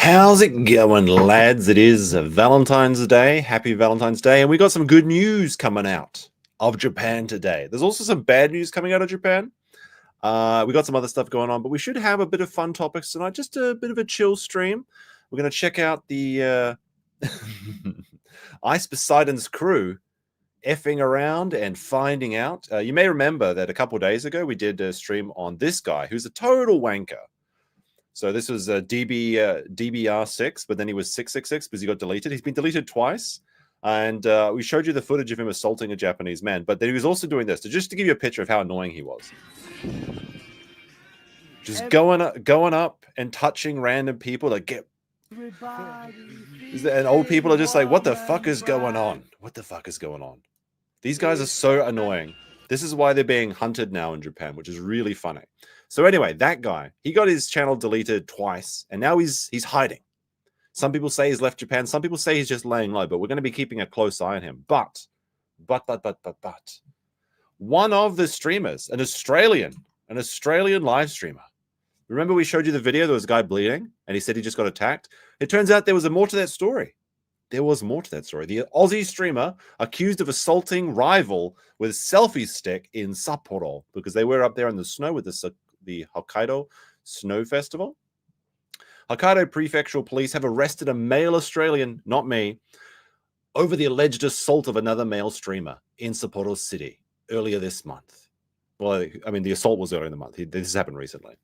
How's it going, lads? It is Valentine's Day. Happy Valentine's Day. And we got some good news coming out of Japan today. There's also some bad news coming out of Japan. We got some other stuff going on, but we should have a bit of fun topics tonight. Just a bit of a chill stream. We're going to check out the Ice Poseidon's crew effing around and finding out. You may remember that a couple of days ago, we did a stream on this guy who's a total wanker. So this was DBR6, but then he was 666 because he got deleted. He's been deleted twice. And we showed you the footage of him assaulting a Japanese man. But then he was also doing this, just to give you a picture of how annoying he was. Just going up and touching random people that get... And old people are just like, what the fuck is going on? What the fuck is going on? These guys are so annoying. This is why they're being hunted now in Japan, which is really funny. So anyway, that guy, he got his channel deleted twice, and now he's hiding. Some people say he's left Japan. Some people say he's just laying low, but we're going to be keeping a close eye on him. But, one of the streamers, an Australian live streamer. Remember we showed you the video? There was a guy bleeding, and he said he just got attacked. It turns out there was more to that story. There was more to that story. The Aussie streamer accused of assaulting rival with selfie stick in Sapporo because they were up there in the snow with the Hokkaido Snow Festival. Hokkaido Prefectural Police have arrested a male Australian, not me, over the alleged assault of another male streamer in Sapporo City earlier this month. Well, I mean, the assault was earlier in the month. This happened recently.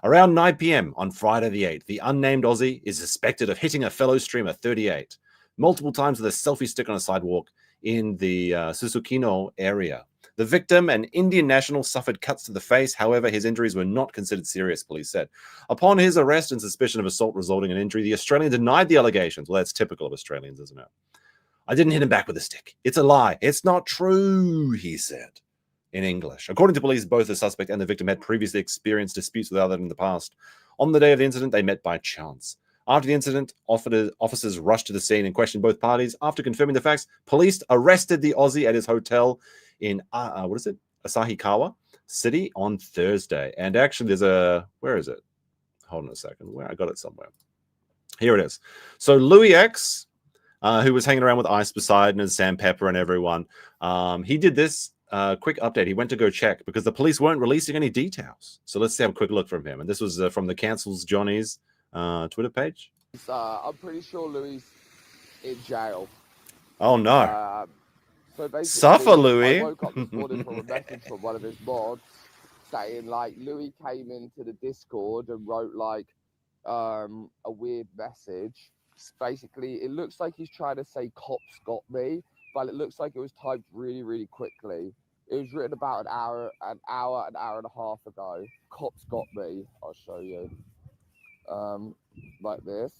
Around 9 p.m. on Friday the 8th, the unnamed Aussie is suspected of hitting a fellow streamer, 38, multiple times with a selfie stick on a sidewalk in the Susukino area. The victim, an Indian national, suffered cuts to the face. However, his injuries were not considered serious, police said. Upon his arrest and suspicion of assault resulting in injury, the Australian denied the allegations. Well, that's typical of Australians, isn't it? I didn't hit him back with a stick. It's a lie. It's not true, he said in English. According to police, both the suspect and the victim had previously experienced disputes with others in the past. On the day of the incident, they met by chance. After the incident, officers rushed to the scene and questioned both parties. After confirming the facts, police arrested the Aussie at his hotel in, Asahikawa City on Thursday. And actually, there's a, where is it? Hold on a second. Where I got it somewhere. Here it is. So Louis X, who was hanging around with Ice Poseidon and Sam Pepper and everyone, he did this quick update. He went to go check because the police weren't releasing any details. So let's have a quick look from him. And this was from the Cancels Johnny's Twitter page. I'm pretty sure Louis in jail. Oh no. So basically, Suffer, Louis. I woke up this morning from a message from one of his mods saying like Louis came into the Discord and wrote like a weird message. Basically, it looks like he's trying to say cops got me, but it looks like it was typed really, really quickly. It was written about an hour and a half ago. Cops got me. I'll show you. Like this.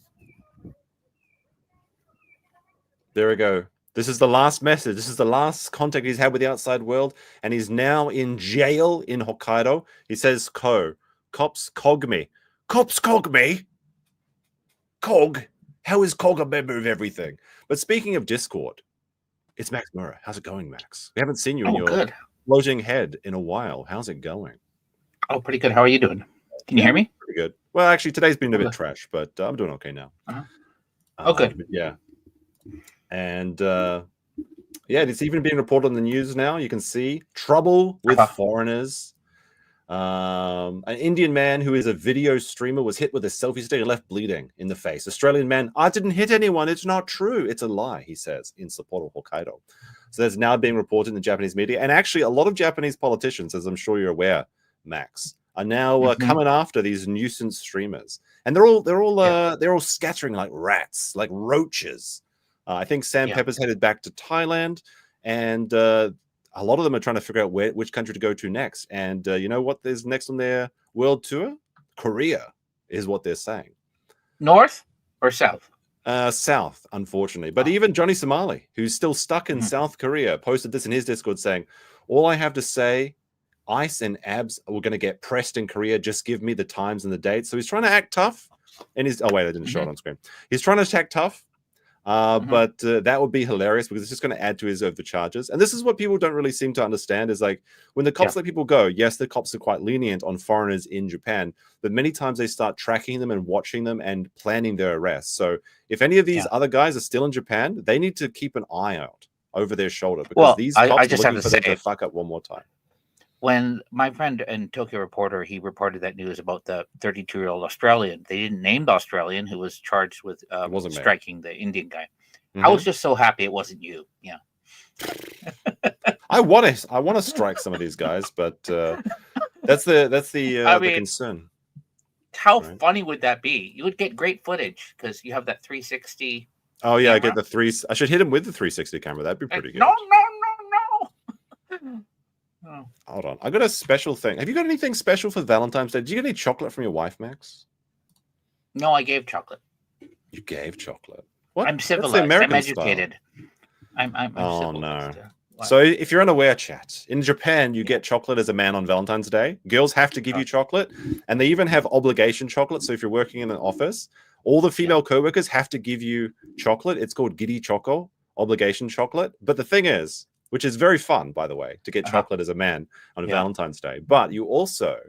There we go. This is the last message. This is the last contact he's had with the outside world, and he's now in jail in Hokkaido. He says, cops cog me. Cops cog me? Cog? How is Cog a member of everything? But speaking of Discord, it's Max Murrah. How's it going, Max? We haven't seen you in your floating head in a while. How's it going? Oh, pretty good. How are you doing? Can you hear me? Pretty good. Well, actually, today's been a bit trash, but I'm doing okay now. Okay. Yeah. And yeah, it's even being reported on the news now. You can see trouble with foreigners. An Indian man who is a video streamer was hit with a selfie stick and left bleeding in the face. Australian man, I didn't hit anyone. It's not true. It's a lie, he says, in support of Hokkaido. So that's now being reported in the Japanese media. And actually, a lot of Japanese politicians, as I'm sure you're aware, Max, are now coming after these nuisance streamers. And they're all scattering like rats, like roaches. I think Sam Pepper's headed back to Thailand, and a lot of them are trying to figure out which country to go to next. And you know what is next on their world tour? Korea is what they're saying. North or south? South, unfortunately. But even Johnny Somali, who's still stuck in South Korea, posted this in his Discord saying, all I have to say, Ice and Abs are going to get pressed in Korea. Just give me the times and the dates. So he's trying to act tough. And he's, oh, wait, I didn't show it on screen. He's trying to act tough. But that would be hilarious because it's just going to add to his overcharges. And this is what people don't really seem to understand is like when the cops let people go, yes, the cops are quite lenient on foreigners in Japan, but many times they start tracking them and watching them and planning their arrests. So if any of these other guys are still in Japan, they need to keep an eye out over their shoulder because these cops I just are have looking to for them say, to fuck up one more time. when my friend and Tokyo Reporter, he reported that news about the 32-year-old Australian. They didn't name the Australian who was charged with striking the Indian guy. I was just so happy it wasn't you. Yeah. I want to strike some of these guys, but that's the concern. How funny would that be? You would get great footage because you have that 360. Oh yeah, camera. I get the three. I should hit him with the 360 camera. That'd be pretty good. No. Oh. Hold on, I got a special thing. Have you got anything special for Valentine's Day? Did you get any chocolate from your wife, Max? No, I gave chocolate. You gave chocolate. What? I'm civilized. I'm educated. I'm civilized. No. So if you're unaware, chat, in Japan, you get chocolate as a man on Valentine's Day. Girls have to give you chocolate, and they even have obligation chocolate. So if you're working in an office, all the female coworkers have to give you chocolate. It's called giri choco, obligation chocolate. But the thing is, which is very fun, by the way, to get chocolate as a man on Valentine's Day. But you also,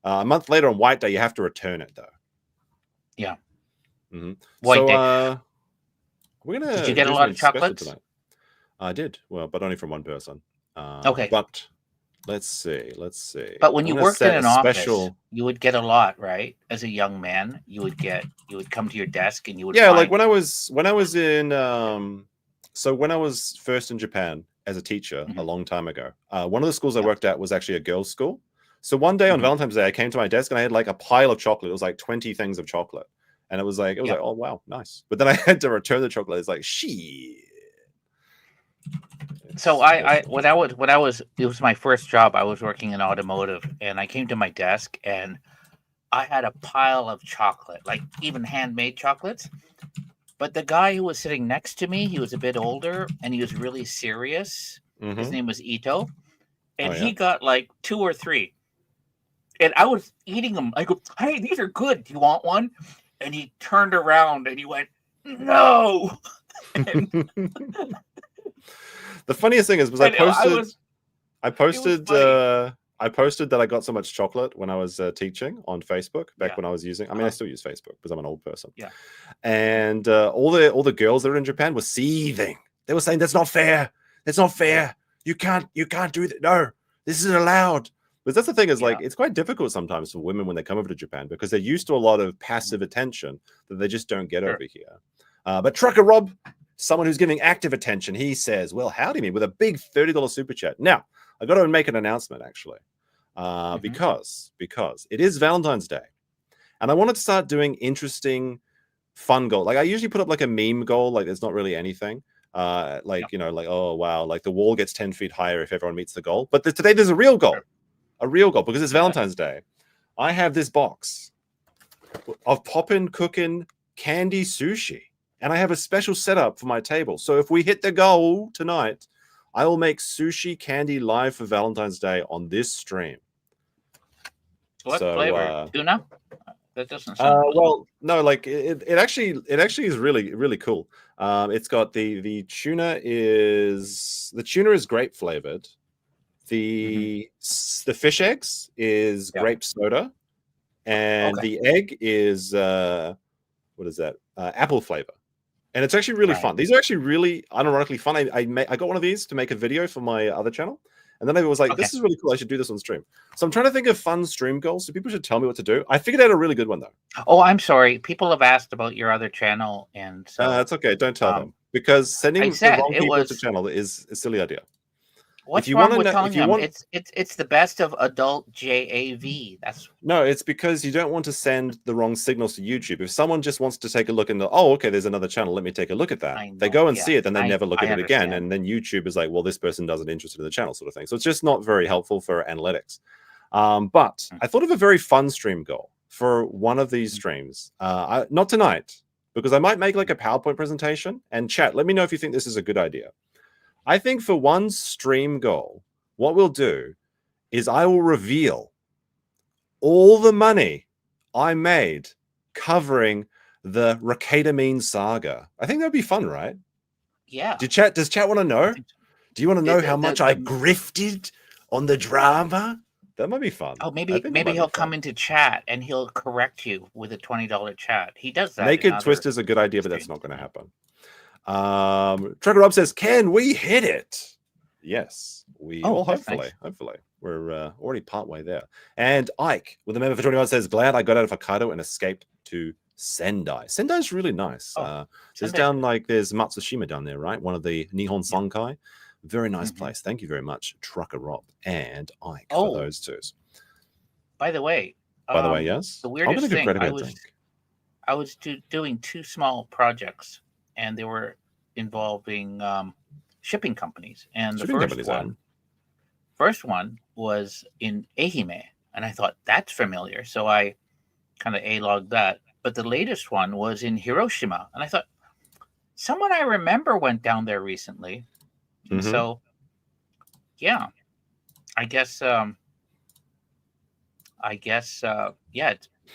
a month later on White Day, you have to return it, though. Yeah. White Day. Did you get a lot of chocolates? Tonight. I did. Well, but only from one person. Okay. But let's see. But when you worked in an office, you would get a lot, right? As a young man, you would come to your desk and you would. Yeah, like when I was in so when I was first in Japan as a teacher a long time ago, one of the schools I worked at was actually a girls' school. So one day on Valentine's Day, I came to my desk and I had like a pile of chocolate. It was like 20 things of chocolate. And it was like, oh, wow, nice. But then I had to return the chocolate. It's like, shit. So when I was, it was my first job. I was working in automotive and I came to my desk and I had a pile of chocolate, like even handmade chocolates. But the guy who was sitting next to me, he was a bit older and he was really serious. His name was Ito. And he got like 2 or 3. And I was eating them. I go, hey, these are good. Do you want one? And he turned around and he went, no. The funniest thing is, I posted that I got so much chocolate when I was teaching on Facebook back when I was using. I mean, I still use Facebook because I'm an old person. Yeah. And all the girls that are in Japan were seething. They were saying, "That's not fair. That's not fair. You can't do that. No, this isn't allowed." But that's the thing is, like, it's quite difficult sometimes for women when they come over to Japan because they're used to a lot of passive attention that they just don't get over here. But Trucker Rob, someone who's giving active attention, he says, well, howdy me, with a big $30 super chat. Now, I got to make an announcement, actually, because it is Valentine's Day. And I wanted to start doing interesting, fun goals. Like, I usually put up, like, a meme goal. Like, there's not really anything. You know, like, oh, wow, like, the wall gets 10 feet higher if everyone meets the goal. But today there's a real goal. A real goal, because it's Valentine's Day. I have this box of poppin' cooking candy sushi. And I have a special setup for my table. So if we hit the goal tonight, I will make sushi candy live for Valentine's Day on this stream. What flavor? Tuna? That doesn't sound well, no, like it actually is really, really cool. It's got the tuna is grape flavored. The fish eggs is grape soda, and the egg is what is that? Apple flavor. And it's actually really fun. These are actually really unironically fun. I got one of these to make a video for my other channel. And then I was like, this is really cool. I should do this on stream. So I'm trying to think of fun stream goals. So people should tell me what to do. I figured out a really good one, though. Oh, I'm sorry. People have asked about your other channel. And so that's okay. Don't tell them. Because sending the wrong people to channel is a silly idea. What's wrong with telling them? It's the best of adult JAV. No, it's because you don't want to send the wrong signals to YouTube. If someone just wants to take a look and okay, there's another channel, let me take a look at that. They go and see it, and they never look at it again. And then YouTube is like, well, this person doesn't interested in the channel, sort of thing. So it's just not very helpful for analytics. But I thought of a very fun stream goal for one of these streams. Not tonight, because I might make like a PowerPoint presentation. And chat, let me know if you think this is a good idea. I think for one stream goal, what we'll do is I will reveal all the money I made covering the Raketamine saga. I think that'd be fun, right? Yeah. Does chat want to know? Do you want to know how much I the- grifted on the drama? That might be fun. Oh, I maybe think that might be he'll come fun. into chat and he'll correct you with a $20 chat. He does that. Naked Twist is a good idea, but that's not going to happen. Trucker Rob says, "Can we hit it?" Yes, we. Oh, well, that's hopefully, nice. hopefully, we're already partway there. And Ike with a member for 21 says, "Glad I got out of Hokkaido and escaped to Sendai." Sendai is really nice. There's Sendai's down good. like there's Matsushima down there, right? One of the Nihon Sankai. Very nice place. Thank you very much, Trucker Rob and Ike for those twos. By the way, yes. the weirdest thing, think. I was doing two small projects, and they were involving shipping companies. And the first one was in Ehime, and I thought that's familiar, so I kind of A-logged that. But the latest one was in Hiroshima, and I thought someone I remember went down there recently. And so, yeah, I guess, yeah,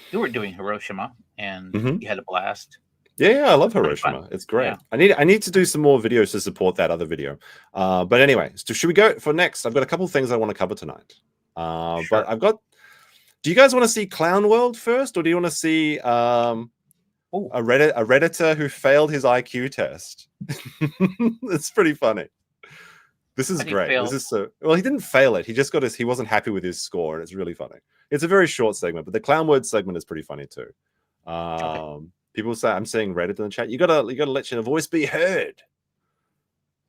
you were doing Hiroshima, and you had a blast. Yeah, I love Hiroshima. It's great. Yeah. I need to do some more videos to support that other video. But anyway, so should we go for next? I've got a couple of things I want to cover tonight. Sure. But I've got. Do you guys want to see Clown World first, or do you want to see a Redditor who failed his IQ test? It's pretty funny. This is great. This is so well. He didn't fail it. He just got his. He wasn't happy with his score, and it's really funny. It's a very short segment, but the Clown Word segment is pretty funny too. People say I'm saying Reddit in the chat. You gotta let your voice be heard.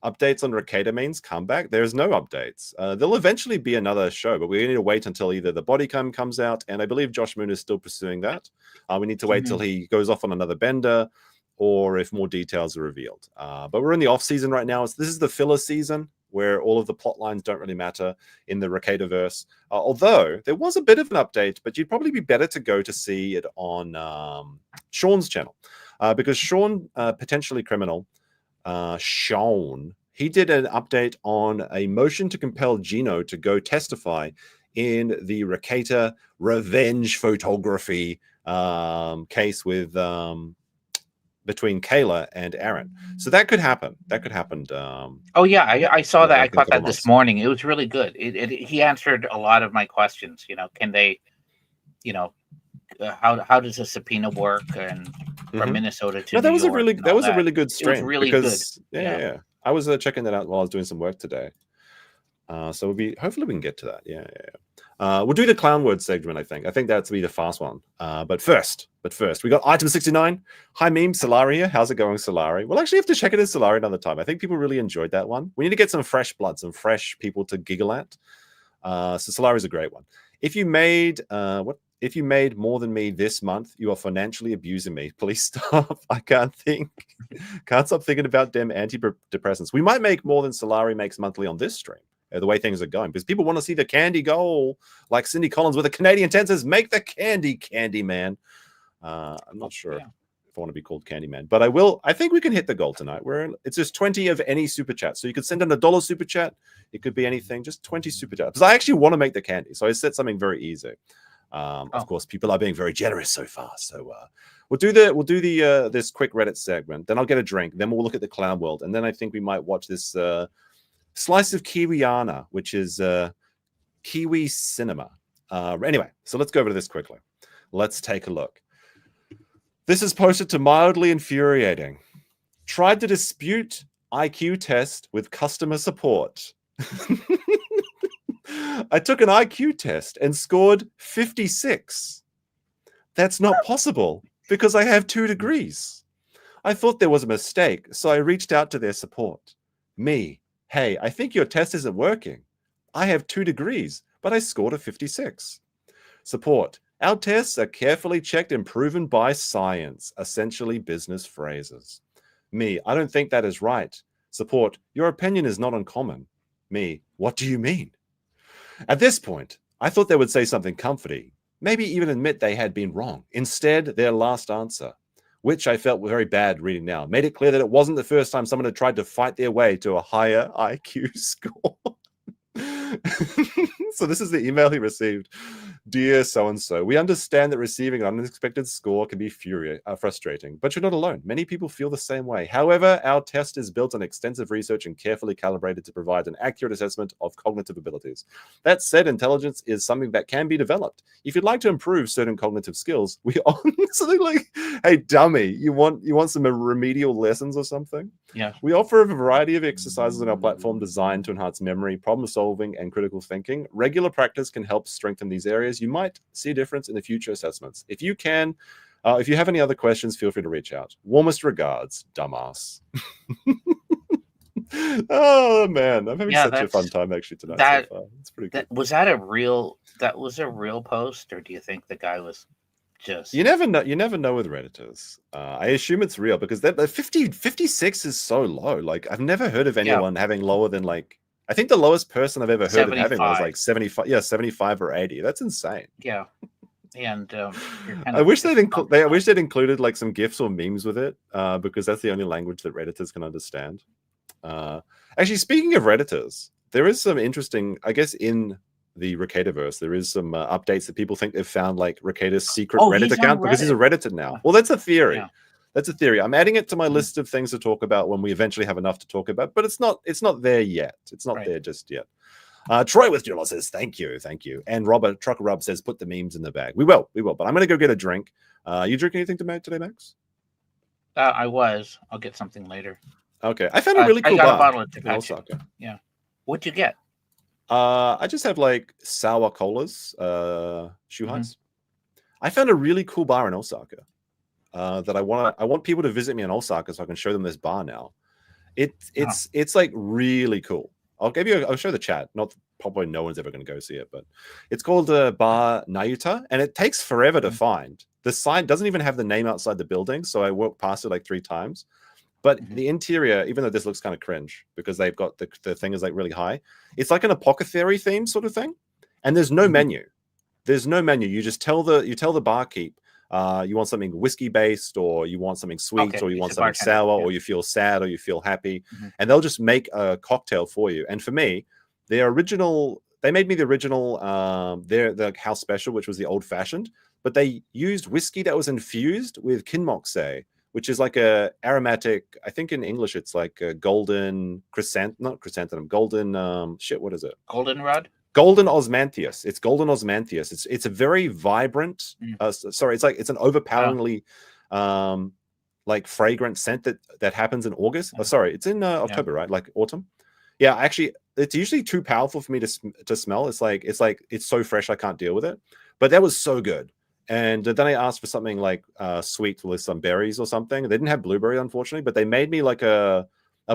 Updates on Raketamines comeback. There's no updates. There'll eventually be another show, but we need to wait until either the Bodycom comes out, and I believe Josh Moon is still pursuing that. We need to wait till he goes off on another bender, or if more details are revealed. But we're in the off season right now. This is the filler season, where all of the plot lines don't really matter in the Rakataverse. Although there was a bit of an update, but you'd probably be better to go to see it on Sean's channel. Because Sean, Potentially Criminal, Sean, he did an update on a motion to compel Gino to go testify in the Rakata revenge photography case with... between Kayla and Aaron. So that could happen. Oh yeah, I saw that. I caught that this morning. It was really good. He answered a lot of my questions. Can they, how does a subpoena work, and from Minnesota to that New was York, a really good stream. It was really good. Yeah. I was checking that out while I was doing some work today. So hopefully we can get to that. Yeah. We'll do the Clown Word segment, I think. I think that's be the fast one. But first, we got item 69. Hi, Meme, Solari here. How's it going, Solari? We'll actually have to check it as Solari another time. I think people really enjoyed that one. We need to get some fresh blood, some fresh people to giggle at. So Solari is a great one. If you made more than me this month, you are financially abusing me. Please stop. I can't stop thinking about them antidepressants. We might make more than Solari makes monthly on this stream. The way things are going, because people want to see the candy goal, like Cindy Collins with a Canadian 10 says, make the candy man. I'm not sure if I want to be called Candyman, but I think we can hit the goal tonight. It's just 20 of any super chat. So you could send in $1 super chat. It could be anything, just 20 super chats. Because I actually want to make the candy. So I said something very easy. Of course, people are being very generous so far. So we'll do this quick Reddit segment. Then I'll get a drink. Then we'll look at the Clown World. And then I think we might watch this Slice of Kiwiana, which is Kiwi cinema. Anyway, so let's go over to this quickly. Let's take a look. This is posted to mildly infuriating. Tried to dispute IQ test with customer support. I took an IQ test and scored 56. That's not possible because I have 2 degrees. I thought there was a mistake, so I reached out to their support. Me. Hey, I think your test isn't working. I have 2 degrees, but I scored a 56. Support. Our tests are carefully checked and proven by science, essentially business phrases. Me. I don't think that is right. Support. Your opinion is not uncommon. Me. What do you mean? At this point, I thought they would say something comforting, maybe even admit they had been wrong. Instead, their last answer, which I felt very bad reading now, made it clear that it wasn't the first time someone had tried to fight their way to a higher IQ score. So this is the email he received. Dear so-and-so, we understand that receiving an unexpected score can be frustrating, but you're not alone. Many people feel the same way. However, our test is built on extensive research and carefully calibrated to provide an accurate assessment of cognitive abilities. That said, intelligence is something that can be developed. If you'd like to improve certain cognitive skills, we something like, hey, dummy, you want some remedial lessons or something? Yeah. We offer a variety of exercises on our platform designed to enhance memory, problem solving, and critical thinking. Regular practice can help strengthen these areas. You might see a difference in the future assessments. If you have any other questions, feel free to reach out. Warmest regards, dumbass. Oh man, I'm having such a fun time actually tonight so far. It's pretty good. Was that a real post, or do you think the guy was just... You never know with Redditors. I assume it's real because that 56 is so low. Like, I've never heard of anyone having lower than, like, I think the lowest person I've ever heard 75. Of having was like 75. Yeah, 75 or 80. That's insane. Yeah. And I wish they'd included like some GIFs or memes with it, because that's the only language that Redditors can understand. Actually, speaking of Redditors, there is some interesting, I guess, in the Ricadaverse, there is some updates that people think they've found, like Ricada's secret Reddit account because he's a Redditor now. Well, that's a theory. Yeah. That's a theory. I'm adding it to my list of things to talk about when we eventually have enough to talk about, but it's not there yet. It's not there just yet. Troy with $2 says, thank you. And Robert Trucker Rub says, put the memes in the bag. We will, but I'm going to go get a drink. You drink anything today, Max? I was. I'll get something later. Okay. I found a really cool bar. A bottle of Tepache. Yeah. What'd you get? I just have like sour colas, Shuhais. I found a really cool bar in Osaka that I want people to visit me in Osaka so I can show them this bar now. It's like really cool. I'll show the chat. Probably no one's ever going to go see it, but it's called Bar Nayuta, and it takes forever to find. The sign doesn't even have the name outside the building, so I walked past it like 3 times. But the interior, even though this looks kind of cringe because they've got the thing is like really high, it's like an apothecary theme sort of thing. And there's no menu. There's no menu. You just tell the barkeep you want something whiskey based, or you want something sweet, or you want something sour, or you feel sad, or you feel happy, and they'll just make a cocktail for you. And for me, they made me the original the house special, which was the old fashioned, but they used whiskey that was infused with kinmoksei, which is like a aromatic, I think in English it's like a golden golden what is it? Goldenrod? Golden osmanthus. It's golden osmanthus. It's a very vibrant it's an overpoweringly like fragrant scent that happens in August. It's in October, right? Like autumn. Yeah, actually it's usually too powerful for me to smell. It's so fresh I can't deal with it. But that was so good. And then I asked for something like sweet with some berries or something. They didn't have blueberry, unfortunately, but they made me like a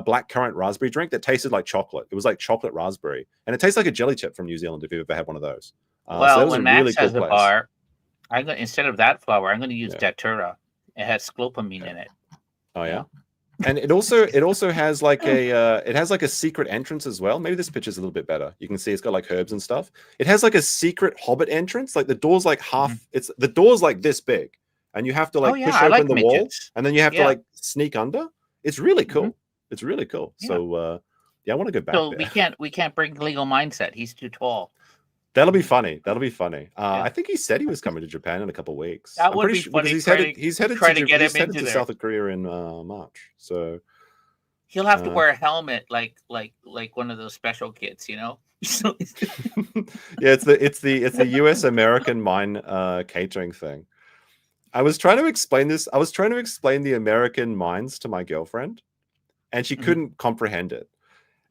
black currant raspberry drink that tasted like chocolate. It was like chocolate raspberry, and it tastes like a jelly chip from New Zealand if you've ever had one of those. Well, when Max has a bar, instead of that flower, I'm going to use Datura. It has sclopamine in it. Oh yeah. And it also has like a secret entrance as well. Maybe this picture's a little bit better. You can see it's got like herbs and stuff. It has like a secret hobbit entrance. Like the door's like the door's like this big, and you have to like push open the wall, and then you have to like sneak under. It's really cool. It's really cool. Yeah. So I want to go back. So we can't bring Lego Mindset. He's too tall. That'll be funny. I think he said he was coming to Japan in a couple of weeks. That would be funny. He's headed to South Korea in March. So he'll have to wear a helmet like one of those special kits, you know. Yeah, it's the US American mine catering thing. I was trying to explain this. I was trying to explain the American mines to my girlfriend, and she couldn't comprehend it.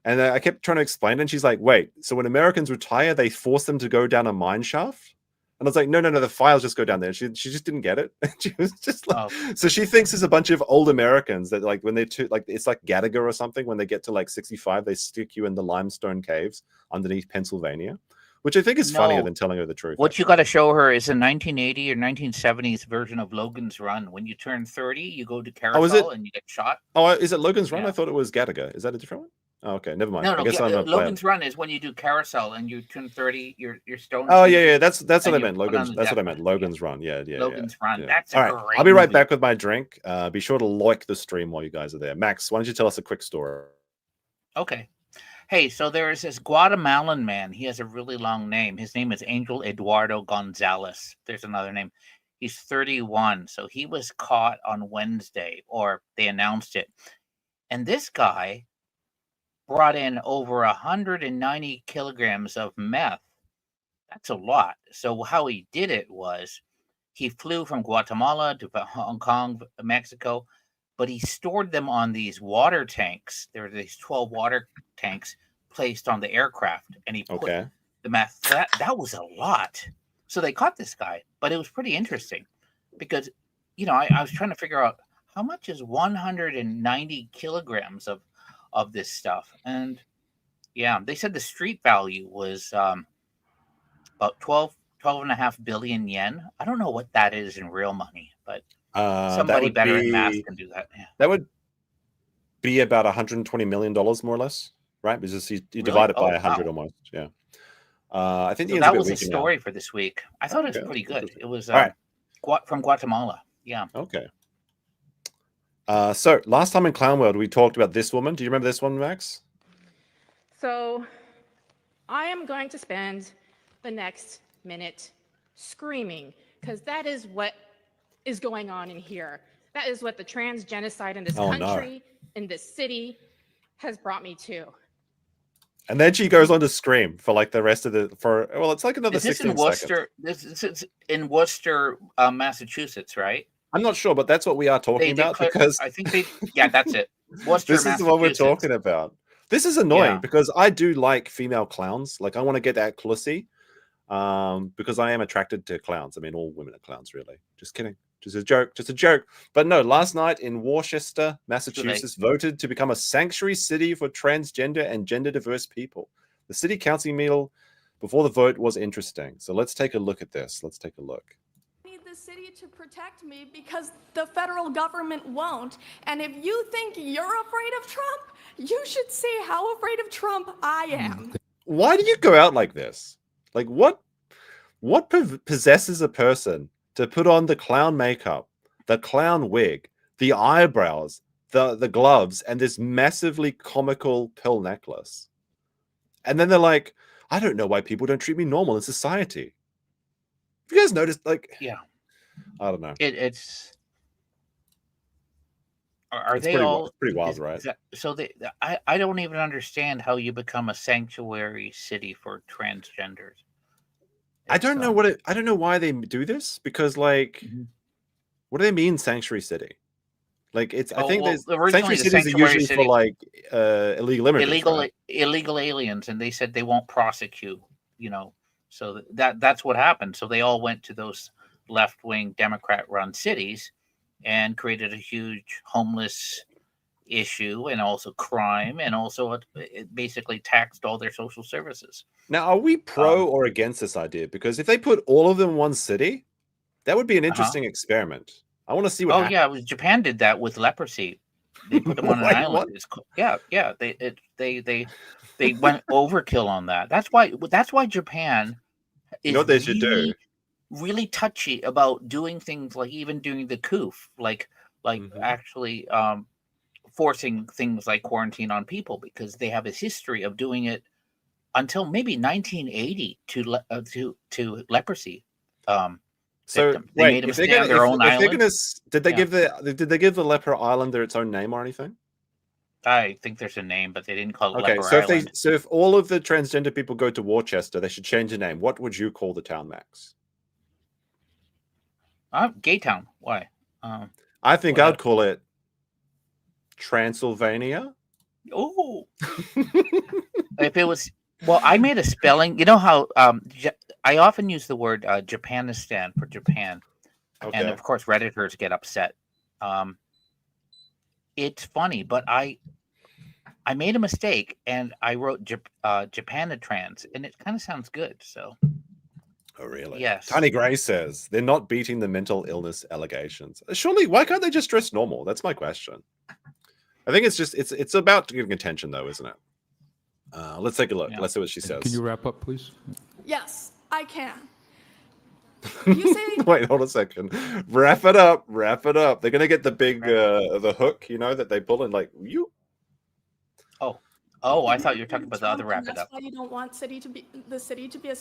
And I kept trying to explain it, and she's like, wait, so when Americans retire, they force them to go down a mine shaft? And I was like, no, the files just go down there. She just didn't get it. She was just like, So she thinks there's a bunch of old Americans that like when they're it's like Gallagher or something, when they get to like 65, they stick you in the limestone caves underneath Pennsylvania, which I think is funnier than telling her the truth. What you got to show her is a 1980 or 1970s version of Logan's Run. When you turn 30, you go to Carousel and you get shot. Oh, is it Logan's Run? I thought it was Gallagher. Is that a different one? Oh, okay, never mind. No, I guess Logan's Run is when you do Carousel and you turn 30. You're stoned. Oh yeah, that's what I meant. Logan's. That's what I meant. Logan's Run. Yeah. Logan's Run. Yeah. That's all right. Great I'll be right movie. back with my drink. Be sure to like the stream while you guys are there. Max, why don't you tell us a quick story? Okay. Hey, so there is this Guatemalan man. He has a really long name. His name is Angel Eduardo Gonzalez. There's another name. He's 31. So he was caught on Wednesday, or they announced it. And this guy brought in over 190 kilograms of meth. That's a lot. So how he did it was he flew from Guatemala to Hong Kong, Mexico, but he stored them on these water tanks. There were these 12 water tanks placed on the aircraft, and he put the meth. That was a lot. So they caught this guy, but it was pretty interesting because, I was trying to figure out how much is 190 kilograms of this stuff. And yeah, they said the street value was about 12.5 billion yen. I don't know what that is in real money, but somebody better in math can do that. Yeah. That would be about $120 million, more or less, right? Because you divide it by 100 almost. Yeah. I think that was a story for this week. I thought it was pretty good. It was from Guatemala. Yeah. Okay. So last time in Clown World, we talked about this woman. Do you remember this one, Max? So I am going to spend the next minute screaming, because that is what is going on in here. That is what the trans genocide in this country, in this city, has brought me to. And then she goes on to scream for like the rest of it's like another 16 seconds. This is in Worcester, Massachusetts, right? I'm not sure, but that's what we are talking about because I think that's it. Worcester, this is what we're talking about. This is annoying because I do like female clowns. Like I want to get that clussy because I am attracted to clowns. I mean, all women are clowns, really. Just kidding. Just a joke. But no, last night in Worcester, Massachusetts, voted to become a sanctuary city for transgender and gender diverse people. The city council meeting before the vote was interesting. So let's take a look at this. Let's take a look. I need the city to protect me because the federal government won't. And if you think you're afraid of Trump, you should see how afraid of Trump I am. Why do you go out like this? Like what possesses a person to put on the clown makeup, the clown wig, the eyebrows, the gloves, and this massively comical pearl necklace? And then they're like, I don't know why people don't treat me normal in society. Have you guys noticed? Like, yeah, I don't know. It's they all pretty wild, right? I don't even understand how you become a sanctuary city for transgenders. I don't know why they do this because what do they mean sanctuary city? Like I think there's sanctuary cities are usually for like illegal immigrants, illegal aliens, and they said they won't prosecute, so that's what happened. So they all went to those left-wing Democrat-run cities and created a huge homeless issue and also crime, and also it basically taxed all their social services. Now, are we pro or against this idea? Because if they put all of them in one city, that would be an interesting experent. I want to see what happens. Yeah, Japan did that with leprosy. They put them on an island. Yeah. They went overkill on that. That's why Japan is what they should do? Really touchy about doing things like even doing the coup, like actually forcing things like quarantine on people, because they have a history of doing it until maybe 1980 to leprosy. So they made them stay on their own island. Did they give the leper island its own name or anything? I think there's a name, but they didn't call it Leper Island. So if all of the transgender people go to Worcester, they should change the name. What would you call the town, Max? Gay Town. Why? I think I'd call it Transylvania. Oh. If it was, I made a spelling. You know how I often use the word Japanistan for Japan, and of course Redditors get upset. It's funny, but I made a mistake and I wrote Japanitrans, and it kind of sounds good. So. Oh, really? Yes. Tiny Gray says they're not beating the mental illness allegations. Surely, why can't they just dress normal? That's my question. I think it's about getting attention, though, isn't it? Let's take a look. Yeah. Let's see what she says. Can you wrap up, please? Yes, I can. You say... Wait, hold a second. Wrap it up. They're gonna get the big the hook, that they pull in, like you. Oh, Oh, I thought you were talking about the Trump, other wrap and it that's up. why you don't want the city to be a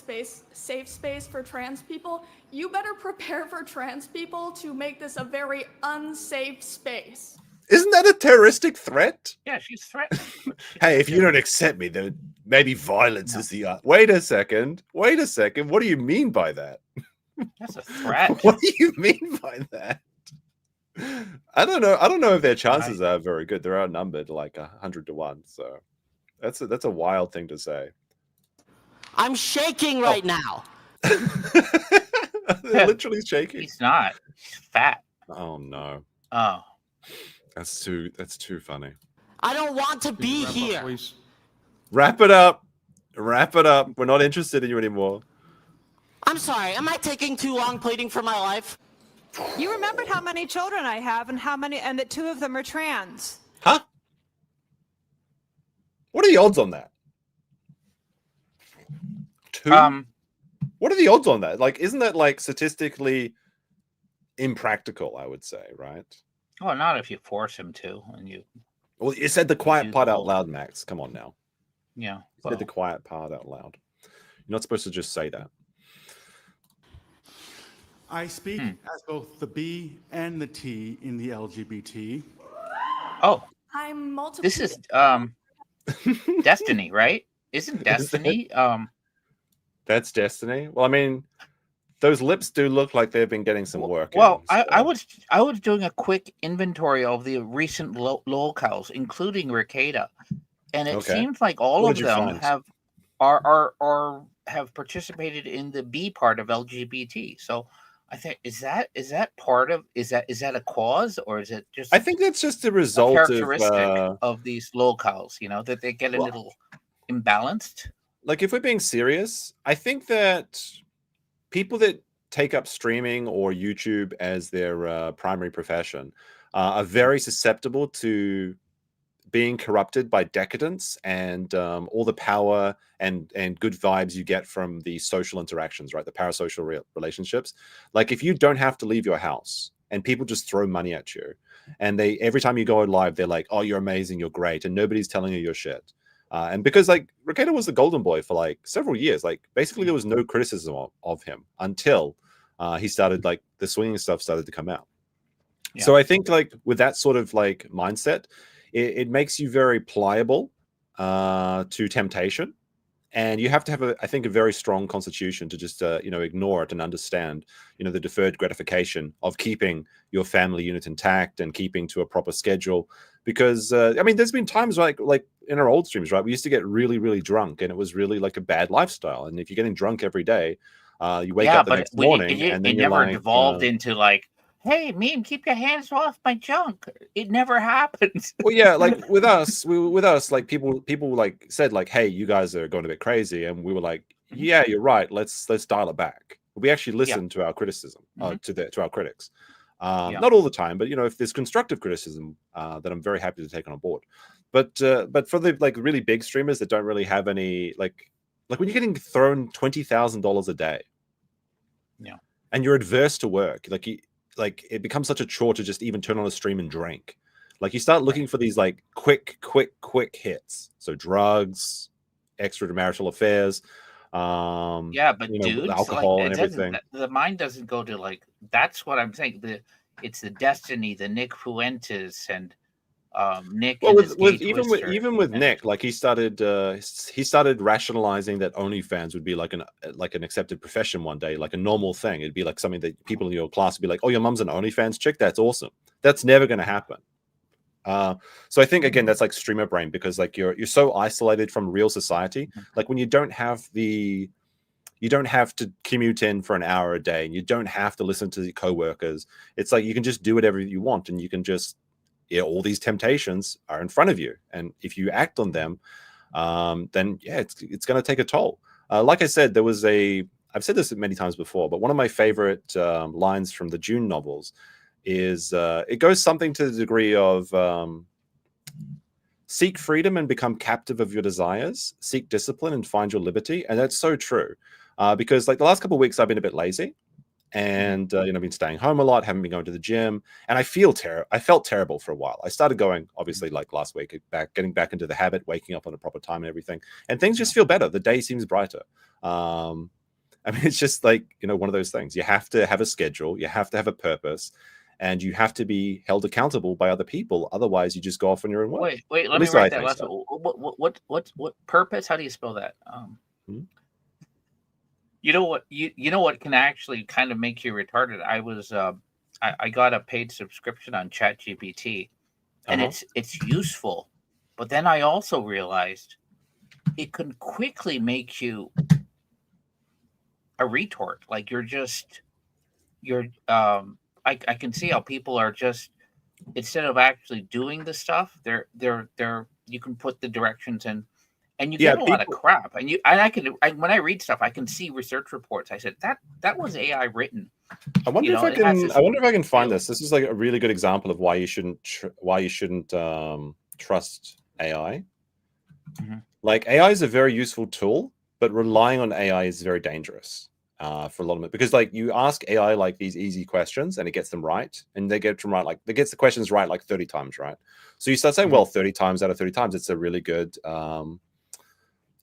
safe space for trans people. You better prepare for trans people to make this a very unsafe space. Isn't that a terroristic threat? Yeah, she's threatening. Hey, if you don't accept me, then maybe violence is the Wait a second. Wait a second. What do you mean by that? That's a threat. What do you mean by that? I don't know. I don't know if their chances are very good. They're outnumbered like 100 to 1. So that's a wild thing to say. I'm shaking right now. They're literally shaking. He's not. He's fat. Oh no. Oh. That's too funny. I don't want to be Wrap up, here. please. Wrap it up. Wrap it up. We're not interested in you anymore. I'm sorry. Am I taking too long pleading for my life? You remembered how many children I have and that 2 of them are trans. Huh? What are the odds on that? 2? What are the odds on that? Like, isn't that like statistically impractical, I would say, right? Oh, not if you force him to, and you. Well, you said the quiet Use part the out whole- loud, Max. Come on now. Yeah. You Well, said the quiet part out loud. You're not supposed to just say that. I speak as both the B and the T in the LGBT. oh, I'm multiple. this is Destiny, right? Isn't Destiny? That's Destiny. Well, I mean, those lips do look like they've been getting some work. Well, in, I so- I was doing a quick inventory of the recent locales, including Ricada, and it Okay. seems like all What of did you them find? have participated in the B part of LGBT. So I think is that part of is that a cause, or is it just I think that's just a a result characteristic of of these locales? You know, that they get a Well- little imbalanced. like, if we're being serious, I think that people that take up streaming or YouTube as their primary profession are very susceptible to being corrupted by decadence and all the power and good vibes you get from the social interactions, right? The parasocial relationships. Like, if you don't have to leave your house and people just throw money at you, and they every time you go live, they're like, "Oh, you're amazing, you're great," and nobody's telling you your shit. And because like Ricada was the golden boy for like several years, like basically there was no criticism of him until he started like the swinging stuff started to come out. Yeah. So I think like with that sort of like mindset, it makes you very pliable to temptation, and you have to have I think a very strong constitution to just ignore it and understand the deferred gratification of keeping your family unit intact and keeping to a proper schedule. Because I mean, there's been times like in our old streams, right? We used to get really, really drunk, and it was really like a bad lifestyle. And if you're getting drunk every day, you wake up the next morning, and then it you're never like, devolved into like, "Hey, meme, keep your hands off my junk." It never happens. Well, yeah, like with us, like people like said like, "Hey, you guys are going a bit crazy," and we were like, "Yeah, you're right. Let's dial it back." We actually listen to our criticism, to our critics. Not all the time, but if there's constructive criticism, then I'm very happy to take on board. But for the like really big streamers that don't really have any like when you're getting thrown $20,000 a day, and you're adverse to work, like it becomes such a chore to just even turn on a stream and drink. Like you start looking for these like quick hits. So drugs, extramarital affairs, But dudes, alcohol like, and everything. The mind doesn't go to like. That's what I'm saying. It's the Destiny, the Nick Fuentes, and Nick. Well, and his even with Nick, like he started rationalizing that OnlyFans would be like an accepted profession one day, like a normal thing. It'd be like something that people in your class would be like, "Oh, your mom's an OnlyFans chick? That's awesome." That's never going to happen. So I think again that's like streamer brain, because like you're so isolated from real society. Like when you don't have to commute in for an hour a day, and you don't have to listen to the coworkers. It's like you can just do whatever you want, and you can just all these temptations are in front of you, and if you act on them, then it's going to take a toll. Like I said, I've said this many times before, but one of my favorite lines from the June novels is it goes something to the degree of seek freedom and become captive of your desires, seek discipline and find your liberty. And that's so true, because like the last couple of weeks I've been a bit lazy, and been staying home a lot, haven't been going to the gym, and I felt terrible for a while. I started going, obviously, like last week, getting back into the habit, waking up on a proper time and everything, and things just feel better. The day seems brighter. I mean, it's just like, one of those things. You have to have a schedule, you have to have a purpose, and you have to be held accountable by other people. Otherwise, you just go off on your own way. Wait, let me write that last one. What purpose? How do you spell that? You know what can actually kind of make you retarded? I got a paid subscription on ChatGPT, and it's useful, but then I also realized it can quickly make you a retort. Like I can see how people are just, instead of actually doing the stuff, they're you can put the directions in. And you get a lot of crap, and when I read stuff, I can see research reports. I said that was AI written. I wonder if I can find this. This is like a really good example of why you shouldn't trust AI. Like, AI is a very useful tool, but relying on AI is very dangerous for a lot of it, because like you ask AI like these easy questions and it gets them right, and they get them right, like it gets the questions right like 30 times, right? So you start saying, well, 30 times out of 30 times, it's a really good.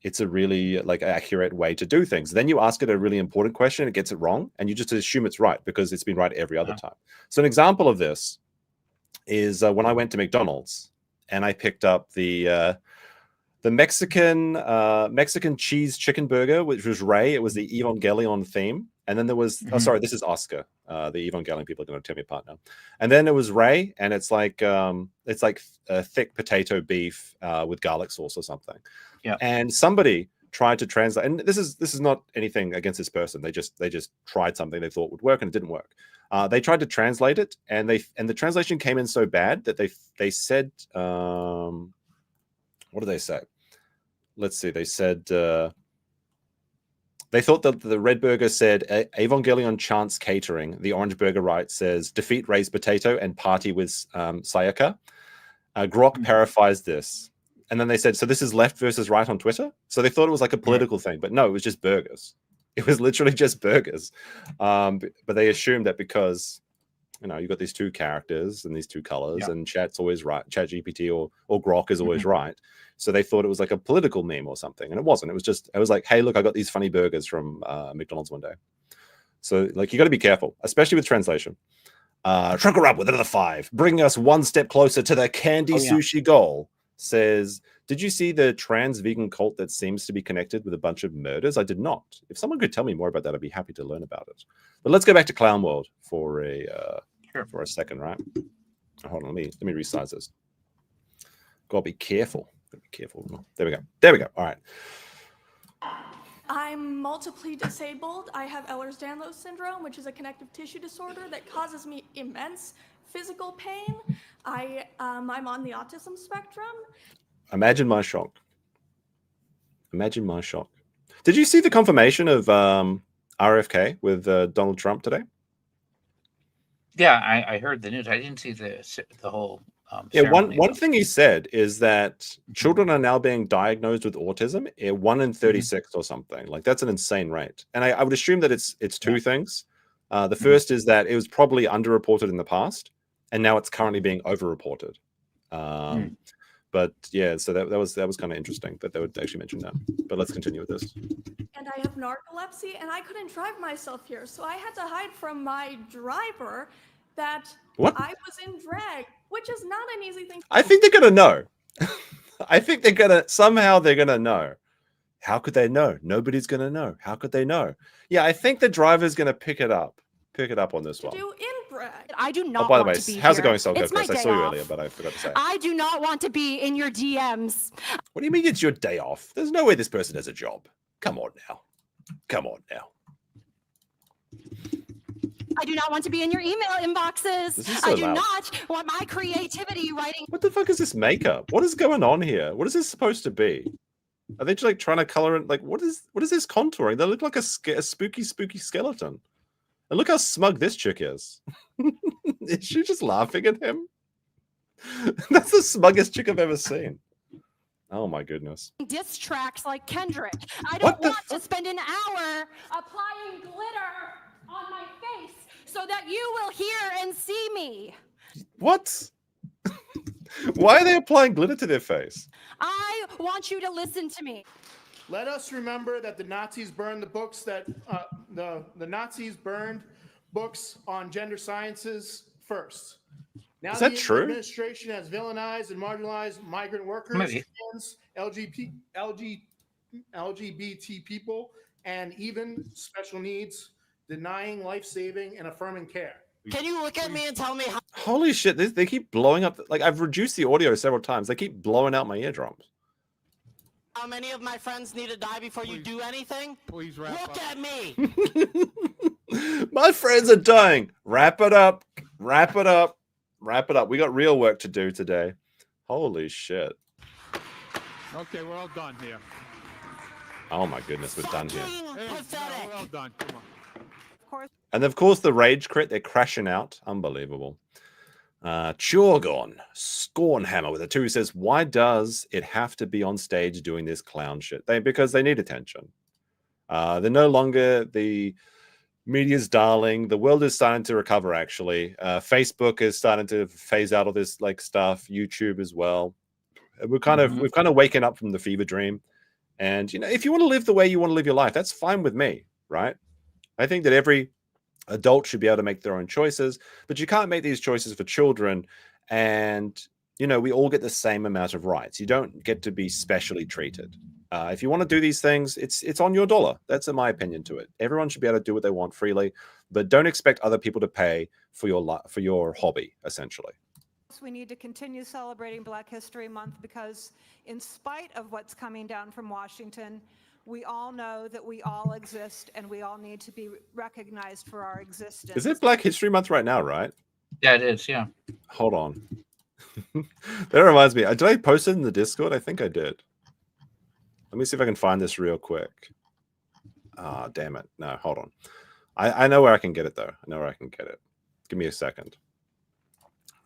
It's a really like accurate way to do things. Then you ask it a really important question, it gets it wrong, and you just assume it's right because it's been right every other time. So an example of this is when I went to McDonald's and I picked up the Mexican cheese chicken burger, which was Ray. It was the Evangelion theme. And then there was, sorry, this is Oscar. The Evangelion people are going to tear me apart now. And then it was Ray, and it's like a thick potato beef with garlic sauce or something. Yeah. And somebody tried to translate, and this is not anything against this person. They just tried something they thought would work, and it didn't work. They tried to translate it, and the translation came in so bad that they said, what did they say? Let's see. They said they thought that the red burger said Evangelion chants catering. The orange burger right says defeat raised potato and party with Sayaka. Grok paraphrased this. And then they said, so this is left versus right on Twitter? So they thought it was like a political thing, but no, it was just burgers. It was literally just burgers. But they assumed that because, you've got these two characters and these two colors, and chat's always right. Chat GPT or Grok is always right. So they thought it was like a political meme or something. And it wasn't. It was like, hey, look, I got these funny burgers from McDonald's one day. So like, you got to be careful, especially with translation. Trucker up with another 5, bringing us one step closer to the candy sushi goal. Says, did you see the trans vegan cult that seems to be connected with a bunch of murders? I did not. If someone could tell me more about that, I'd be happy to learn about it. But let's go back to Clown World for a second, right? Hold on, let me resize this. Gotta be careful. There we go. All right. I'm multiply disabled. I have Ehlers-Danlos syndrome, which is a connective tissue disorder that causes me immense physical pain. I'm on the autism spectrum. Imagine my shock. Did you see the confirmation of RFK with Donald Trump today? Yeah, I heard the news. I didn't see the whole. One thing he said is that children are now being diagnosed with autism. 1 in 36 or something. Like, that's an insane rate. And I would assume that it's two things. The first is that it was probably underreported in the past, and now it's currently being overreported. But yeah, so that was kind of interesting that they would actually mention that. But let's continue with this. And I have narcolepsy, and I couldn't drive myself here, so I had to hide from my driver that I was in drag, which is not an easy thing to do. I think they're gonna know. I think they're gonna know. How could they know? Nobody's gonna know. How could they know? Yeah, I think the driver's gonna pick it up on this one. Do in drag. I do not by the way, want to be how's here. it going, Soul It's my Chris? I day saw you off. earlier, but I forgot to say. I do not want to be in your DMs. What do you mean it's your day off? There's no way this person has a job. Come on now. I do not want to be in your email inboxes. This is so I do loud. not want my creativity writing. What the fuck is this makeup? What is going on here? What is this supposed to be? Are they just like trying to color it? Like, what is this contouring? They look like a spooky skeleton. And look how smug this chick is. Is she just laughing at him? That's the smuggest chick I've ever seen. Oh my goodness. Diss tracks like Kendrick. I don't want to spend an hour applying glitter on my face that you will hear and see me. What? Why are they applying glitter to their face? I want you to listen to me. Let us remember that the Nazis burned the books that the Nazis burned books on gender sciences first. Now Is that the true? administration has villainized and marginalized migrant workers, Maybe. trans, LGBT people, and even special needs, denying life-saving and affirming care. Can you look at me and tell me how Holy shit! They keep blowing up. Like I've reduced the audio several times. They keep blowing out my eardrums. many of my friends need to die before you do anything? Please wrap Look up. at me. My friends are dying. Wrap it up. Wrap it up. Wrap it up. We got real work to do today. Holy shit! Okay, we're all done here. Oh my goodness, we're done here. Fucking Hey, no, pathetic. we're all done. Come on. Of course. And of course, the rage crit, they're crashing out. Unbelievable. Chorgon, Scornhammer with a 2 says, why does it have to be on stage doing this clown shit? Because they need attention. They're no longer the media's darling. The world is starting to recover, actually. Facebook is starting to phase out all this like stuff, YouTube as well. We've kind of waken up from the fever dream. And if you want to live the way you want to live your life, that's fine with me, right? I think that every adult should be able to make their own choices, but you can't make these choices for children. And, we all get the same amount of rights. You don't get to be specially treated. If you want to do these things, it's on your dollar. That's my opinion to it. Everyone should be able to do what they want freely, but don't expect other people to pay for your hobby, essentially. We need to continue celebrating Black History Month because in spite of what's coming down from Washington, we all know that we all exist and we all need to be recognized for our existence. Is it Black History Month right now, right? Yeah, it is. Yeah. Hold on. That reminds me. Did I post it in the Discord? I think I did. Let me see if I can find this real quick. Ah, damn it. No, hold on. I know where I can get it, though. I know where I can get it. Give me a second.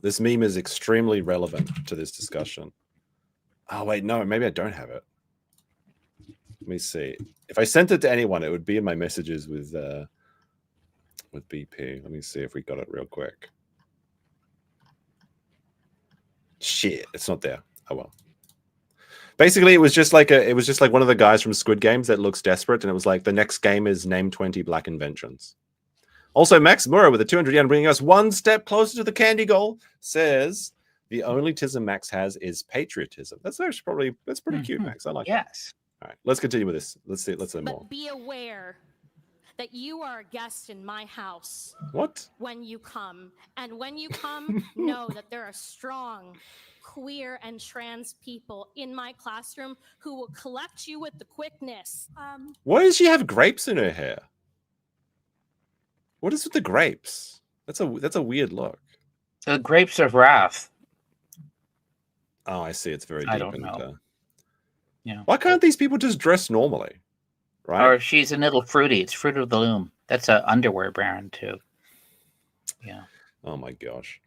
This meme is extremely relevant to this discussion. Oh, wait, no, maybe I don't have it. Let me see. If I sent it to anyone, it would be in my messages with BP. Let me see if we got it real quick. Shit, it's not there. Oh well. Basically, it was just like one of the guys from Squid Games that looks desperate, and it was like the next game is name 20 black inventions. Also, Max Murray with a 200 yen bringing us one step closer to the candy goal says the only tism Max has is patriotism. That's pretty cute, Max. I like it. Yes. All right, let's continue with this. Let's see more. But be aware that you are a guest in my house What? when you come. And when you come, know that there are strong queer and trans people in my classroom who will collect you with the quickness. Why does she have grapes in her hair? What is with the grapes? That's a weird look. The grapes of wrath. Oh, I see. It's very deep. I don't know. Yeah. Why can't these people just dress normally? Right? Or she's a little fruity. It's Fruit of the Loom. That's an underwear brand too. Yeah. Oh my gosh.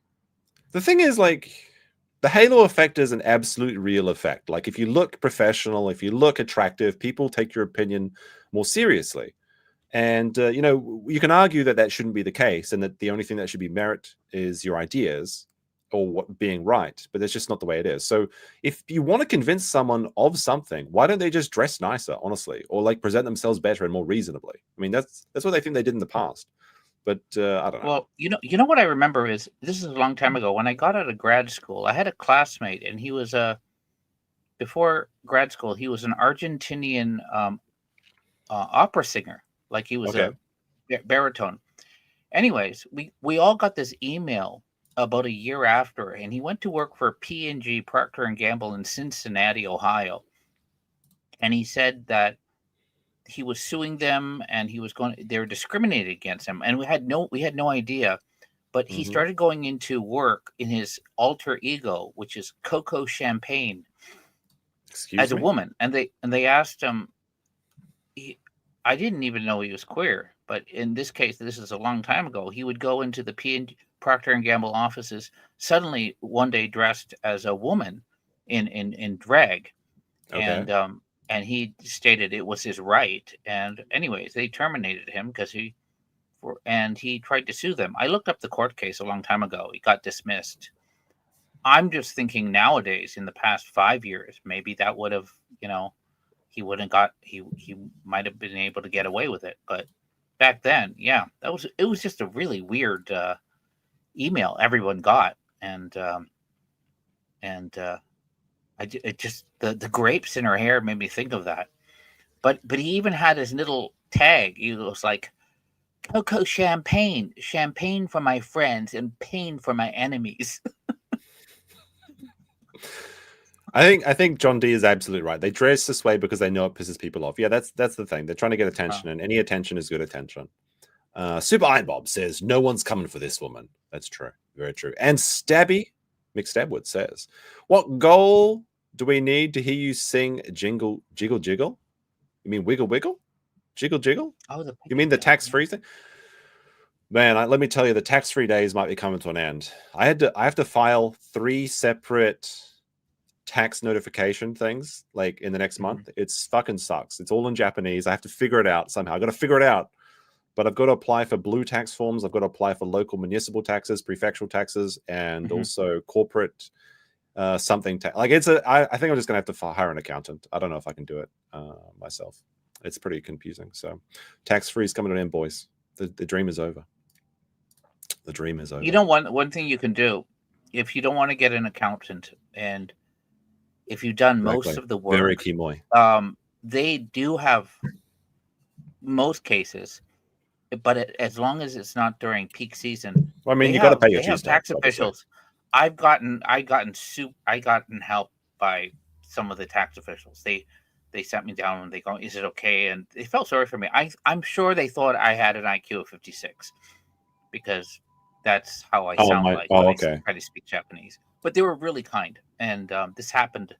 The thing is, like, the halo effect is an absolute real effect. Like, if you look professional, if you look attractive, people take your opinion more seriously. And, you can argue that shouldn't be the case and that the only thing that should be merit is your ideas or what being right. But that's just not the way it is. So if you want to convince someone of something, why don't they just dress nicer, honestly, or like present themselves better and more reasonably? I mean, that's what they think they did in the past. But I don't know. Well, you know what I remember is this is a long time ago when I got out of grad school. I had a classmate, and he was before grad school, he was an Argentinian opera singer. Like he was a baritone. Anyways, we all got this email about a year after, and he went to work for P&G Procter & Gamble in Cincinnati, Ohio. And he said that he was suing them, and they were discriminating against him, and we had no idea. But he started going into work in his alter ego, which is Coco Champagne, as a woman. And they asked him. I didn't even know he was queer, but in this case, this is a long time ago. He would go into the P&G Procter & Gamble offices suddenly one day dressed as a woman in drag, and he stated it was his right. And anyways, they terminated him because he and he tried to sue them. I looked up the court case a long time ago. It got dismissed. I'm just thinking nowadays, in the past 5 years, maybe that would have, he wouldn't got he might have been able to get away with it. But back then, yeah, it was just a really weird email everyone got, and it just the grapes in her hair made me think of that. But he even had his little tag. He was like, "Cocoa champagne for my friends and pain for my enemies." I think John D is absolutely right. They dress this way because they know it pisses people off. Yeah, that's the thing. They're trying to get attention, and any attention is good attention. Super Iron Bob says, "No one's coming for this woman." That's true. Very true. And Stabby, Mick Stabwood says, "What goal do we need to hear you sing jingle, jiggle, jiggle? You mean wiggle, wiggle? Jiggle, jiggle? Oh, you mean the tax-free thing?" Man, let me tell you, the tax-free days might be coming to an end. I have to file 3 separate tax notification things like in the next month. It's fucking sucks. It's all in Japanese. I have to figure it out somehow. I got to figure it out. But I've got to apply for blue tax forms. I've got to apply for local municipal taxes, prefectural taxes, and also corporate something. I think I'm just going to have to hire an accountant. I don't know if I can do it myself. It's pretty confusing. So tax-free is coming to an end, boys. The dream is over. The dream is over. You know, one thing you can do, if you don't want to get an accountant, and if you've done most of the work, very kimoy. They do have most cases, but as long as it's not during peak season. Well, I mean, you got to pay your tax officials. I've gotten help by some of the tax officials. They sent me down and they go, "Is it okay?" And they felt sorry for me. I'm sure they thought I had an IQ of 56 because that's how I sound like when I try to speak Japanese. But they were really kind, and this happened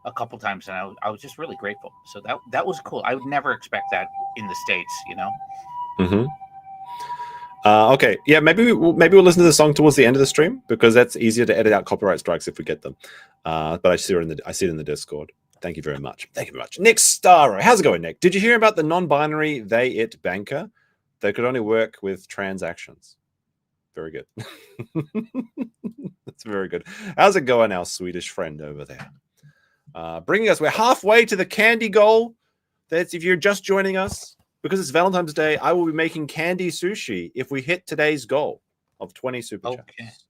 a couple times, and I was just really grateful. So that was cool. I would never expect that in the States, Okay, yeah, maybe we'll listen to the song towards the end of the stream because that's easier to edit out copyright strikes if we get them. But I see it in the Discord. Thank you very much. Thank you very much. Nick Starro, how's it going, Nick? Did you hear about the non-binary they/it banker? They could only work with transactions. Very good. That's very good. How's it going, our Swedish friend over there? We're halfway to the candy goal. That's if you're just joining us, because it's Valentine's Day, I will be making candy sushi if we hit today's goal of 20 super chats.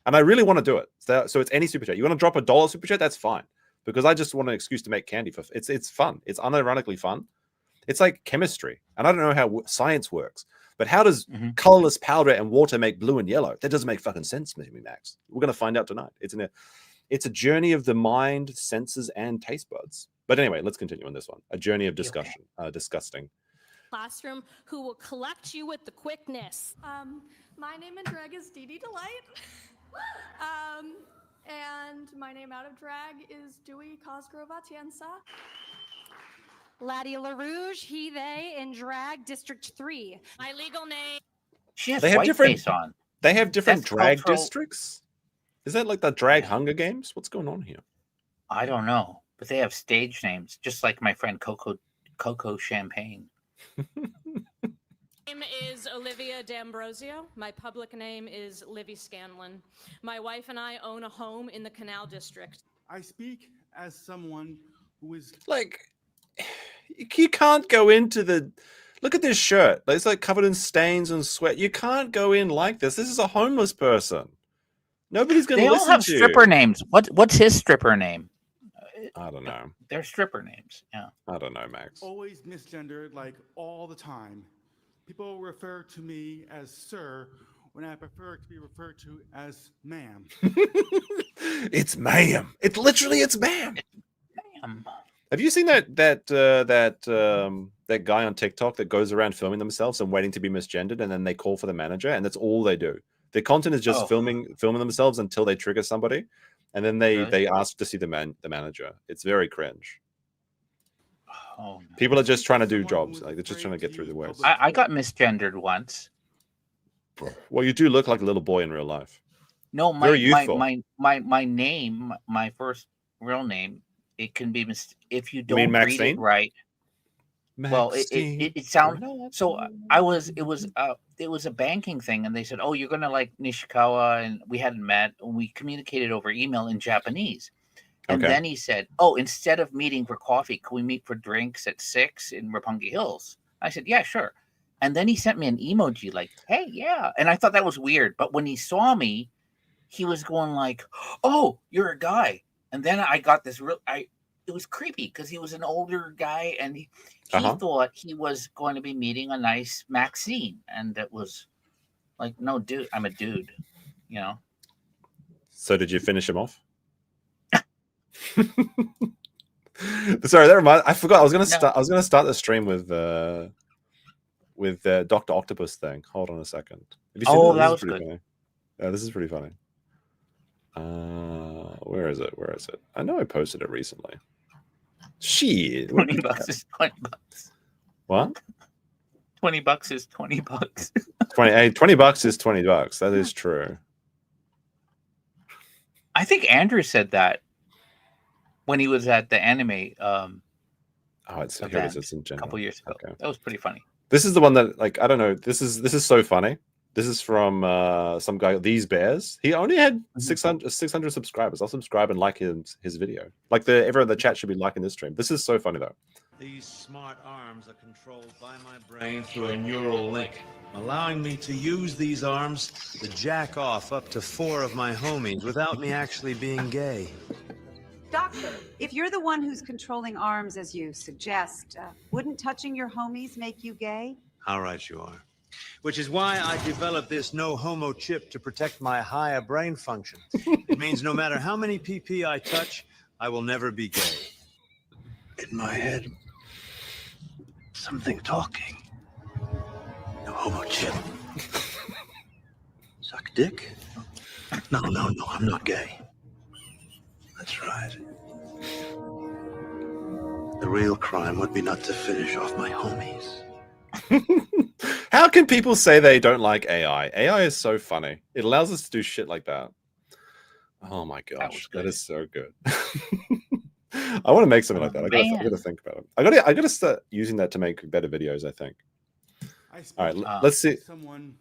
And I really want to do it. So it's any super chat. You want to drop $1 super chat? That's fine. Because I just want an excuse to make candy for it's fun. It's unironically fun. It's like chemistry. And I don't know how science works. But how does colorless powder and water make blue and yellow? That doesn't make fucking sense, maybe, Max. We're going to find out tonight. It's a journey of the mind, senses, and taste buds. But anyway, let's continue on this one. A journey of discussion. Disgusting. Classroom who will collect you with the quickness. My name in drag is Dee Dee Delight. And my name out of drag is Dewey Cosgrove Atienza. Laddie LaRouge, he, they, in drag, District 3. My legal name. She has white face on. They have different drag districts? Is that like the drag Hunger Games? What's going on here? I don't know. But they have stage names, just like my friend Coco Champagne. My name is Olivia D'Ambrosio. My public name is Livy Scanlon. My wife and I own a home in the Canal District. I speak as someone who is like, you can't go into the. Look at this shirt. It's like covered in stains and sweat. You can't go in like this. This is a homeless person. Nobody's going to listen to you. They all have stripper names. What's his stripper name? I don't know. They're stripper names. Yeah. I don't know, Max. Always misgendered, like all the time. People refer to me as sir when I prefer to be referred to as ma'am. It's ma'am. It's ma'am. Ma'am. Have you seen that guy on TikTok that goes around filming themselves and waiting to be misgendered, and then they call for the manager, and that's all they do. Their content is just filming themselves until they trigger somebody, and then they ask to see the manager. It's very cringe. Oh, no. People are just trying to do jobs. Like they're just trying to get through the words. I got misgendered once. Well, you do look like a little boy in real life. No, my name, my first real name, it can be if you don't read it right. Well, it sounds so. It was a banking thing, and they said, "Oh, you're gonna like Nishikawa," and we hadn't met, and we communicated over email in Japanese. And Okay. then he said, "Oh, instead of meeting for coffee, can we meet for drinks at 6 in Roppongi Hills?" I said, "Yeah, sure." And then he sent me an emoji like, "Hey, yeah," and I thought that was weird. But when he saw me, he was going like, "Oh, you're a guy," and then I got this real. It was creepy because he was an older guy, and he thought he was going to be meeting a nice Maxine, and it was like, no, dude, I'm a dude, you know. So did you finish him off? Sorry, that reminds. I forgot. I was gonna start. I was gonna start the stream with Dr. Octopus thing. Hold on a second. Have you seen that was good. Funny. Yeah, this is pretty funny. Where is it? Where is it? I know I posted it recently. Shit. $20 is $20. What? $20 is $20. 20 bucks is $20. That is true. I think Andrew said that when he was at the anime it's here it is. It's in a general. couple years ago. Okay. That was pretty funny. This is the one that, like, I don't know. This is so funny. This is from some guy, These Bears. He only had 600 subscribers. I'll subscribe and like his video. Like, everyone in the chat should be liking this stream. This is so funny, though. These smart arms are controlled by my brain through a neural link, allowing me to use these arms to jack off up to 4 of my homies without me actually being gay. Doctor, if you're the one who's controlling arms as you suggest, wouldn't touching your homies make you gay? How right you are. Which is why I developed this no-homo chip to protect my higher brain function. It means no matter how many PP I touch, I will never be gay. In my head, something talking. No-homo chip. Suck dick? No, I'm not gay. That's right. The real crime would be not to finish off my homies. How can people say they don't like AI? AI is so funny. It allows us to do shit like that. Oh my gosh, that is so good. I want to make something like that. I gotta think about it. I gotta start using that to make better videos, I think. All right, let's see. Someone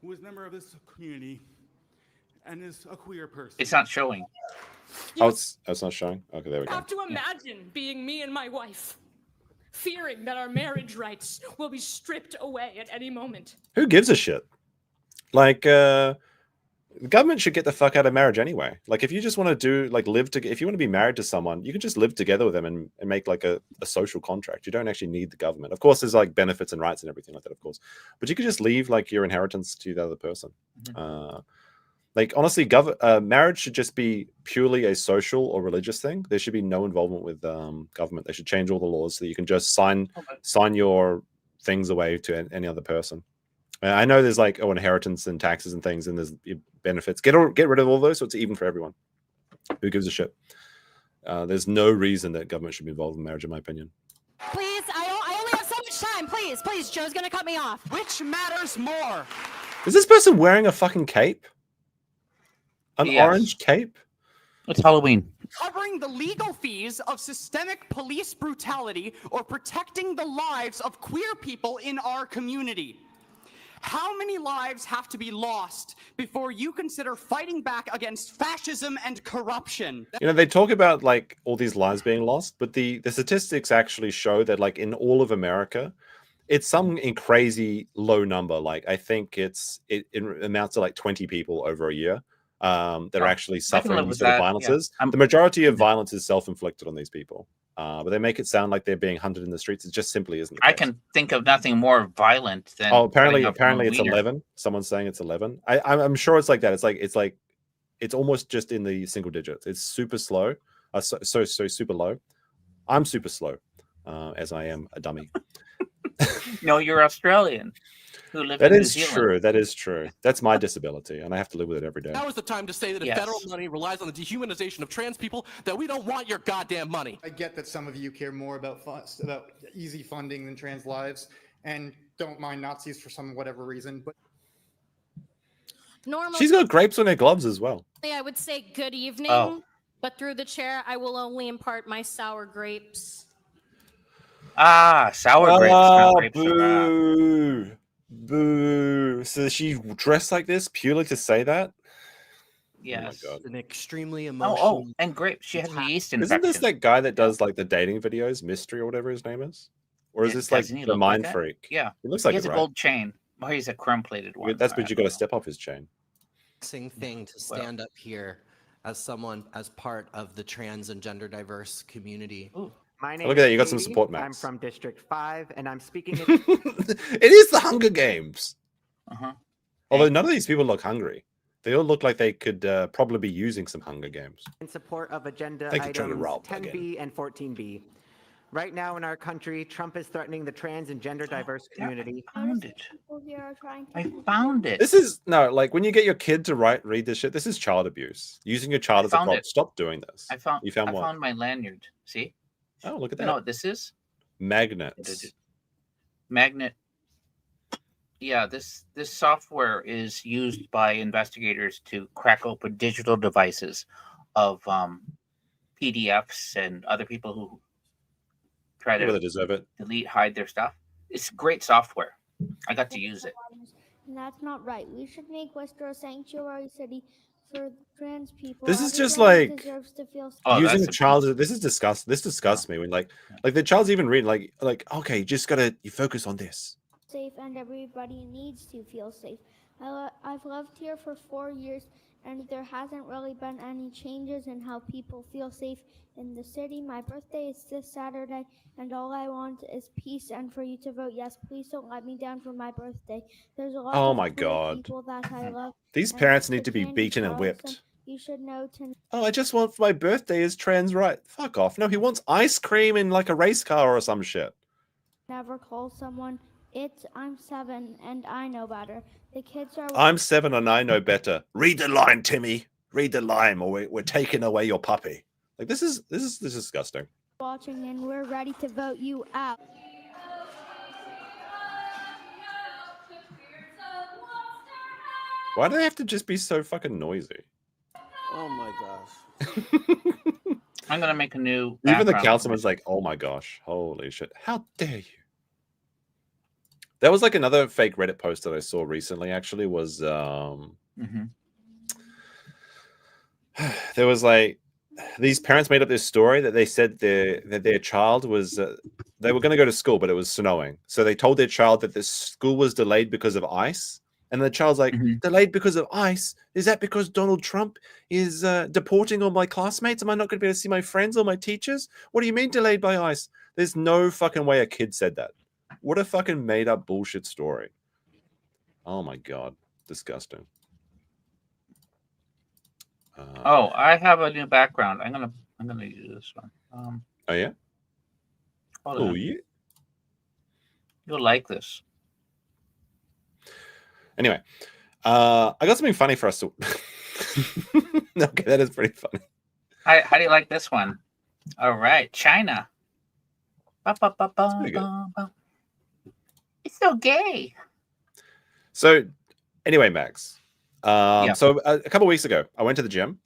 who is a member of this community and is a queer person. It's not showing. Oh, it's not showing. Okay, there we go. I have to imagine being me and my wife, fearing that our marriage rights will be stripped away at any moment. Who gives a shit? Like, the government should get the fuck out of marriage anyway. Like, if you just want to do, like, if you want to be married to someone, you can just live together with them and make, like, a social contract. You don't actually need the government. Of course, there's, like, benefits and rights and everything like that, of course. But you could just leave, like, your inheritance to the other person. Like, honestly, marriage should just be purely a social or religious thing. There should be no involvement with government. They should change all the laws so that you can just sign your things away to any other person. I know there's like inheritance and taxes and things, and there's benefits. Get rid of all those so it's even for everyone. Who gives a shit? There's no reason that government should be involved in marriage, in my opinion. Please, I only have so much time. Please, Joe's gonna cut me off. Which matters more? Is this person wearing a fucking cape? An orange cape? It's Halloween. Covering the legal fees of systemic police brutality or protecting the lives of queer people in our community. How many lives have to be lost before you consider fighting back against fascism and corruption? You know, they talk about like all these lives being lost, but the statistics actually show that like in all of America, it's some crazy low number. Like I think it amounts to like 20 people over a year that are actually suffering these sort of violences. Yeah. The majority of violence is self-inflicted on these people. But they make it sound like they're being hunted in the streets. It just simply isn't. I can think of nothing more violent than. Oh, apparently it's 11. Someone's saying it's 11. I'm sure it's like that. It's almost just in the single digits. It's super slow. So super low. I'm super slow, as I am a dummy. No, you're Australian. That is true. That is true. That's my disability, and I have to live with it every day. Now is the time to say that if federal money relies on the dehumanization of trans people, that we don't want your goddamn money. I get that some of you care more about easy funding than trans lives, and don't mind Nazis for some whatever reason. But normally, she's got grapes on her gloves as well. I would say good evening, but through the chair, I will only impart my sour grapes. Sour grapes. Brown Ah, grapes are, boo. Boo. So she dressed like this purely to say that? yes. Oh my God. An extremely Oh, emotional. and grapes. She has a yeast Isn't infection. this that guy that does like the dating videos, Mystery or whatever his name is? Or is this like Doesn't he the look like Mind that? Freak? Yeah. He looks like he has it, a right? gold chain. Or he's a chrome-plated one. That's because you got to step off his chain. Thing to stand up here as someone as part of the trans and gender diverse community. My name Look at that, is you got some Katie. support, I'm Max. from District 5, and I'm speaking It is the Hunger Games. Uh-huh. Although none of these people look hungry. They all look like they could probably be using some Hunger Games. in support of agenda Thank you, Trevor items Robb, 10B and 14B. Right now in our country, Trump is threatening the trans and gender diverse community. Found it. People here are trying to I found it. This is no, like when you get your kid to read this shit, this is child abuse. Using your child as a found prop. it. Stop doing this. I found. You found I what? found my lanyard. See? Oh, look at You that. know what this is? Magnets. Magnet. Yeah, this software is used by investigators to crack open digital devices of PDFs and other people who try People to that deserve it. delete, hide their stuff. It's great software. I got to use it. And that's not right. We should make Wester a sanctuary city for trans people. This is just Everybody like deserves to feel using a child. This is disgust. This disgusts me when like the child's even reading like okay, you just gotta focus on this. safe, and everybody needs to feel safe. I've lived here for 4 years, and there hasn't really been any changes in how people feel safe in the city. My birthday is this Saturday, and all I want is peace and for you to vote yes. Please don't let me down for my birthday. There's a lot Oh of my queer God. people that I love. These and parents the need to be trans beaten and are whipped. awesome. You should know to Oh, I just want my birthday is trans right. Fuck off. No, he wants ice cream in like a race car or some shit. never call someone. I'm 7 and I know better. The kids are I'm 7 and I know better. Read the line, Timmy. Read the line, or we're taking away your puppy. Like this is disgusting. watching, and we're ready to vote you out. Why do they have to just be so fucking noisy? Oh my gosh. I'm gonna make a new. Even the background. councilman's like, "Oh my gosh, holy shit! How dare you!" That was like another fake Reddit post that I saw recently. Actually, was there was like these parents made up this story that they said their child was they were going to go to school, but it was snowing, so they told their child that the school was delayed because of ice. And the child's like, delayed because of ice? Is that because Donald Trump is deporting all my classmates? Am I not going to be able to see my friends or my teachers? What do you mean delayed by ice? There's no fucking way a kid said that. What a fucking made up bullshit story. Oh my God. Disgusting. Oh, I have a new background. I'm gonna use this one. Oh yeah? Hold Oh on. yeah? You'll like this. Anyway, I got something funny for us to. Okay, that is pretty funny. How do you like this one? All right, China. pretty good. It's so gay. So, anyway, Max. Yeah. So a couple weeks ago, I went to the gym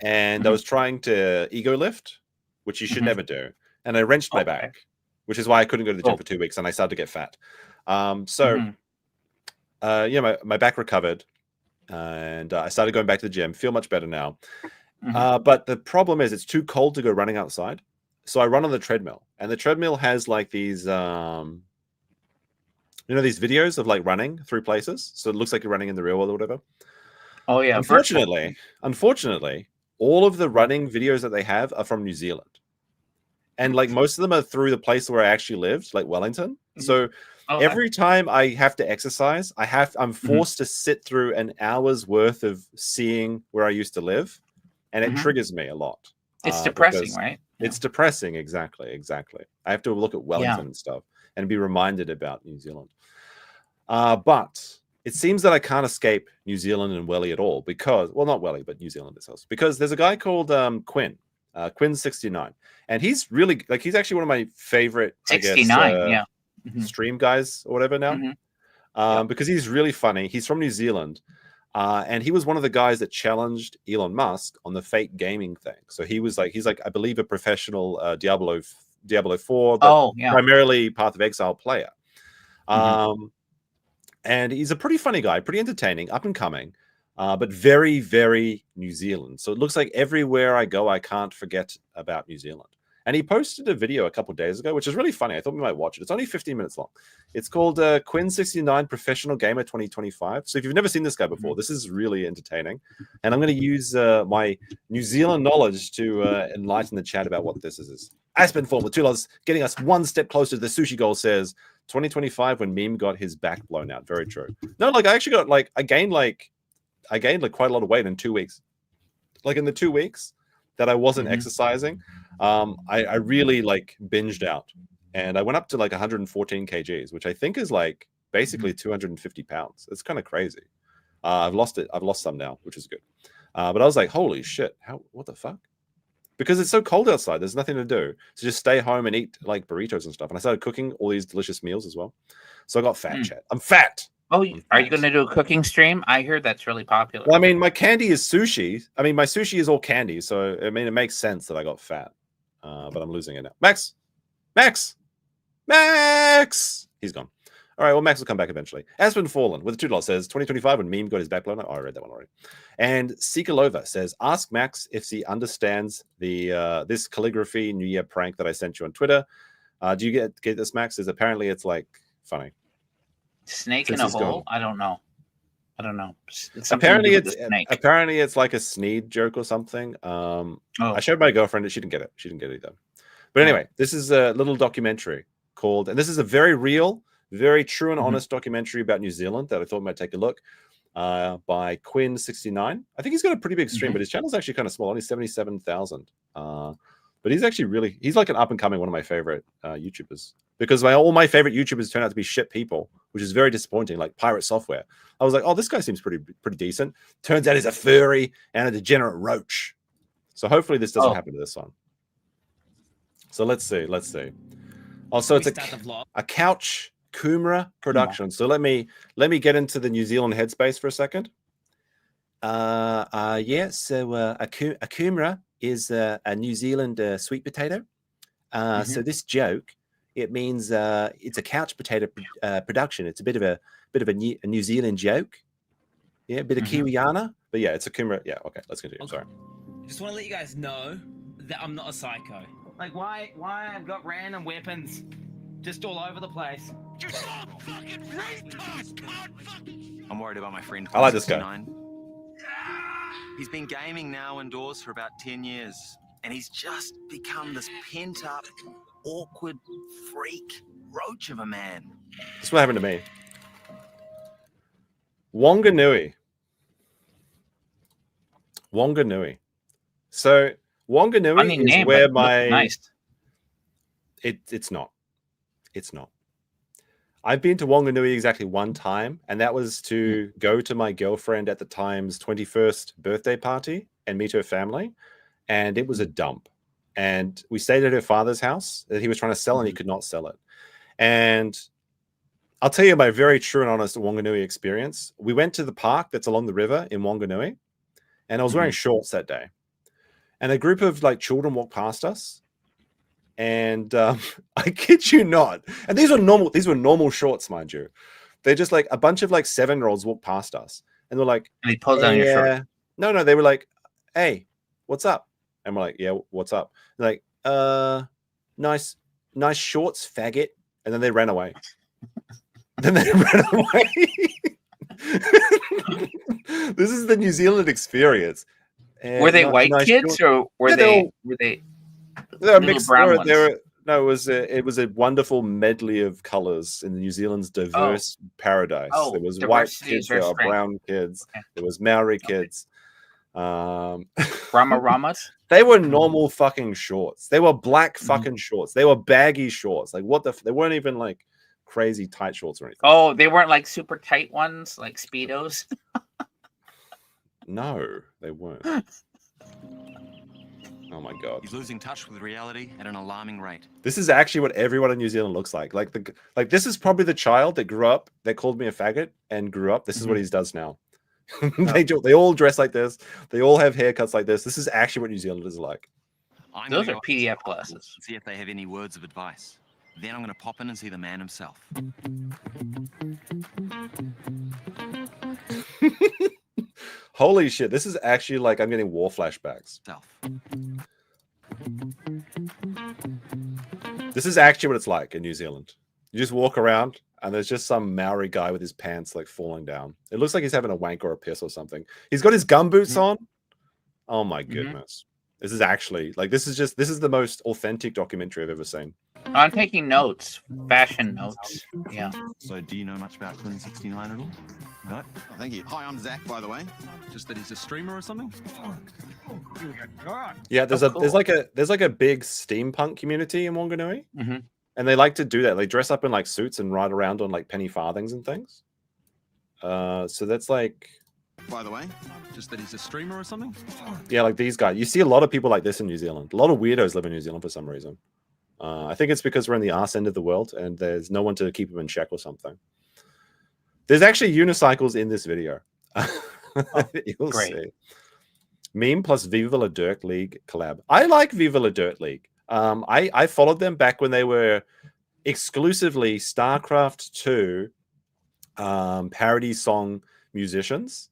and I was trying to ego lift, which you should never do, and I wrenched my back, which is why I couldn't go to the gym for 2 weeks, and I started to get fat. My back recovered, and I started going back to the gym. Feel much better now. But the problem is it's too cold to go running outside. So I run on the treadmill, and the treadmill has like these, these videos of like running through places. So it looks like you're running in the real world or whatever. Oh yeah. Unfortunately, all of the running videos that they have are from New Zealand. And like most of them are through the place where I actually lived, like Wellington. So every time I have to exercise, I'm forced to sit through an hour's worth of seeing where I used to live. And it triggers me a lot. It's depressing, right? It's depressing. Exactly. I have to look at Wellington and stuff and be reminded about New Zealand. But it seems that I can't escape New Zealand and Welly at all because, well, not Welly, but New Zealand itself. Because there's a guy called Quinn, Quinn69. And he's really, like, he's actually one of my favorite, 69, stream guys or whatever now. Because he's really funny. He's from New Zealand. And he was one of the guys that challenged Elon Musk on the fake gaming thing. So he's like, I believe, a professional Diablo Diablo 4, but Oh, yeah. primarily Path of Exile player. Mm-hmm. And he's a pretty funny guy, pretty entertaining, up and coming, but very, very New Zealand. So it looks like everywhere I go, I can't forget about New Zealand. And he posted a video a couple of days ago, which is really funny. I thought we might watch it. It's only 15 minutes long. It's called Quinn69 Professional Gamer 2025. So if you've never seen this guy before, this is really entertaining. And I'm going to use my New Zealand knowledge to enlighten the chat about what this is. Aspen Form with $2, getting us one step closer to the sushi goal, says 2025 when Meme got his back blown out. Very true. No, like I actually got I gained quite a lot of weight in 2 weeks. Like in the 2 weeks that I wasn't exercising, I really like binged out, and I went up to like 114 kgs, which I think is like basically 250 pounds. It's kind of crazy. I've lost some now, which is good. But I was like, holy shit, what the fuck? Because it's so cold outside, there's nothing to do. So just stay home and eat like burritos and stuff. And I started cooking all these delicious meals as well. So I got fat, chat. I'm fat. Oh, are you going to do a cooking stream? I heard that's really popular. Well, I mean, my candy is sushi. I mean, my sushi is all candy. So, I mean, it makes sense that I got fat. But I'm losing it now. Max! He's gone. All right, well, Max will come back eventually. Aspen Fallen with a $2 says 2025 when Meme got his back blown out. Oh, I read that one already. And Seekalova says, ask Max if he understands the this calligraphy New Year prank that I sent you on Twitter. Do you get this, Max? Is apparently it's like funny. Snake in a hole? I don't know. Apparently it's like a Sneed joke or something. I showed my girlfriend it. She didn't get it. She didn't get it either. But anyway, this is a little documentary called, and this is a very real, very true and honest documentary about New Zealand that I thought might take a look by Quinn69. I think he's got a pretty big stream, but his channel's actually kind of small, only 77,000. But he's actually he's like an up and coming one of my favorite YouTubers, because all my favorite YouTubers turn out to be shit people, which is very disappointing, like Pirate Software. I was like, oh, this guy seems pretty decent. Turns out he's a furry and a degenerate roach. So hopefully this doesn't happen to this one. So let's see. Also, it's a couch Kumara production. So let me get into the New Zealand headspace for a second. So a Kumara is a New Zealand sweet potato. So this joke, it means it's a couch potato production. It's a bit of a New Zealand joke. Yeah, a bit of Kiwiana. But yeah, it's a Kumara. Yeah, okay, let's continue. Sorry. Just want to let you guys know that I'm not a psycho. Like, why I've got random weapons just all over the place. I'm worried about my friend. I like this guy. He's been gaming now indoors for about 10 years, and he's just become this pent-up, awkward freak roach of a man. This is what happened to me. Wanganui. So Wanganui is where my it's not. I've been to Wanganui exactly one time, and that was to go to my girlfriend at the time's 21st birthday party and meet her family, and it was a dump. And we stayed at her father's house that he was trying to sell, and he could not sell it. And I'll tell you my very true and honest Wanganui experience. We went to the park that's along the river in Wanganui, and I was wearing shorts that day. And a group of like children walked past us, and I kid you not. And these were normal shorts, mind you. They're just like a bunch of like 7-year-olds walked past us, and they're like, and they pulled down your shirt. No, they were like, "Hey, what's up?" And we're like, "Yeah, what's up?" They're like, nice shorts, faggot." And then they ran away. This is the New Zealand experience. Were they white kids or were they mixed? No, it was a wonderful medley of colors in New Zealand's diverse paradise. There was white kids, there were brown kids, there was Maori kids. Ramas? They were normal fucking shorts. They were black fucking shorts. They were baggy shorts. Like they weren't even like crazy tight shorts or anything. Oh, they weren't like super tight ones like Speedos? No, they weren't. Oh my god. He's losing touch with reality at an alarming rate. This is actually what everyone in New Zealand looks like. Like this is probably the child that grew up, that called me a faggot and grew up. This is what he does now. They all dress like this. They all have haircuts like this. This is actually what New Zealanders are like. I'm Those gonna are go PDF up to the glasses. hospitals and see if they have any words of advice. Then I'm going to pop in and see the man himself. Holy shit! This is actually like I'm getting war flashbacks. This is actually what it's like in New Zealand. You just walk around and there's just some Maori guy with his pants like falling down. It looks like he's having a wank or a piss or something. He's got his gumboots on. Oh my goodness. This is actually like this is the most authentic documentary I've ever seen. I'm taking notes, fashion notes. Yeah. So, do you know much about Twin 69 at all? No. Oh, thank you. Hi, I'm Zach, by the way. Just that he's a streamer or something. Yeah, there's there's like a big steampunk community in Wanganui, and they like to do that. They dress up in like suits and ride around on like penny farthings and things. So that's like. By the way, just that he's a streamer or something. Yeah, like these guys. You see a lot of people like this in New Zealand. A lot of weirdos live in New Zealand for some reason. I think it's because we're in the arse end of the world and there's no one to keep them in check or something. There's actually unicycles in this video. You'll see. Meme plus Viva La Dirt League collab. I like Viva La Dirt League. I followed them back when they were exclusively StarCraft 2 parody song musicians.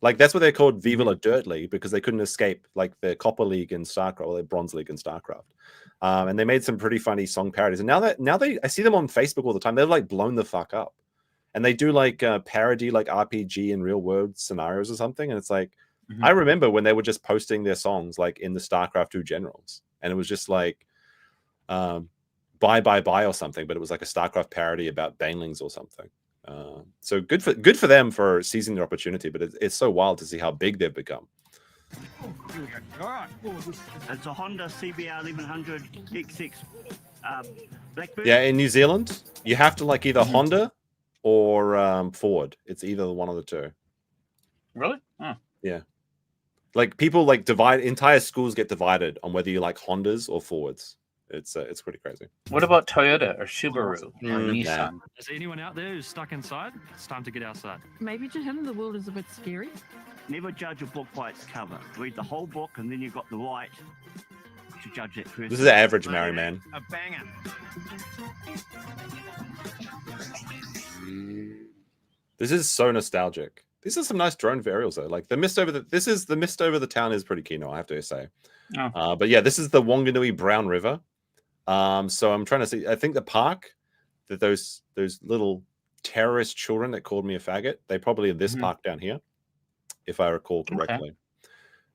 Like that's what they're called, Viva La Dirt League, because they couldn't escape like the Copper League in StarCraft or the Bronze League in StarCraft. And they made some pretty funny song parodies. And now I see them on Facebook all the time. They've like blown the fuck up. And they do like parody like RPG in real world scenarios or something. And it's like I remember when they were just posting their songs like in the StarCraft 2 generals. And it was just like Bye Bye Bye or something, but it was like a StarCraft parody about banelings or something. So good for them for seizing their opportunity, but it's so wild to see how big they've become. It's a Honda CBR 1100 X6 Blackbird. Yeah, in New Zealand, you have to like either Honda or Ford. It's either one of the two. Really? Oh. Yeah. Like people like divide entire schools get divided on whether you like Hondas or Fords. It's pretty crazy. What about Toyota or Subaru or Nissan? Is anyone out there who's stuck inside? It's time to get outside. Maybe to him the world is a bit scary. Never judge a book by its cover. Read the whole book and then you've got the right to judge that person. This is an average Maori man. A banger. This is so nostalgic. These are some nice drone aerials though. Like the mist over the mist over the town is pretty keen, I have to say. Oh. But yeah, this is the Wanganui Brown River. So I'm trying to see. I think the park that those little terrorist children that called me a faggot, they probably in this park down here, if I recall correctly. Okay.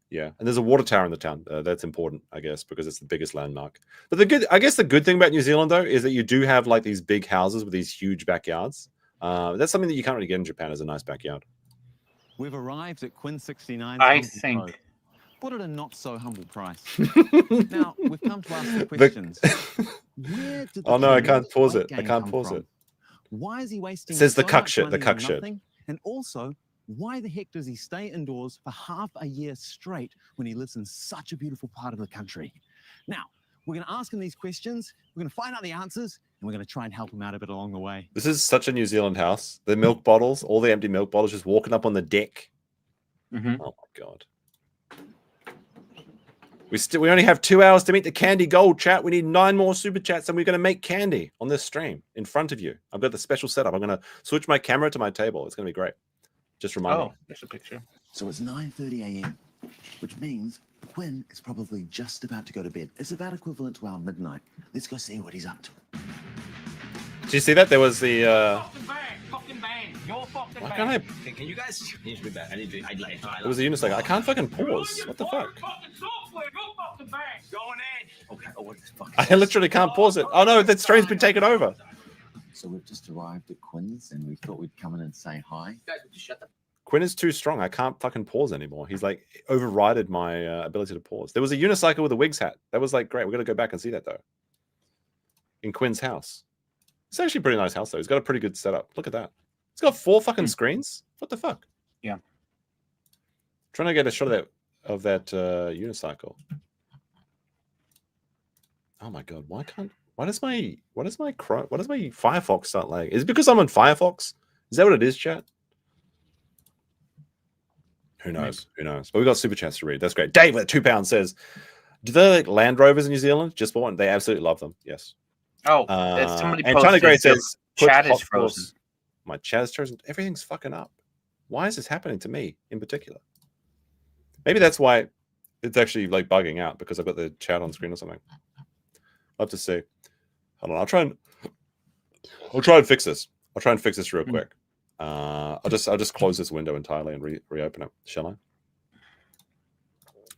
Yeah, and there's a water tower in the town. That's important, I guess, because it's the biggest landmark. But I guess the good thing about New Zealand though is that you do have like these big houses with these huge backyards. That's something that you can't really get in Japan, as a nice backyard. We've arrived at Quinn 69. I think. Put at a not so humble price. Now we've come to ask the questions. Where did oh no, I can't pause it. I can't pause it. Why is he wasting? It says the so cuck much shit. The money cuck on shit. nothing? And also, why the heck does he stay indoors for half a year straight when he lives in such a beautiful part of the country? Now we're going to ask him these questions. We're going to find out the answers, and we're going to try and help him out a bit along the way. This is such a New Zealand house. The milk bottles, all the empty milk bottles, just walking up on the deck. Oh my god. We only have 2 hours to meet the candy goal, chat. We need 9 more super chats, and we're going to make candy on this stream in front of you. I've got the special setup. I'm going to switch my camera to my table. It's going to be great. Just remind me. Oh, there's a picture. So it's 9:30 a.m., which means Quinn is probably just about to go to bed. It's about equivalent to our midnight. Let's go see what he's up to. Did you see that? There was the. Fucking bang! You're fucking Why bang! can't I? Can you guys? You should be back. I'd like. It was a unicycle. I can't fucking pause. What the fuck? Okay. Oh, what the fuck? I literally can't pause it. Oh no, that stream's been taken over. So we've just arrived at Quinn's, and we thought we'd come in and say hi. Guys, would you shut the Quinn is too strong. I can't fucking pause anymore. He's like overrided my ability to pause. There was a unicycle with a Wigs hat. That was like great. We're gonna go back and see that though. In Quinn's house. It's actually a pretty nice house though. He's got a pretty good setup. Look at that. It's got 4 fucking screens. What the fuck? Yeah. Trying to get a shot of that unicycle. Oh my god! Why does my Firefox start lagging? Is it because I'm on Firefox? Is that what it is, chat? Who knows? Who knows? But we've got super chats to read. That's great. Dave with £2 says, Do they like Land Rovers in New Zealand? Just bought one. They absolutely love them. Yes. Oh, somebody and China posted Gray the says put chat is hot frozen. sauce- My chat is frozen. Everything's fucking up. Why is this happening to me in particular? Maybe that's why it's actually like bugging out because I've got the chat on screen or something. I'll have to see. Hold on. I'll try and fix this. I'll try and fix this real quick. I'll just close this window entirely and reopen it. Shall I?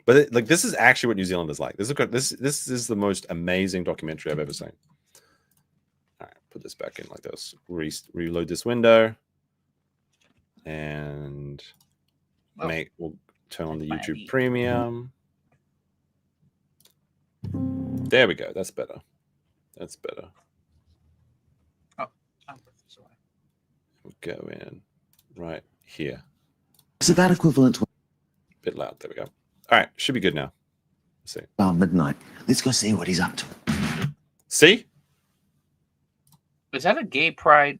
But like this is actually what New Zealand is like. This is the most amazing documentary I've ever seen. All right, put this back in like this. Reload this window, and we'll turn on the YouTube Premium. There we go. That's better. That's better. We'll go in right here. It's about equivalent to bit loud. There we go. All right, should be good now. Let's see. about midnight. Let's go see what he's up to. See? Is that a gay pride?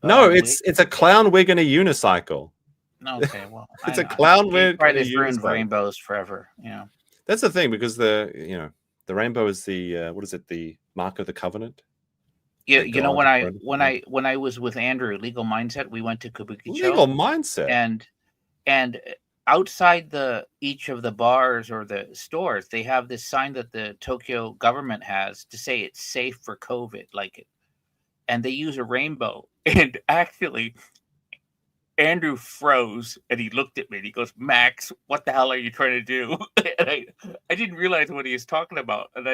No, wig? it's a clown wig and a unicycle. Okay, well, It's a clown Gay wig pride and a has ruined unicycle. rainbows forever. Yeah. That's the thing because the rainbow is the what is it? The mark of the covenant. Yeah, Thank you know God. when I was with Andrew, Legal Mindset, we went to Kabukicho. Legal Mindset. And outside each of the bars or the stores, they have this sign that the Tokyo government has to say it's safe for COVID, and they use a rainbow. And actually, Andrew froze and he looked at me and he goes, "Max, what the hell are you trying to do?" And I didn't realize what he was talking about. And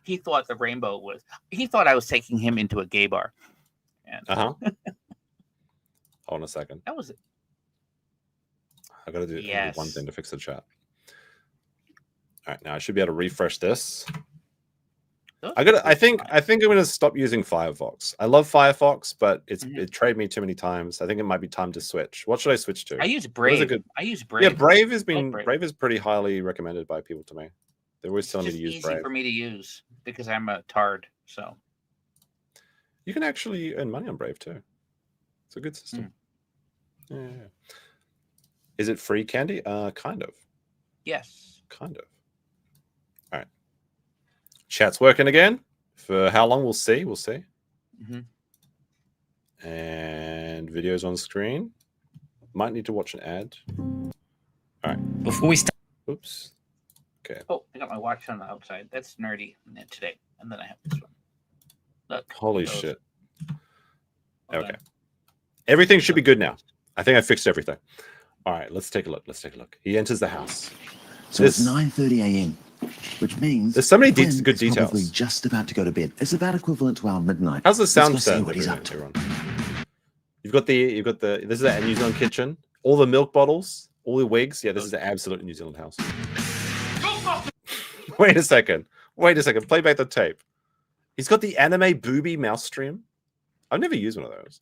he thought the rainbow he thought I was taking him into a gay bar. And Hold on a second. that was it. I gotta do Yes. one thing to fix the chat. All right, now I should be able to refresh this. I think I'm gonna stop using Firefox. I love Firefox, but it tried me too many times. I think it might be time to switch. What should I switch to? I use What is a Brave. I use Brave. Yeah, Brave has I been like Brave is pretty highly recommended by people to me. They're always telling me It's to just use easy Brave. for me to use because I'm a tard. So You can actually earn money on Brave too. It's a good system. Hmm. Yeah. Is it free, Candy? Kind of. yes. Kind of. All right. Chat's working again. For how long? We'll see. We'll see. Mhm. And videos on screen. Might need to watch an ad. All right. Before we start. Oops. Okay. Oh, I got my watch on the outside. That's nerdy today. And then I have this one. Look. Holy those- shit. Hold Okay. on. Everything should be good now. I think I fixed everything. All right. Let's take a look. Let's take a look. He enters the house. So it's 9:30 a.m., which means There's so many Quinn good is probably details. just about to go to bed. It's about equivalent to our midnight. How's the Let's sound go see sound? what he's up to. Everyone? You've got the this is a New Zealand kitchen. All the milk bottles, all the wigs. Yeah, this is an absolute New Zealand house. Wait a second. Play back the tape. He's got the anime booby mouse stream. I've never used one of those.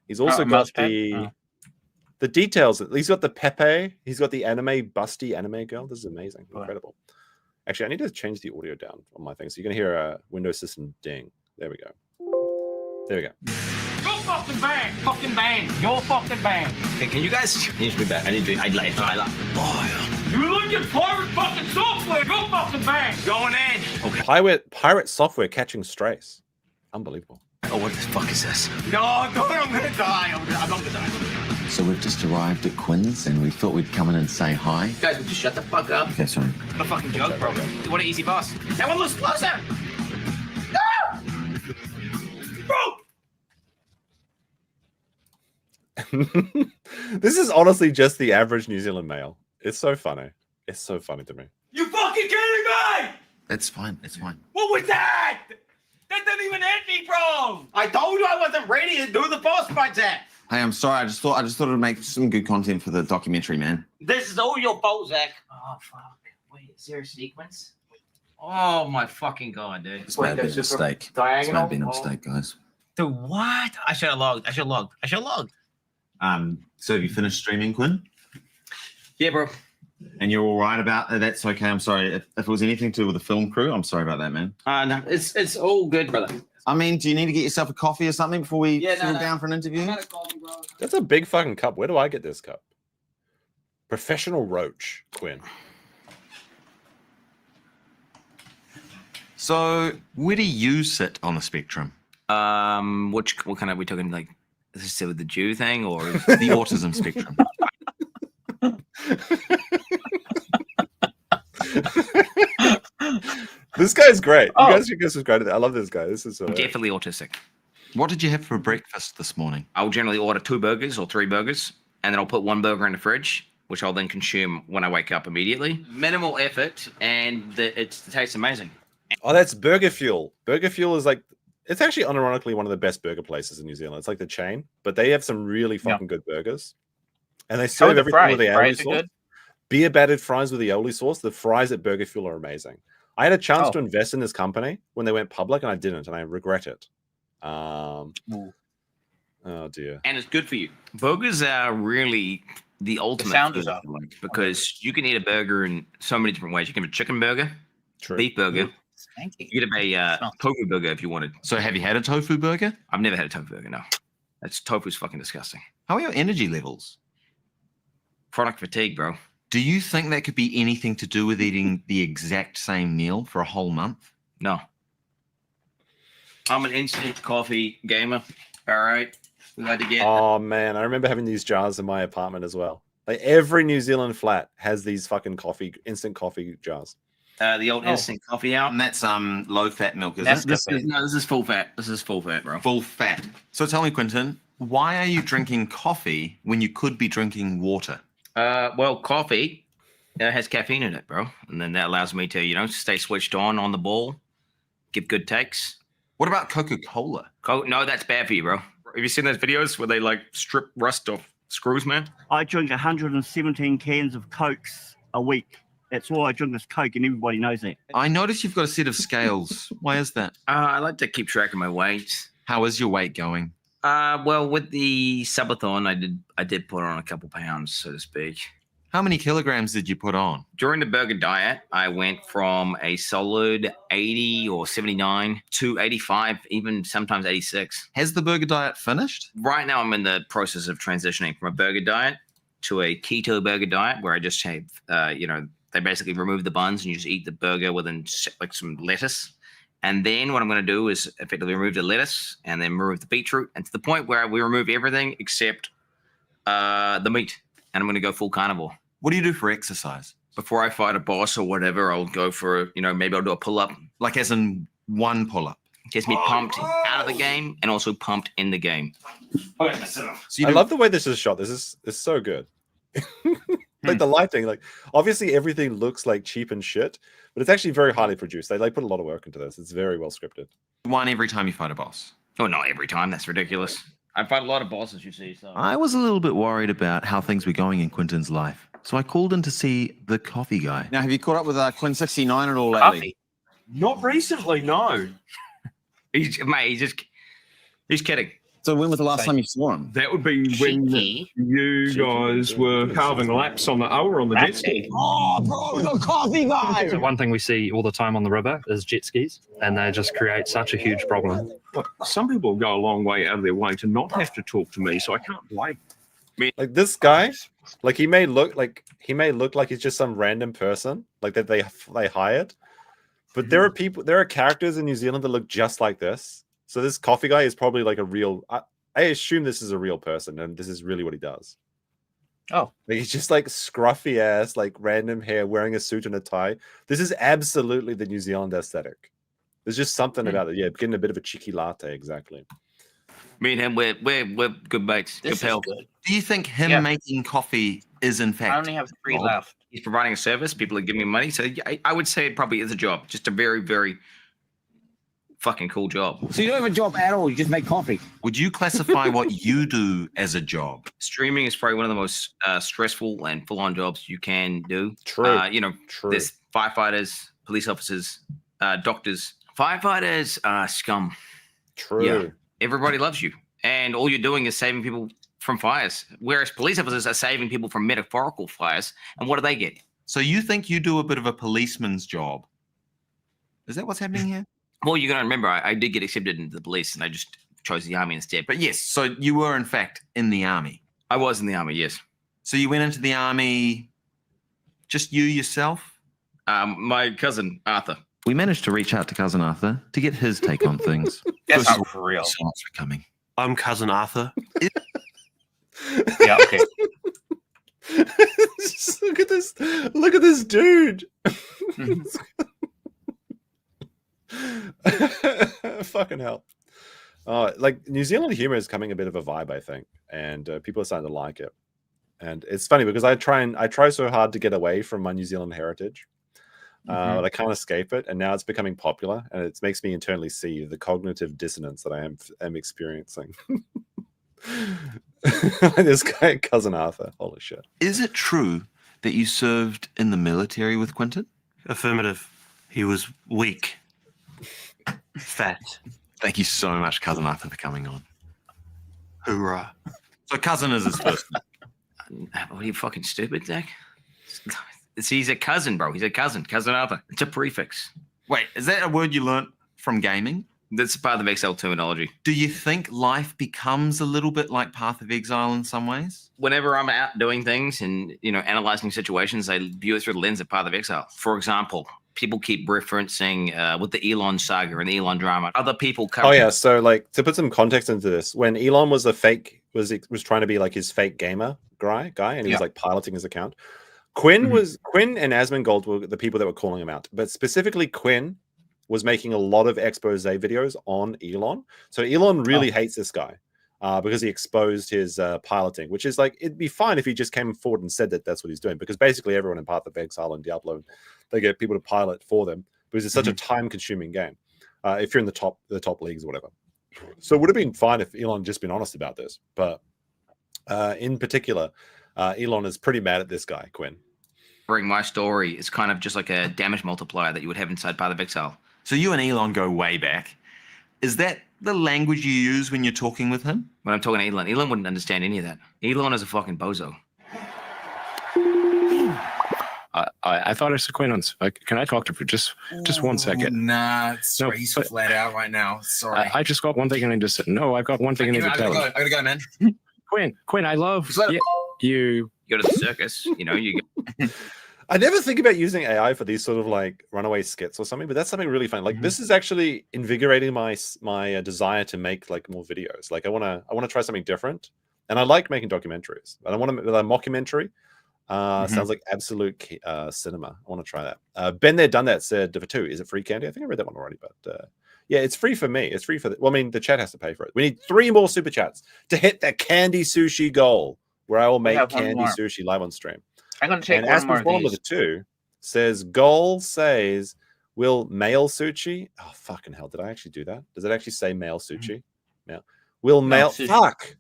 He's also got mouse pad? the details. He's got the Pepe. He's got the anime busty anime girl. This is amazing. Incredible. Actually, I need to change the audio down on my thing so you can hear a Windows system ding. There we go. There we go. Go fucking bang! Fucking bang! Your fucking bang! Okay, can you guys change me back? I need to. I like. You look at pirate fucking software! Go fucking bang! Going in! Okay. Pirate software catching strays. Unbelievable. Oh, what the fuck is this? No, I'm gonna die. I'm not gonna die. So we've just arrived at Quinn's and we thought we'd come in and say hi. Guys, would you shut the fuck up? Okay, sorry. What a fucking joke, bro. What an easy boss. That one looks closer! No! Bro! This is honestly just the average New Zealand male. It's so funny. It's so funny to me. You fucking kidding me? It's fine. It's fine. What was that? That didn't even hit me, bro! I told you I wasn't ready to do the boss project! Hey, I'm sorry. I just thought it'd make some good content for the documentary, man. This is all your fault, Zach. Oh, fuck. Wait, is there a sequence? Oh, my fucking God, dude. This may have been a mistake. This may have been a mistake, guys. Dude, what? I should have logged. So have you finished streaming, Quinn? Yeah, bro. And you're all right about that? That's okay. I'm sorry. If it was anything to do with the film crew, I'm sorry about that, man. No, it's all good, brother. I mean, do you need to get yourself a coffee or something before we sit down for an interview? That's a big fucking cup. Where do I get this cup? Professional Roach, Quinn. So, where do you sit on the spectrum? What kind of, we talking like, is this with the Jew thing or The autism spectrum. This guy's great. You guys should give some credit. I love this guy. This is definitely autistic. What did you have for breakfast this morning? I'll generally order 2 burgers or 3 burgers, and then I'll put 1 burger in the fridge, which I'll then consume when I wake up immediately. Minimal effort, and it tastes amazing. Oh, that's Burger Fuel. Burger Fuel is like, it's actually unironically one of the best burger places in New Zealand. It's like the chain, but they have some really fucking good burgers. And they serve everything with the aioli sauce. Beer battered fries with the aioli sauce. The fries at Burger Fuel are amazing. I had a chance to invest in this company when they went public, and I didn't, and I regret it. Oh dear. And it's good for you. Burgers are really the ultimate food, because you can eat a burger in so many different ways. You can have a chicken burger, beef burger. You could have a tofu burger if you wanted. So have you had a tofu burger? I've never had a tofu burger, no. Tofu's fucking disgusting. How are your energy levels? Chronic fatigue, bro. Do you think that could be anything to do with eating the exact same meal for a whole month? No. I'm an instant coffee gamer. All right. We had to get. Oh man, I remember having these jars in my apartment as well. Like every New Zealand flat has these fucking instant coffee jars. The old instant coffee out. And that's low fat milk, isn't it? This is full fat. This is full fat, bro. Full fat. So tell me, Quentin, why are you drinking coffee when you could be drinking water? Well, coffee has caffeine in it, bro. And then that allows me to, stay switched on the ball, give good takes. What about Coca-Cola? No, that's bad for you, bro. Have you seen those videos where they strip rust off screws, man? I drink 117 cans of Cokes a week. That's all I drink is Coke, and everybody knows that. I notice you've got a set of scales. Why is that? I like to keep track of my weight. How is your weight going? Well, with the subathon, I did put on a couple pounds, so to speak. How many kilograms did you put on? During the burger diet, I went from a solid 80 or 79 to 85, even sometimes 86. Has the burger diet finished? Right now, I'm in the process of transitioning from a burger diet to a keto burger diet, where I just have, they basically remove the buns and you just eat the burger with some lettuce. And then what I'm going to do is effectively remove the lettuce and then remove the beetroot, and to the point where we remove everything except the meat. And I'm going to go full carnivore. What do you do for exercise? Before I fight a boss or whatever, I'll go for, maybe I'll do a pull-up. Like as in one pull-up? Gets me pumped out of the game and also pumped in the game. Okay, so I love the way this is shot. This is so good. Like the lighting, obviously everything looks like cheap and shit, but it's actually very highly produced. They put a lot of work into this. It's very well scripted. One every time you fight a boss? Oh, not every time. That's ridiculous. I fight a lot of bosses, you see. So I was a little bit worried about how things were going in Quinton's life, so I called in to see the coffee guy. Now, have you caught up with Quinn 69 at all lately? Not recently, no. He's kidding. So when was the last time you saw him? That would be when you guys were carving laps on the hour on the jet ski. Oh, bro, the coffee guy! So one thing we see all the time on the river is jet skis, and they just create such a huge problem. Look, some people go a long way out of their way to not have to talk to me, so I can't blame. Like this guy, he may look like he's just some random person, that they hired. But there are characters in New Zealand that look just like this. So this coffee guy is probably a real. I assume this is a real person, and this is really what he does. Oh, he's just scruffy ass, random hair, wearing a suit and a tie. This is absolutely the New Zealand aesthetic. There's just something about it. Yeah, getting a bit of a cheeky latte, exactly. Me and him, we're good mates. This good pal. is good. Do you think him making coffee is in fact? I only have 3 left. He's providing a service. People are giving me money, so I would say it probably is a job. Just a very, very fucking cool job. So you don't have a job at all, you just make coffee. Would you classify what you do as a job? Streaming is probably one of the most stressful and full-on jobs you can do. True. True. There's firefighters, police officers, doctors. Firefighters are scum. True. Yeah. Everybody loves you, and all you're doing is saving people from fires, whereas police officers are saving people from metaphorical fires. And what do they get? So you think you do a bit of a policeman's job? Is that what's happening here? Well, you got to remember, I did get accepted into the police, and I just chose the army instead. But yes, so you were in fact in the army. I was in the army, yes. So you went into the army, just you yourself? My cousin Arthur. We managed to reach out to Cousin Arthur to get his take on things. That's First of not for real. so much for coming. I'm Cousin Arthur. Yeah, okay. Just look at this. Look at this dude. Fucking hell. Like New Zealand humor is coming a bit of a vibe, I think, and people are starting to like it. And it's funny because I try so hard to get away from my New Zealand heritage, but I can't escape it. And now it's becoming popular, and it makes me internally see the cognitive dissonance that I am experiencing. This guy, Cousin Arthur. Holy shit! Is it true that you served in the military with Quentin? Affirmative. He was weak. Fat. Thank you so much, Cousin Arthur, for coming on. Hoorah. So Cousin is his first name. What are you, fucking stupid, Zach? He's a cousin, bro. He's a cousin. Cousin Arthur. It's a prefix. Wait, is that a word you learnt from gaming? That's part of the XL terminology. Do you think life becomes a little bit like Path of Exile in some ways? Whenever I'm out doing things and, analyzing situations, I view it through the lens of Path of Exile. For example, people keep referencing with the Elon saga and the Elon drama. Other people cover. Oh yeah, so like to put some context into this, when Elon was was trying to be like his fake gamer guy, and he was like piloting his account. Quinn and Asmongold were the people that were calling him out, but specifically Quinn was making a lot of expose videos on Elon. So Elon really hates this guy because he exposed his piloting, which is like, it'd be fine if he just came forward and said that that's what he's doing, because basically everyone in Path of Exile and Diablo, they get people to pilot for them because it's such a time-consuming game if you're in the top leagues or whatever. So it would have been fine if Elon had just been honest about this. But in particular, Elon is pretty mad at this guy, Quinn. Bring my story. It's kind of just like a damage multiplier that you would have inside Path of Exile. So you and Elon go way back. Is that the language you use when you're talking with him? When I'm talking to Elon wouldn't understand any of that. Elon is a fucking bozo. I thought I saw Quinn on. Can I talk to her for just 1 second? Nah, sorry, he's flat out right now. Sorry. I just got one thing I need to say. No, I've got one thing I need to tell you. I gotta go, man. Quinn, I love you. You go to the circus, you go. I never think about using AI for these sort of like runaway skits or something, but that's something really fun. Like this is actually invigorating my desire to make like more videos. Like I want to try something different, and I like making documentaries. But I want to a mockumentary. Sounds like absolute cinema. I want to try that. Ben there done that said for 2. Is it free candy? I think I read that one already, but yeah, it's free for me. It's free for well, I mean, the chat has to pay for it. We need 3 more super chats to hit that candy sushi goal, where I will make candy sushi live on stream. I'm going to take one more of these. 2 says, goal says, will male sushi? Oh, fucking hell. Did I actually do that? Does it actually say male sushi? No. Will male... Fuck.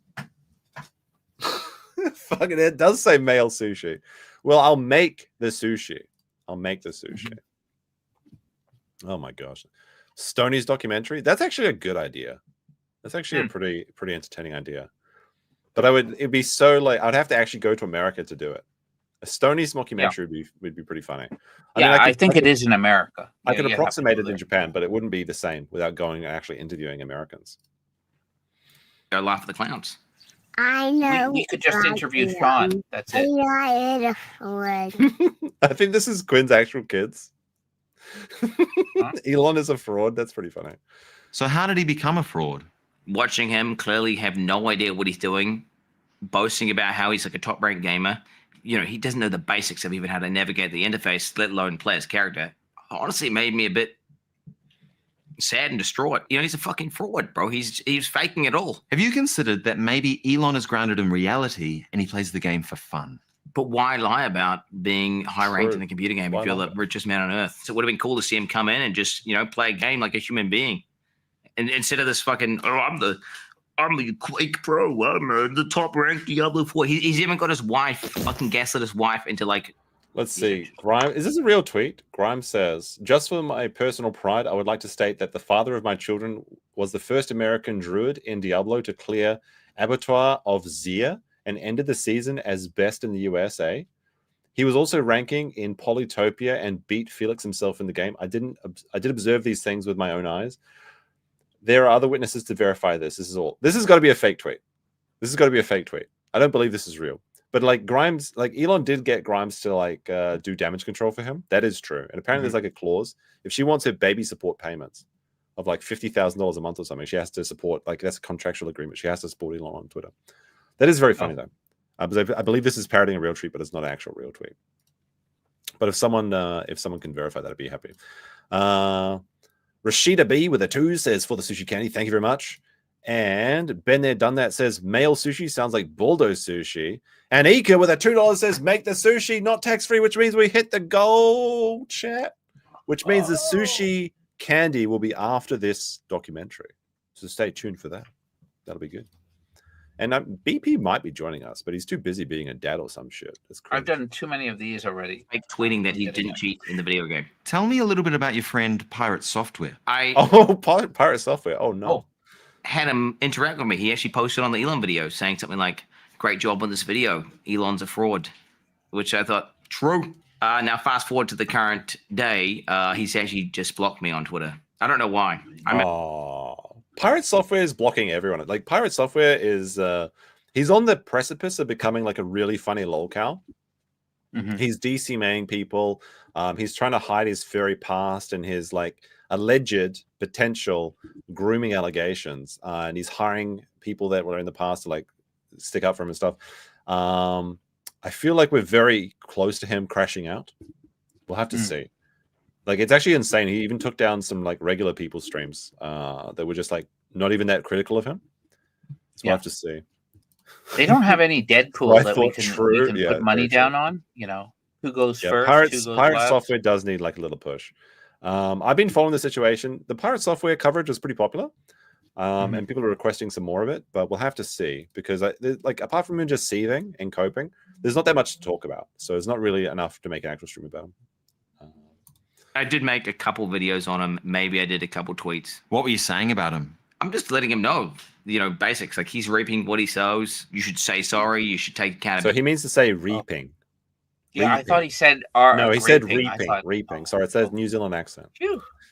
Fucking it does say male sushi. Well, I'll make the sushi. I'll make the sushi. Oh my gosh. Stoney's documentary? That's actually a good idea. That's actually a pretty entertaining idea. But it'd be so like, I'd have to actually go to America to do it. A Stoney's mockumentary would be pretty funny. I think it is in America. I could approximate it in Japan, but it wouldn't be the same without going and actually interviewing Americans. Go laugh at the clowns. I know. We could just interview Sean. That's it. I think this is Quinn's actual kids. Elon is a fraud. That's pretty funny. So how did he become a fraud? Watching him clearly have no idea what he's doing, boasting about how he's like a top-ranked gamer. He doesn't know the basics of even how to navigate the interface, let alone play his character. Honestly, it made me a bit sad and distraught. He's a fucking fraud, bro. He's faking it all. Have you considered that maybe Elon is grounded in reality and he plays the game for fun? But why lie about being high ranked in the computer game if you're the richest man on earth? So it would have been cool to see him come in and just, play a game like a human being. And instead of this fucking, I'm the Quake Pro. I'm the top ranked Diablo 4. He's even got his wife, fucking gaslit his wife into like. Let's see. Grime, is this a real tweet? Grime says, just for my personal pride, I would like to state that the father of my children was the first American druid in Diablo to clear Abattoir of Zir and ended the season as best in the USA. He was also ranking in Polytopia and beat Felix himself in the game. I did observe these things with my own eyes. There are other witnesses to verify this. This has got to be a fake tweet. This has got to be a fake tweet. I don't believe this is real. But like Grimes, like Elon did get Grimes to like do damage control for him. That is true. And apparently there's like a clause. If she wants her baby support payments of like $50,000 a month or something, she has to support, like that's a contractual agreement. She has to support Elon on Twitter. That is very funny though. I believe this is parodying a real tweet, but it's not an actual real tweet. But if someone can verify that, I'd be happy. Rashida B with a 2 says, for the sushi candy, thank you very much. And Ben there done that says, male sushi sounds like bulldoze sushi. And Ika with a $2 says, make the sushi not tax-free, which means we hit the goal, chat. Which means the sushi candy will be after this documentary. So stay tuned for that. That'll be good. And BP might be joining us, but he's too busy being a dad or some shit. I've done too many of these already. Like tweeting that he didn't cheat in the video game. Tell me a little bit about your friend Pirate Software. Pirate Software. Oh no. Had him interact with me. He actually posted on the Elon video saying something like, great job on this video. Elon's a fraud, which I thought, true. Now fast forward to the current day. He's actually just blocked me on Twitter. I don't know why. Pirate Software is blocking everyone. Like Pirate Software is he's on the precipice of becoming like a really funny lolcow. He's DCing people. He's trying to hide his furry past and his like alleged potential grooming allegations. And he's hiring people that were in the past to like stick up for him and stuff. I feel like we're very close to him crashing out. We'll have to see. Like, it's actually insane. He even took down some like regular people's streams that were just like not even that critical of him. So we'll have to see. They don't have any Deadpool that we can put money down on. You know, who goes first? Pirate Software does need like a little push. I've been following the situation. The Pirate Software coverage was pretty popular, and people are requesting some more of it. But we'll have to see because like apart from him just seething and coping, there's not that much to talk about. So it's not really enough to make an actual stream about him. I did make a couple videos on him. Maybe I did a couple tweets. What were you saying about him? I'm just letting him know, you know, basics. Like he's reaping what he sows. You should say sorry. You should take accountability. So he means to say reaping. Yeah, I thought he said no, he said reaping. Sorry, it says New Zealand accent.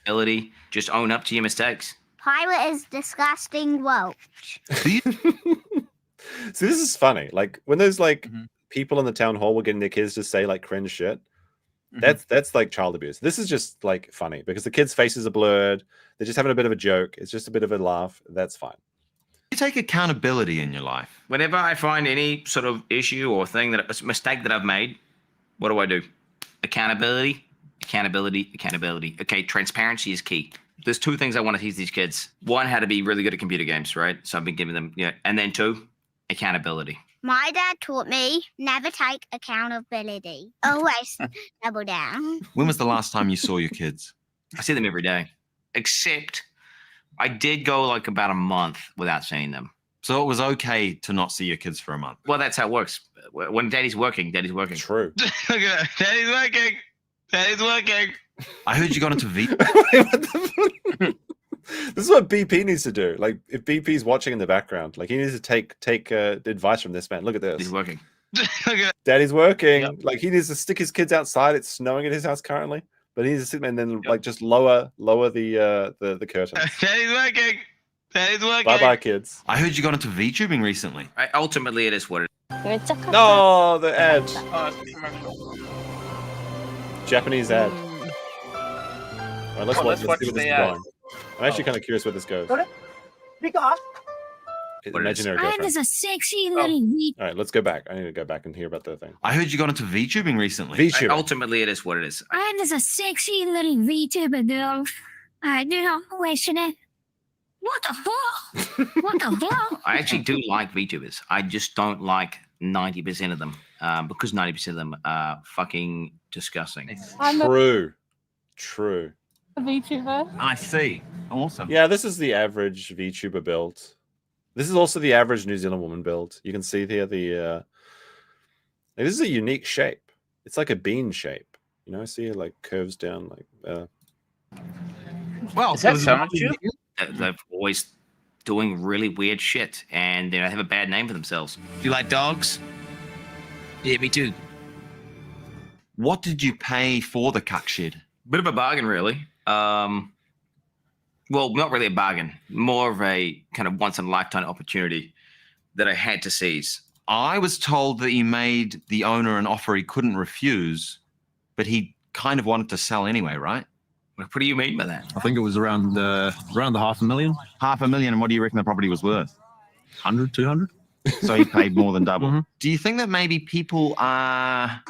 Ability, just own up to your mistakes. Pirate is disgusting Welch. So this is funny. Like when there's like people in the town hall were getting their kids to say like cringe shit. That's like child abuse. This is just like funny because the kids' faces are blurred. They're just having a bit of a joke. It's just a bit of a laugh. That's fine. You take accountability in your life. Whenever I find any sort of issue or thing mistake that I've made, what do? Accountability. Okay, transparency is key. There's 2 things I want to teach these kids. 1, how to be really good at computer games, right? So I've been giving them, and then 2, accountability. My dad taught me never take accountability. Always double down. When was the last time you saw your kids? I see them every day, except I did go like about a month without seeing them. So it was okay to not see your kids for a month. Well, that's how it works. When daddy's working, daddy's working. True. Daddy's working. Daddy's working. I heard you got into V. This is what BP needs to do. Like, if BP's watching in the background, like he needs to take advice from this man. Look at this. He's working. Daddy's working. Yep. Like he needs to stick his kids outside. It's snowing at his house currently, but he needs to sit and then like just lower the curtain. Daddy's working. Daddy's working. Bye bye, kids. I heard you got into VTubing recently. Ultimately, it is what it is. No, the ad. Japanese ad. All right, let's watch see where this is going. I'm actually kind of curious where this goes. Imaginary girlfriend. There's a sexy little V. All right, let's go back. I need to go back and hear about the thing. I heard you got into VTubing recently. VTubing. Ultimately, it is what it is. And there's a sexy little VTuber girl. I do not question it. What the fuck? What the fuck? I actually do like VTubers. I just don't like 90% of them because 90% of them are fucking disgusting. True. A VTuber. I see. Awesome. Yeah, this is the average VTuber build. This is also the average New Zealand woman build. You can see here this is a unique shape. It's like a bean shape. You know, see it like curves down like. Well, is that someone you? They're always doing really weird shit, and they have a bad name for themselves. Do you like dogs? Yeah, me too. What did you pay for the cuck shed? Bit of a bargain, really. Well, not really a bargain. More of a kind of once-in-a-lifetime opportunity that I had to seize. I was told that he made the owner an offer he couldn't refuse, but he kind of wanted to sell anyway, right? What do you mean by that? I think it was around the $500,000. $500,000, and what do you reckon the property was worth? 100, 200. So he paid more than double. Mhm. Do you think that maybe people are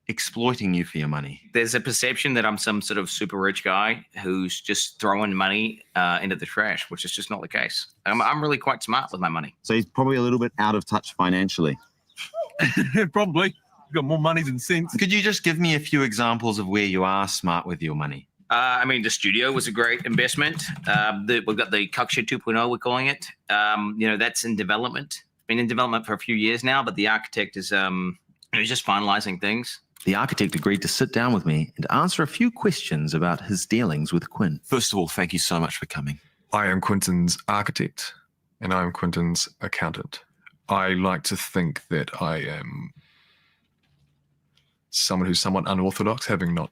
exploiting you for your money? There's a perception that I'm some sort of super rich guy who's just throwing money into the trash, which is just not the case. I'm really quite smart with my money. So he's probably a little bit out of touch financially. Probably. You've got more money than sense. Could you just give me a few examples of where you are smart with your money? I mean, the studio was a great investment. We've got the Cockshed 2.0, we're calling it. That's in development. Been in development for a few years now, but the architect is he's just finalizing things. The architect agreed to sit down with me and answer a few questions about his dealings with Quinn. First of all, thank you so much for coming. I am Quinton's architect, and I am Quinton's accountant. I like to think that I am someone who's somewhat unorthodox, having not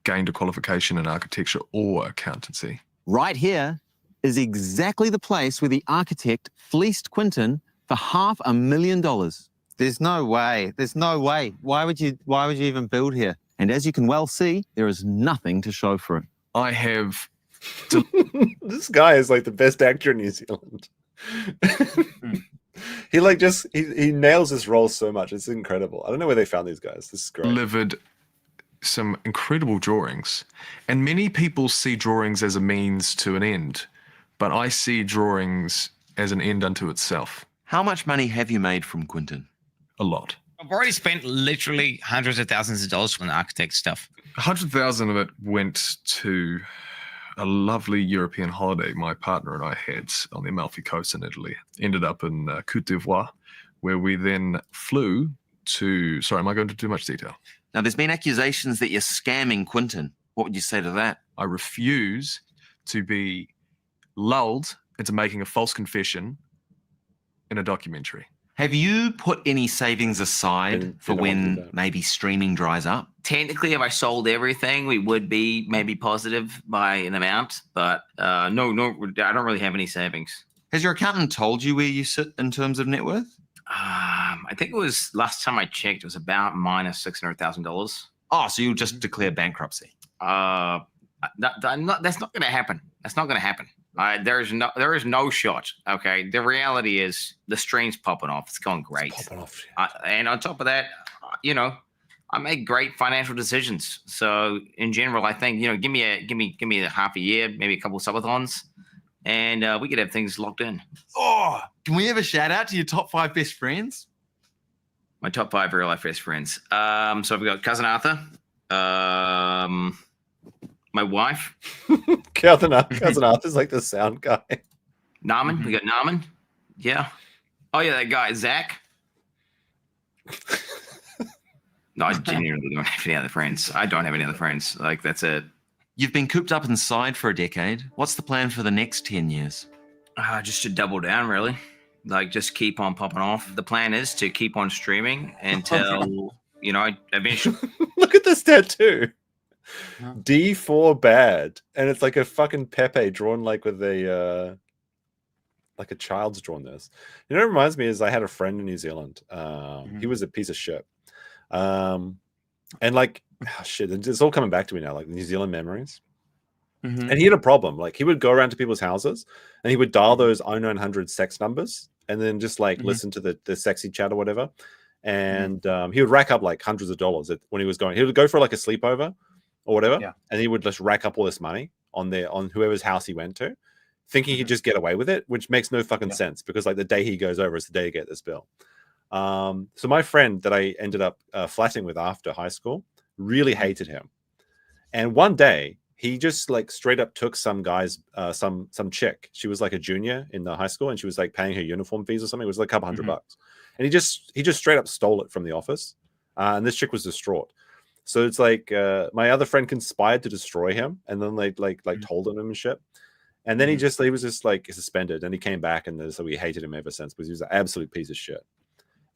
gained a qualification in architecture or accountancy. Right here is exactly the place where the architect fleeced Quinton for $500,000. There's no way. There's no way. Why would you even build here? And as you can well see, there is nothing to show for it. I have... This guy is like the best actor in New Zealand. He nails this role so much. It's incredible. I don't know where they found these guys. This is great. Delivered some incredible drawings, and many people see drawings as a means to an end, but I see drawings as an end unto itself. How much money have you made from Quinton? A lot. I've already spent literally hundreds of thousands of dollars on the architect stuff. 100,000 of it went to a lovely European holiday my partner and I had on the Amalfi Coast in Italy. Ended up in Côte d'Ivoire, where we then flew to... Sorry, am I going into too much detail? Now, there's been accusations that you're scamming Quinton. What would you say to that? I refuse to be lulled into making a false confession in a documentary. Have you put any savings aside for when maybe streaming dries up? Technically, if I sold everything, we would be maybe positive by an amount, but no, I don't really have any savings. Has your accountant told you where you sit in terms of net worth? I think it was, last time I checked, it was about minus $600,000. Oh, so you'll just declare bankruptcy? That's not going to happen. That's not going to happen. There is no shot. Okay, the reality is the stream's popping off. It's going great. It's popping off. And on top of that, I make great financial decisions. So in general, I think give me a half a year, maybe a couple of subathons, and we could have things locked in. Oh, can we have a shout out to your top 5 best friends? My top 5 real life best friends. So I've got cousin Arthur, my wife. Cousin Arthur's like the sound guy. Naaman. We got Naaman. Yeah. Oh yeah, that guy Zach. No, I genuinely don't have any other friends. I don't have any other friends. Like, that's it. You've been cooped up inside for a decade. What's the plan for the next 10 years? Just to double down, really. Like, just keep on popping off. The plan is to keep on streaming until, eventually. Look at this tattoo. D4 bad. And it's like a fucking Pepe drawn like with a, like a child's drawn this. You know what it reminds me is I had a friend in New Zealand. He was a piece of shit. And like, shit, it's all coming back to me now, like New Zealand memories. And he had a problem. Like, he would go around to people's houses and he would dial those 0900 sex numbers and then just like listen to the sexy chat or whatever. And he would rack up like hundreds of dollars when he was going. He would go for like a sleepover or whatever, and he would just rack up all this money on whoever's house he went to, thinking he'd just get away with it, which makes no fucking sense, because like the day he goes over is the day you get this bill. So my friend that I ended up flatting with after high school really hated him, and one day he just like straight up took some guy's some chick. She was like a junior in the high school, and she was like paying her uniform fees or something. It was like a couple $100 bucks, and he just straight up stole it from the office, and this chick was distraught. So it's like my other friend conspired to destroy him, and then they like told on him and shit. And then he was just like suspended, and he came back, and so we hated him ever since because he was an absolute piece of shit.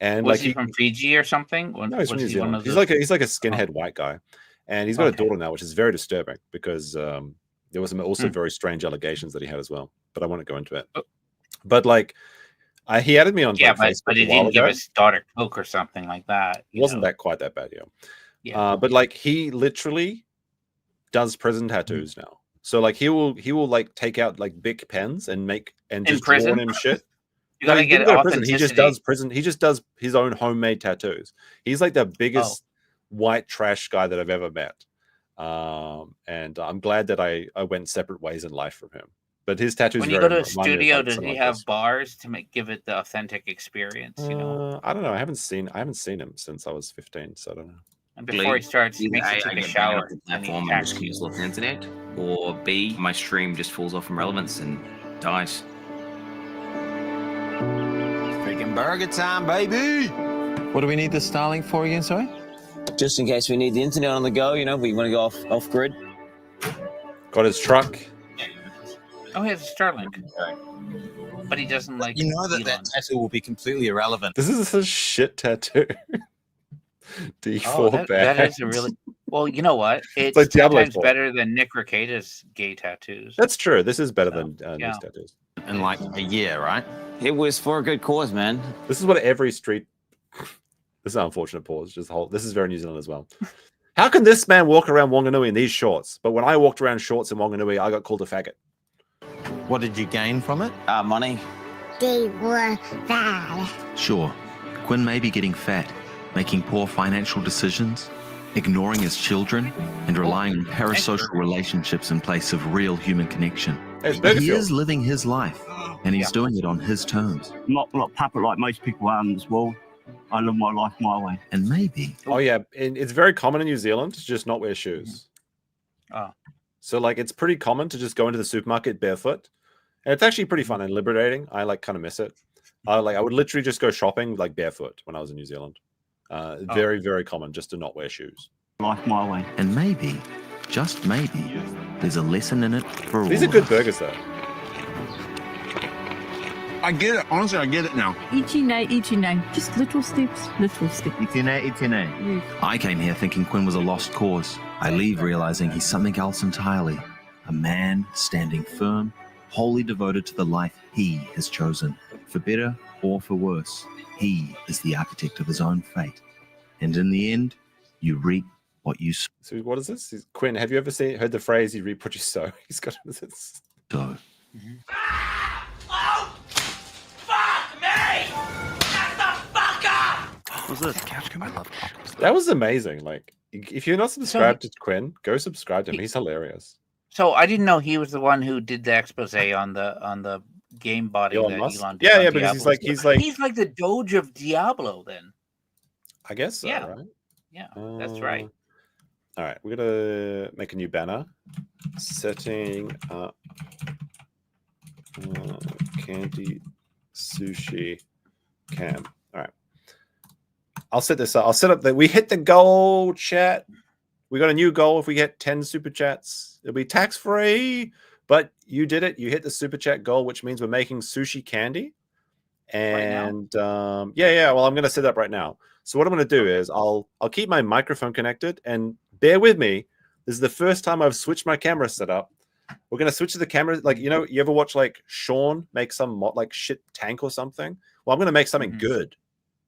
And was like he from Fiji or something? No, he's from New Zealand. He's like a skinhead white guy, and he's got a daughter now, which is very disturbing because there was some also very strange allegations that he had as well. But I won't go into it. But like He added me on Yeah, like, but Facebook he a while didn't give ago. his daughter Coke or something like that. It wasn't that quite that bad, yeah. Yeah. But like he literally does prison tattoos now. So like he will like take out like Bic pens and just draw prison? on him shit. You gotta he get didn't go to prison. He just authenticity. does prison. He just does his own homemade tattoos. He's like the biggest white trash guy that I've ever met. And I'm glad that I went separate ways in life from him. But his tattoos. When you go to a studio, does he have bars to give it the authentic experience? You know, I don't know. I haven't seen him since I was 15, so I don't know. and before he starts, he makes you take a shower. Platform and just use off the internet, or B, my stream just falls off from relevance and dies. Freaking burger time, baby! What do we need the Starlink for again, sorry? Just in case we need the internet on the go, you know, we want to go off grid. Got his truck. Oh, he has a Starlink, but he doesn't like. You know that tattoo will be completely irrelevant. This is a shit tattoo. D4 that is a really well. You know what? It's like sometimes better than Nick Rekieta's gay tattoos. That's true. This is better than Nick's tattoos. In like a year, right? It was for a good cause, man. This is what every street. This is an unfortunate pause. This is very New Zealand as well. How can this man walk around Wanganui in these shorts? But when I walked around shorts in Wanganui, I got called a faggot. What did you gain from it? Money. They were bad. Sure, Quinn may be getting fat, making poor financial decisions, ignoring his children, and relying on parasocial relationships in place of real human connection. But he is living his life, and he's doing it on his terms. Not puppet like most people are in this world. I live my life my way. And maybe... Oh, yeah. And it's very common in New Zealand to just not wear shoes. Oh. So, like, it's pretty common to just go into the supermarket barefoot. And it's actually pretty fun and liberating. I, like, kind of miss it. I would literally just go shopping, like, barefoot when I was in New Zealand. Very, very common just to not wear shoes. Life my way. And maybe, just maybe, there's a lesson in it for all. These are good burgers, though. I get it. Honestly, I get it now. Ichine. Just little steps, little steps. Ichine. I came here thinking Quinn was a lost cause. I leave realizing he's something else entirely. A man standing firm, wholly devoted to the life he has chosen. For better or for worse, he is the architect of his own fate. And in the end, you reap what you sow. So what is this? Quinn, have you ever heard the phrase, you reap what you sow? He's got this. So. Oh, fuck me! Shut the fuck up! Was this couch? I love podcasts. That was amazing. Like, if you're not subscribed to Quinn, go subscribe to him. He's hilarious. So I didn't know he was the one who did the expose on the game body Elon that Musk? Elon did. Yeah, on because Diablo. he's like the Doge of Diablo. Then I guess so, yeah, right? Yeah, that's right. All right, we're gonna make a new banner. Setting up Candy Sushi Cam. All right, I'll set this up. I'll set up that we hit the goal, chat. We got a new goal. If we get 10 super chats, it'll be tax free. But you did it. You hit the super chat goal, which means we're making sushi candy. And yeah. Well, I'm gonna set up right now. So what I'm gonna do is I'll keep my microphone connected, and bear with me. This is the first time I've switched my camera setup. We're gonna switch to the camera. Like, you know, you ever watch like Sean make some like shit tank or something? Well, I'm gonna make something good.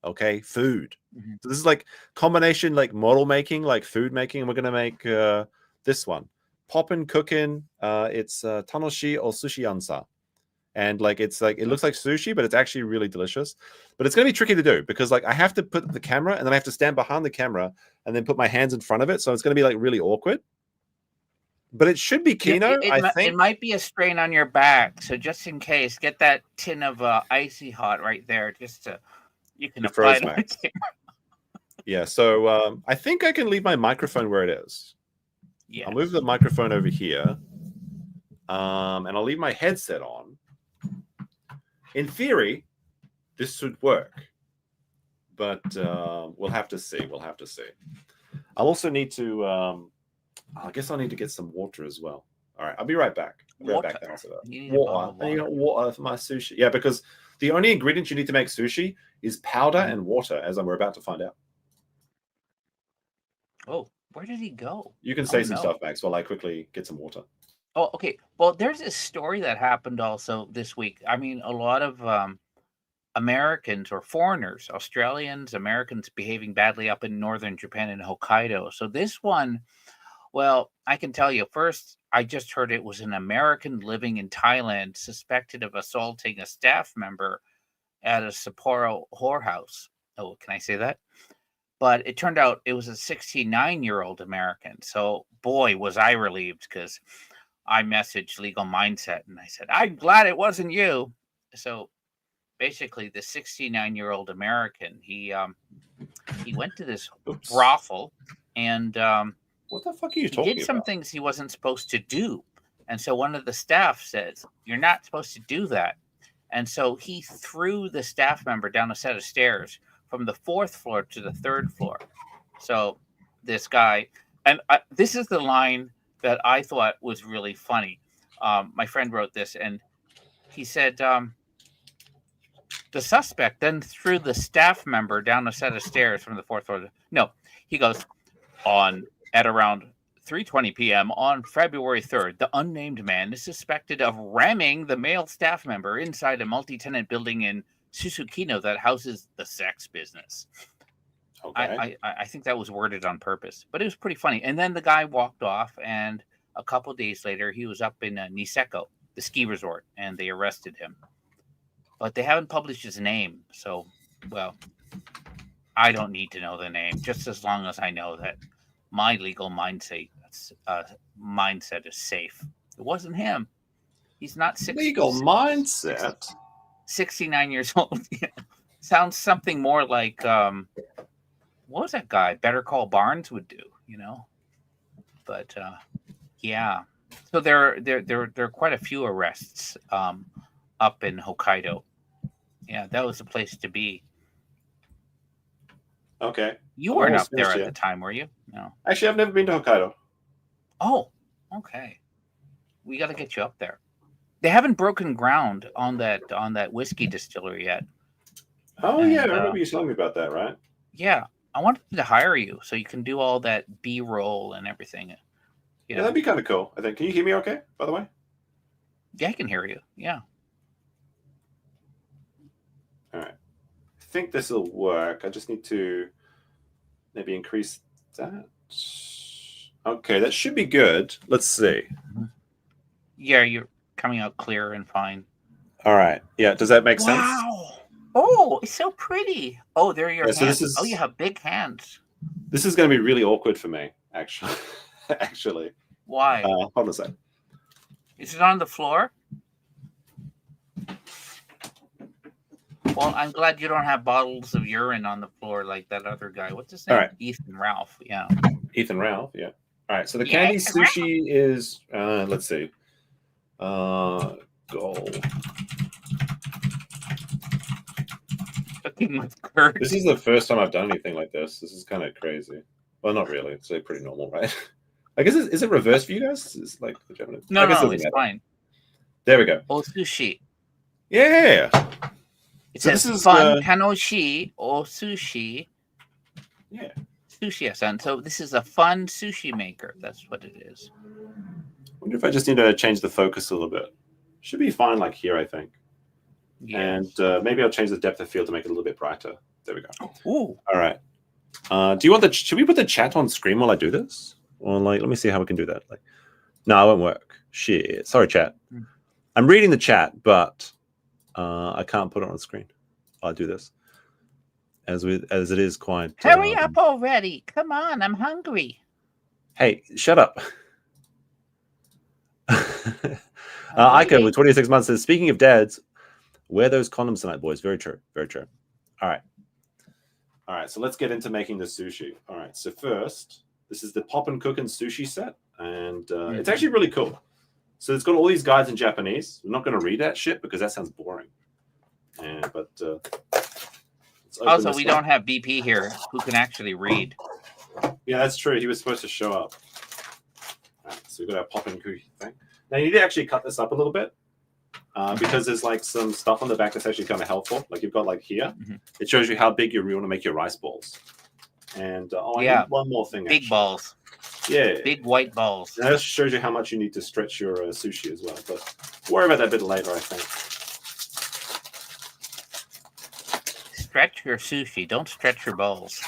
Okay, food. So this is like combination like model making, like food making, and we're gonna make this one. Poppin' cooking. It's tanoshi or sushi ansa. And like it's like it looks like sushi, but it's actually really delicious. But it's gonna be tricky to do because like I have to put the camera and then I have to stand behind the camera and then put my hands in front of it. So it's gonna be like really awkward. But it should be Kino, I think. It might be a strain on your back. So just in case, get that tin of icy hot right there, just to you can apply it on the camera. Yeah, so I think I can leave my microphone where it is. Yeah. I'll move the microphone over here. And I'll leave my headset on. In theory, this should work. But we'll have to see. We'll have to see. I'll also need to I guess I'll need to get some water as well. All right, I'll be right back. I'll be right back. Water. I need water for my sushi. Yeah, because the only ingredient you need to make sushi is powder and water, as we're about to find out. Oh, where did he go? You can say some stuff, Max, while I quickly get some water. Oh, okay. Well, there's a story that happened also this week. I mean, a lot of Americans or foreigners, Australians, Americans behaving badly up in northern Japan and Hokkaido. So this one, well, I can tell you first, I just heard it was an American living in Thailand suspected of assaulting a staff member at a Sapporo whorehouse. Oh, can I say that? But it turned out it was a 69-year-old American. So boy, was I relieved, because I messaged Legal Mindset and I said, I'm glad it wasn't you. So basically the 69-year-old American, he went to this brothel and what the fuck are you he talking did some about? things he wasn't supposed to do. And so one of the staff says, you're not supposed to do that. And so he threw the staff member down a set of stairs from the 4th floor to the 3rd floor. So this guy, and this is the line that I thought was really funny. My friend wrote this, and he said, the suspect then threw the staff member down a set of stairs from the 4th floor. No, he goes, at around 3:20 p.m. on February 3rd, the unnamed man is suspected of ramming the male staff member inside a multi-tenant building in Susukino that houses the sex business. Okay. I think that was worded on purpose, but it was pretty funny. And then the guy walked off, and a couple days later, he was up in Niseko, the ski resort, and they arrested him. But they haven't published his name, so, well, I don't need to know the name, just as long as I know that my legal mindset is safe. It wasn't him. He's not Legal mindset. 69 years old. Sounds something more like what was that guy? Better Call Barnes would do, you know. But yeah. So there are quite a few arrests up in Hokkaido. Yeah, that was the place to be. Okay. You weren't up there at the time, were you? No. Actually, I've never been to Hokkaido. Oh, okay. We got to get you up there. They haven't broken ground on that whiskey distillery yet. Oh, yeah. I remember you telling me about that, right? Yeah. I wanted to hire you so you can do all that B-roll and everything. Yeah, that'd be kind of cool, I think. Can you hear me okay, by the way? Yeah, I can hear you. Yeah. All right. I think this will work. I just need to maybe increase that. Okay, that should be good. Let's see. Yeah, you're coming out clear and fine. All right. Yeah, does that make sense? Wow. Oh, it's so pretty. Oh, there are your Yeah, so hands. this is- Oh, you have big hands. This is going to be really awkward for me, actually. Actually. Why? Hold on a sec. Is it on the floor? Well, I'm glad you don't have bottles of urine on the floor like that other guy. What's his name? All right. Ethan Ralph. Yeah. Ethan Ralph, yeah. All right, so the Yeah, candy Ethan Ralph. sushi is, let's see. Gold. Cooking with curd. This is the first time I've done anything like this. This is kind of crazy. Well, not really. It's pretty normal, right? I guess, is it reverse for you guys? It's like the Japanese. No, I guess it no, doesn't it's matter. fine. There we go. Oh, sushi. Yeah. It So says this is, fun panoshi or sushi. Yeah. Sushi-san. So this is a fun sushi maker. That's what it is. I wonder if I just need to change the focus a little bit. Should be fine like here, I think. Yes. And maybe I'll change the depth of field to make it a little bit brighter. There we go. Ooh. All right. Do you want should we put the chat on screen while I do this? Or like, let me see how we can do that. Like, no, it won't work. Shit. Sorry, chat. I'm reading the chat, but I can't put it on screen. I'll do this. As it is quite. Hurry up already. Come on, I'm hungry. Hey, shut up. Ika with 26 months says, speaking of dads, wear those condoms tonight, boys. Very true. Very true. All right. All right. So let's get into making the sushi. All right. So first, this is the Pop and Cook and Sushi set. And it's actually really cool. So it's got all these guides in Japanese. I'm not going to read that shit because that sounds boring. But let's open Also, this we up. don't have BP here who can actually read. Yeah, that's true. He was supposed to show up. All right, so we've got our Pop and Cook thing. Now, you need to actually cut this up a little bit because there's like some stuff on the back that's actually kind of helpful. Like you've got like here, it shows you how big you want to make your rice balls. And I Yeah. need one more thing. Big actually. balls. Yeah. Big white balls. And that shows you how much you need to stretch your sushi as well. But we'll worry about that a bit later, I think. Stretch your sushi. Don't stretch your balls.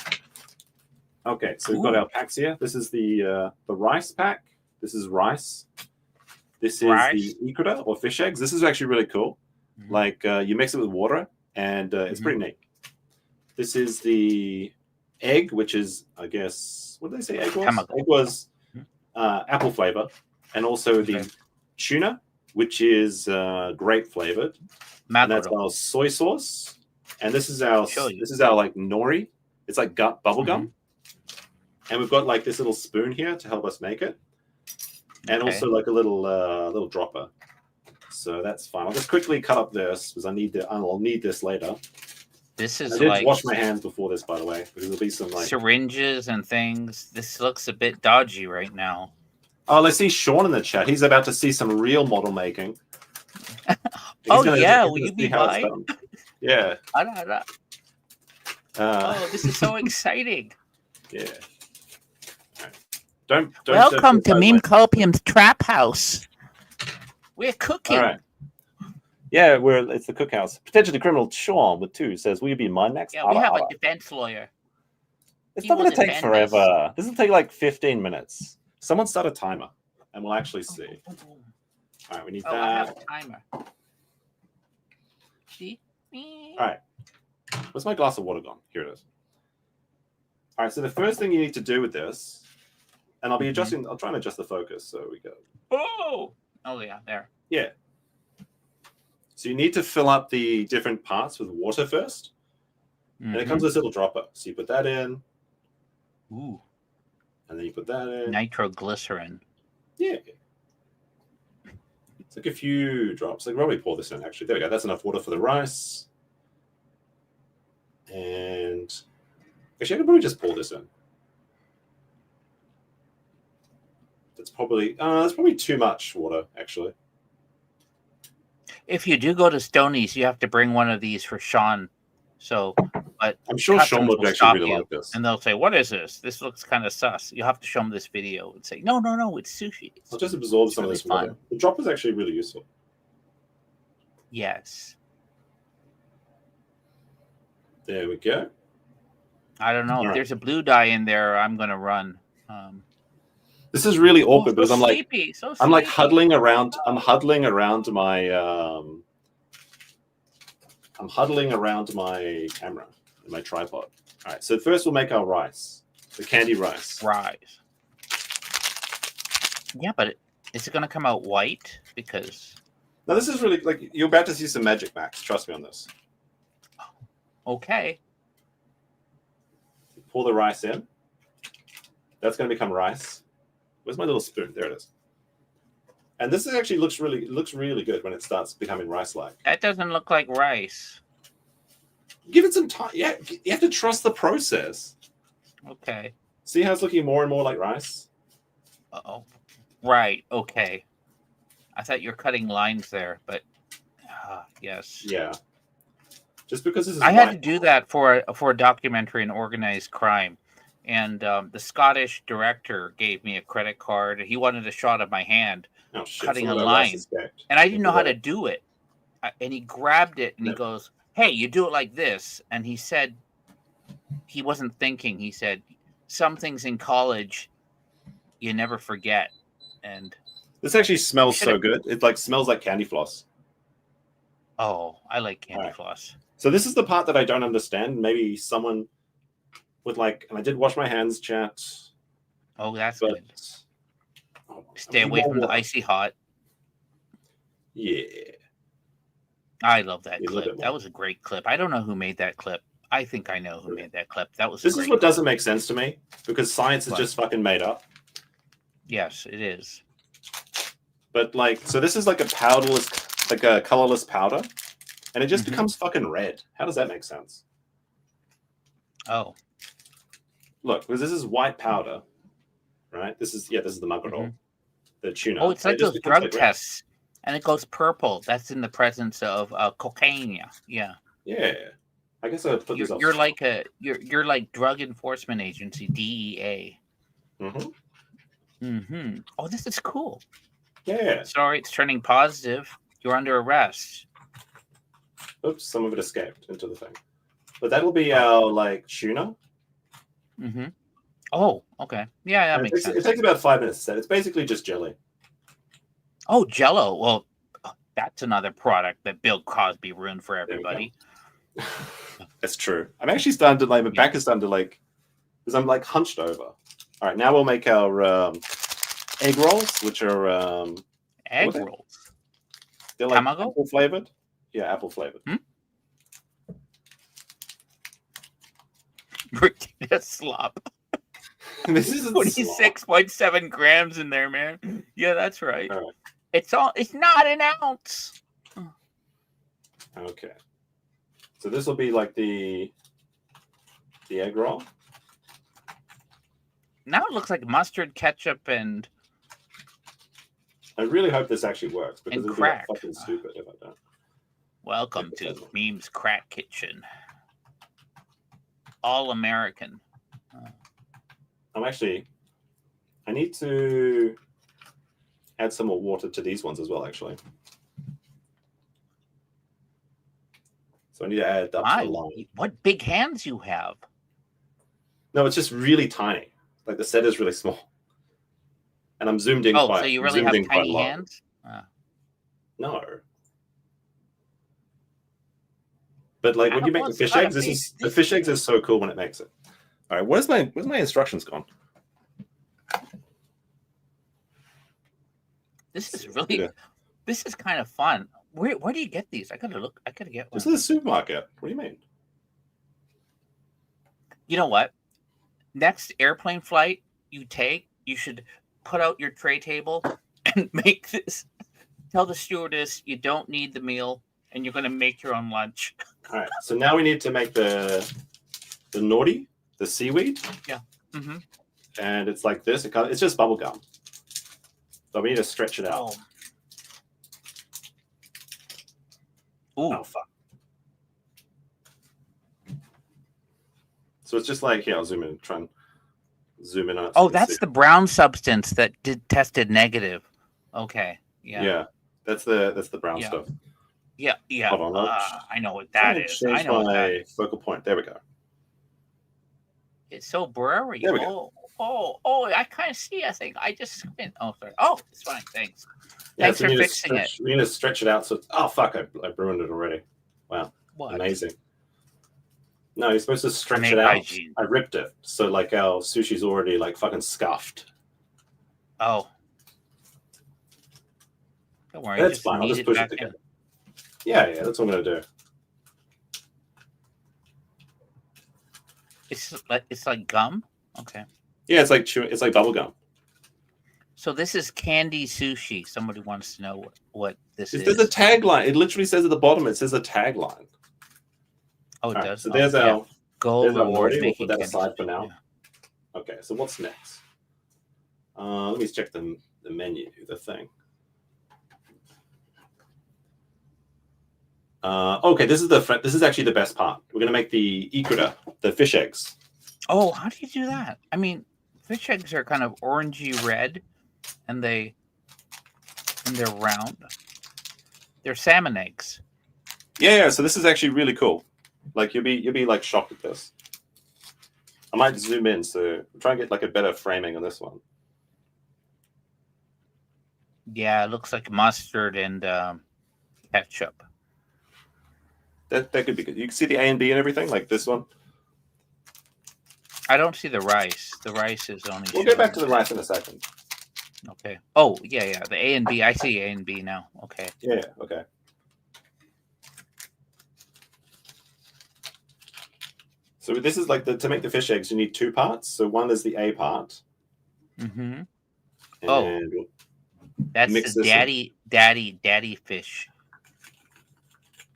Okay, so we've got our packs here. This is the rice pack. This is rice. This is the ikura or fish eggs. This is actually really cool. Like you mix it with water, and it's pretty neat. This is the egg, which is, I guess, what did they say egg was? Chemical. Egg was apple flavor, and also the tuna, which is grape flavored. And that's our soy sauce. And this is our like nori. It's like bubble gum. And we've got like this little spoon here to help us make it, and also like a little dropper. So that's fine. I'll just quickly cut up this because I'll need this later. This is I did like wash my hands before this, by the way, because there'll be some like syringes and things. This looks a bit dodgy right now. Oh, let's see Sean in the chat. He's about to see some real model making. Oh yeah, will you be mine? Yeah. Oh, this is so exciting. Yeah. Don't Welcome to Memecopium's Trap House. We're cooking. All right. Yeah, it's the cookhouse. Potentially criminal Sean with 2 says, "Will you be mine next?" Yeah, we have a defense lawyer. It's not going to take forever. This will take like 15 minutes. Someone start a timer, and we'll actually see. All right, we need that. I have a timer. See? All right. Where's my glass of water gone? Here it is. All right, so the first thing you need to do with this, and I'll be adjusting, I'll try and adjust the focus so we go. Oh yeah, there. Yeah. So you need to fill up the different parts with water first. And it comes with this little dropper. So you put that in. Ooh. And then you put that in. Nitroglycerin. Yeah. It's like a few drops. Like, probably pour this in, actually. There we go. That's enough water for the rice. And actually, I could probably just pour this in. That's probably too much water, actually. If you do go to Stoney's, you have to bring one of these for Sean. So, but I'm sure Sean would actually really like this. And they'll say, "What is this? This looks kind of sus." You have to show them this video and say, "No, it's sushi." I'll just absorb some of this water. The drop is actually really useful. Yes. There we go. I don't know if there's a blue dye in there. I'm gonna run. This is really awkward because I'm sleepy, I'm like huddling around. I'm huddling around my. I'm huddling around my camera and my tripod. All right. So first we'll make our rice, the candy rice. Rice. Yeah, but is it gonna come out white? Because now this is really like you're about to see some magic, Max. Trust me on this. Okay. Pour the rice in. That's going to become rice. Where's my little spoon? There it is. And this actually looks really good when it starts becoming rice-like. That doesn't look like rice. Give it some time. Yeah, you have to trust the process. Okay. See how it's looking more and more like rice? Uh-oh. Right. Okay. I thought you were cutting lines there, but yes. Yeah. Just because this is I had to do that for a documentary on organized crime, and the Scottish director gave me a credit card. He wanted a shot of my hand cutting a line, and I didn't know how to do it. And he grabbed it and he goes, "Hey, you do it like this." And he said he wasn't thinking. He said, "Some things in college you never forget." And this actually smells so good. It like smells like candy floss. Oh, I like candy floss. So this is the part that I don't understand. Maybe someone would like, and I did wash my hands, chat. Oh, that's good. Stay away from the icy hot. Yeah. I love that clip. That was a great clip. I don't know who made that clip. I think I know who made that clip. That was. This is what doesn't make sense to me because science is just fucking made up. Yes, it is. But like, so this is like a powderless, like a colorless powder. And it just becomes fucking red. How does that make sense? Oh. Look, because this is white powder, right? This is the mackerel, the tuna. Oh, it's like those drug tests. And it goes purple. That's in the presence of cocaine. Yeah. Yeah. I guess I put this up. You're like you're like drug enforcement agency, DEA. Oh, this is cool. Yeah. Sorry, it's turning positive. You're under arrest. Oops, some of it escaped into the thing. But that'll be our like tuna. Mm-hmm. Oh, okay. Yeah, that makes sense. It takes about 5 minutes to set. It's basically just jelly. Oh, Jello. Well, that's another product that Bill Cosby ruined for everybody. That's true. I'm actually starting to like, my back is starting to like, because I'm like hunched over. All right, now we'll make our egg rolls, which are egg rolls. They're like Tamago? apple flavored. Yeah, apple flavored. That's slop. This is 26.7 grams in there, man. Yeah, that's right. All right. It's not an ounce. Okay. So this will be like the egg roll. Now it looks like mustard, ketchup, and I really hope this actually works because it'll crack. be like fucking stupid if I don't. Welcome to Meme's Crack Kitchen. All American. I need to add some more water to these ones as well, actually. So I need to add up to the line. What big hands you have. No, it's just really tiny. Like the set is really small. And I'm zoomed in quite. So you really have tiny hands? No. But like when you make the fish eggs, the fish eggs is so cool when it makes it. All right, where's my instructions gone? This is really this is kind of fun. Where do you get these? I gotta get one. This is a supermarket. What do you mean? You know what? Next airplane flight you take, you should put out your tray table and make this. Tell the stewardess you don't need the meal and you're gonna make your own lunch. All right, so now we need to make the naughty, the seaweed. Yeah. Mm-hmm. And it's like this. It's just bubble gum. So we need to stretch it out. Oh fuck. So it's just like, here, I'll zoom in, try and zoom in on it. Oh, that's the brown substance that tested negative. Okay. Yeah. Yeah. That's the brown stuff. Yeah, yeah. Hold on, I know what that is. I know what that is. Focal point. There we go. It's so blurry. There we go. Oh, I kind of see, I think. I just squint. Oh, sorry. Oh, it's fine. Thanks. Yeah, Thanks so for we need to fixing it. We need to stretch it out. So, oh, fuck, I ruined it already. Wow. What? Amazing. No, you're supposed to stretch Make it out. hygiene. I ripped it. So, like, our sushi's already, like, fucking scuffed. Oh. Don't worry. That's fine. I'll just push it together. Yeah, that's what I'm going to do. It's like gum? Okay. Yeah, it's like bubble gum. So this is candy sushi. Somebody wants to know what this is. There's a tagline. It literally says at the bottom, it says a tagline. Oh, it All does? Right, so there's our gold there's our reward. naughty. We'll put that Making aside for candy. now. Okay, so what's next? Let me check the menu, the thing. Okay, this is actually the best part. We're gonna make the ikura, the fish eggs. Oh, how do you do that? I mean, fish eggs are kind of orangey red, and they're round. They're salmon eggs. Yeah. So this is actually really cool. Like you'll be like shocked at this. I might zoom in, so try and get like a better framing on this one. Yeah, it looks like mustard and ketchup. That could be good. You can see the A and B and everything, like this one. I don't see the rice. The rice is only. We'll get back to the rice in a second. Okay. Oh, yeah. The A and B. I see A and B now. Okay. Yeah. Okay. So this is like to make the fish eggs, you need two parts. So one is the A part. Mm-hmm. And that's mix the this daddy fish.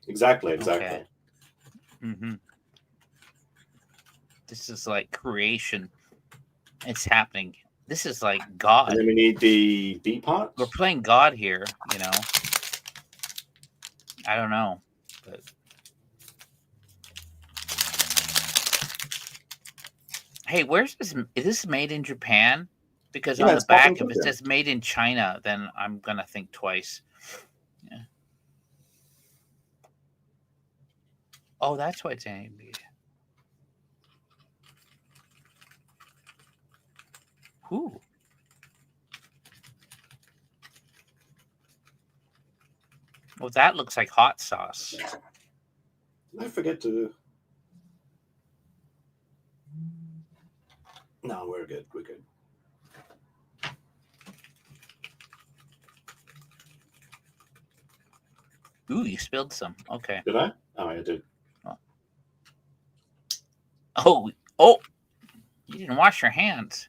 Exactly. Okay. Mm-hmm. This is like creation. It's happening. This is like God. And then we need the B part. We're playing God here, you know. I don't know, but hey, where's this? Is this made in Japan? Because on the back, if it says made in China, then I'm gonna think twice. Yeah. Oh, that's why it's A and B. Ooh. Well, that looks like hot sauce. Don't forget to. No, we're good. We're good. Ooh, you spilled some. Okay. Did I? Oh, I did. Oh, oh! You didn't wash your hands.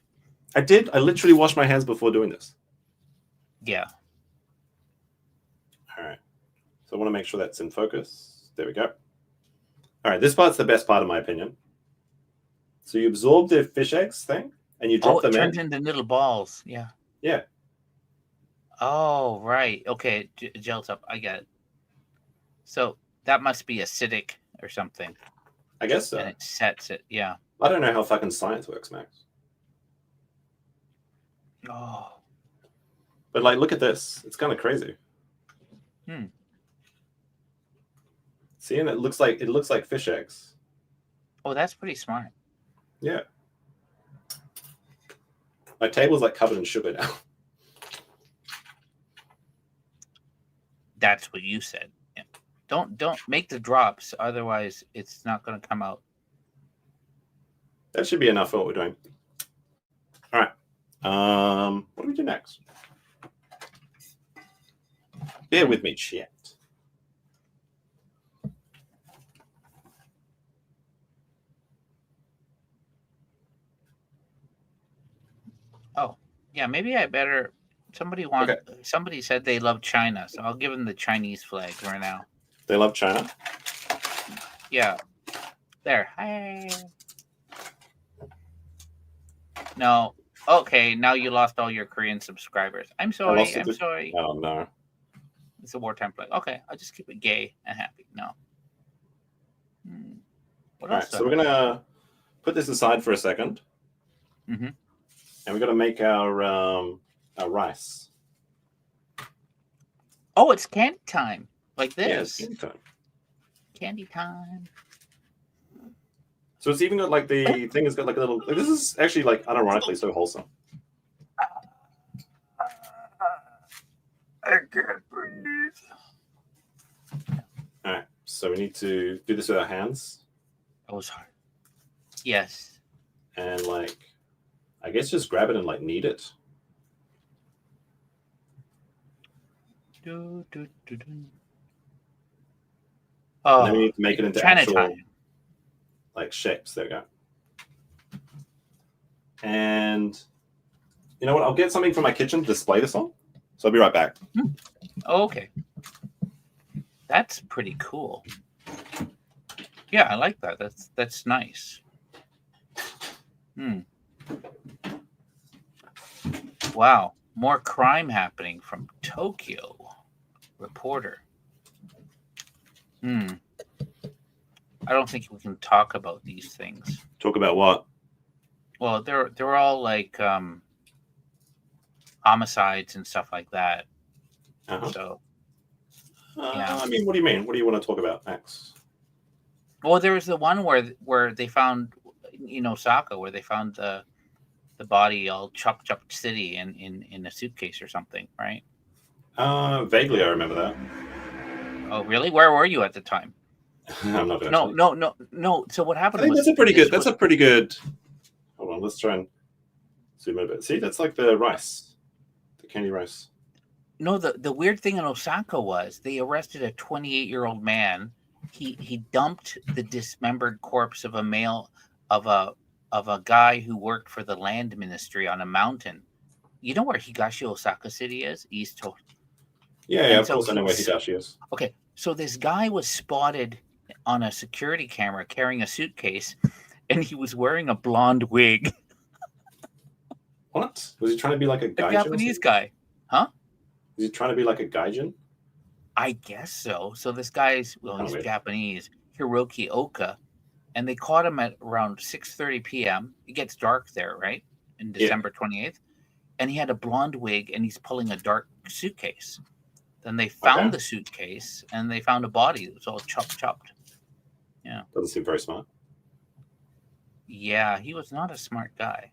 I did. I literally washed my hands before doing this. Yeah. All right. So I want to make sure that's in focus. There we go. All right. This part's the best part, in my opinion. So you absorb the fish eggs thing, and you drop them in. It turns into little balls. Yeah. Yeah. Oh, right. Okay. It gels up. I get it. So that must be acidic or something. I guess so. And it sets it. Yeah. I don't know how fucking science works, Max. Oh. But like, look at this. It's kind of crazy. Hmm. See, and it looks like fish eggs. Oh, that's pretty smart. Yeah. My table's like covered in sugar now. That's what you said. Yeah. Don't make the drops, otherwise it's not going to come out. That should be enough for what we're doing. All right. What do we do next? Bear with me, chat. Oh, yeah, maybe I better. Somebody said they love China, so I'll give them the Chinese flag right now. They love China? Yeah. There. Hi. No. Okay, now you lost all your Korean subscribers. I'm sorry. I'm sorry. Oh, no. It's a wartime flag. Okay, I'll just keep it gay and happy. No. What All else? right, so we're going to put this aside for a second. Mm-hmm. And we're going to make our rice. Oh, it's candy time. Like this. Yeah, it's candy time. Candy time. So it's even got like the thing has got like a little. Like, this is actually like unironically so wholesome. I can't breathe. All right, so we need to do this with our hands. That was hard. Yes. And like, I guess just grab it and like knead it. Do, do, do, do. And then we need to make it into China actual time. like shapes. There we go. And you know what? I'll get something from my kitchen to display this on. So I'll be right back. Oh, okay. That's pretty cool. Yeah, I like that. That's nice. Wow. More crime happening from Tokyo. Reporter. I don't think we can talk about these things. Talk about what? Well, they're all like homicides and stuff like that. So yeah. I mean, what do you mean? What do you want to talk about next? Well, there was the one where they found in Osaka, where they found the body all chopped city in a suitcase or something, right? Vaguely, I remember that. Oh, really? Where were you at the time? I'm not going to. No. So what happened? I think was that's a pretty good. That's a pretty good. Hold on, let's try and zoom in a bit. See, that's like the rice, the candy rice. No, the weird thing in Osaka was they arrested a 28-year-old man. He dumped the dismembered corpse of a guy who worked for the land ministry on a mountain. You know where Higashi Osaka City is? East. Yeah, of course I know where Higashi is. Okay, so this guy was spotted on a security camera carrying a suitcase, and he was wearing a blonde wig. What? Was he trying to be like a gaijin? A Japanese guy. Huh? Was he trying to be like a gaijin? I guess so. So this guy's, he's Japanese, Hiroki Oka, and they caught him at around 6:30 p.m. It gets dark there, right? In December 28th. And he had a blonde wig, and he's pulling a dark suitcase. Then they found the suitcase, and they found a body that was all chopped. Yeah. Doesn't seem very smart. Yeah, he was not a smart guy.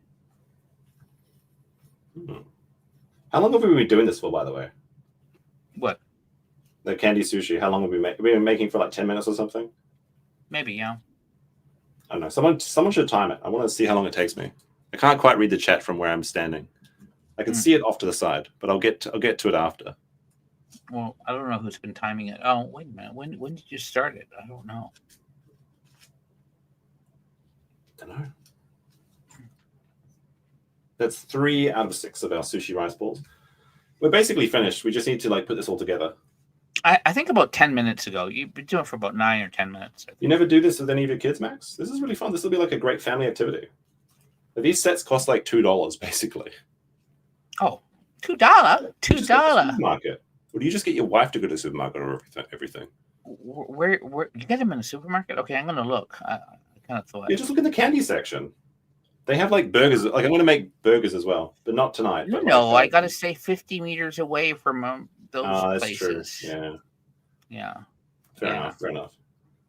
How long have we been doing this for, by the way? What? The candy sushi. How long have we made? We've been making for like 10 minutes or something. Maybe, yeah. I don't know. Someone should time it. I want to see how long it takes me. I can't quite read the chat from where I'm standing. I can see it off to the side, but I'll get to it after. Well, I don't know who's been timing it. Oh, wait a minute. When did you start it? I don't know. I don't know. That's 3 out of 6 of our sushi rice balls. We're basically finished. We just need to like put this all together. I think about 10 minutes ago. You've been doing it for about 9 or 10 minutes. You never do this with any of your kids, Max? This is really fun. This will be like a great family activity. These sets cost like $2, basically. Oh, $2? $2? Supermarket. Or do you just get your wife to go to the supermarket or everything? Where you get them in the supermarket? Okay, I'm gonna look. I kind of thought. Yeah, just look in the candy section. They have like burgers. Like I'm gonna make burgers as well, but not tonight. But No, I gotta stay 50 meters away from those that's places. True. Yeah. Yeah. Fair enough. Fair enough.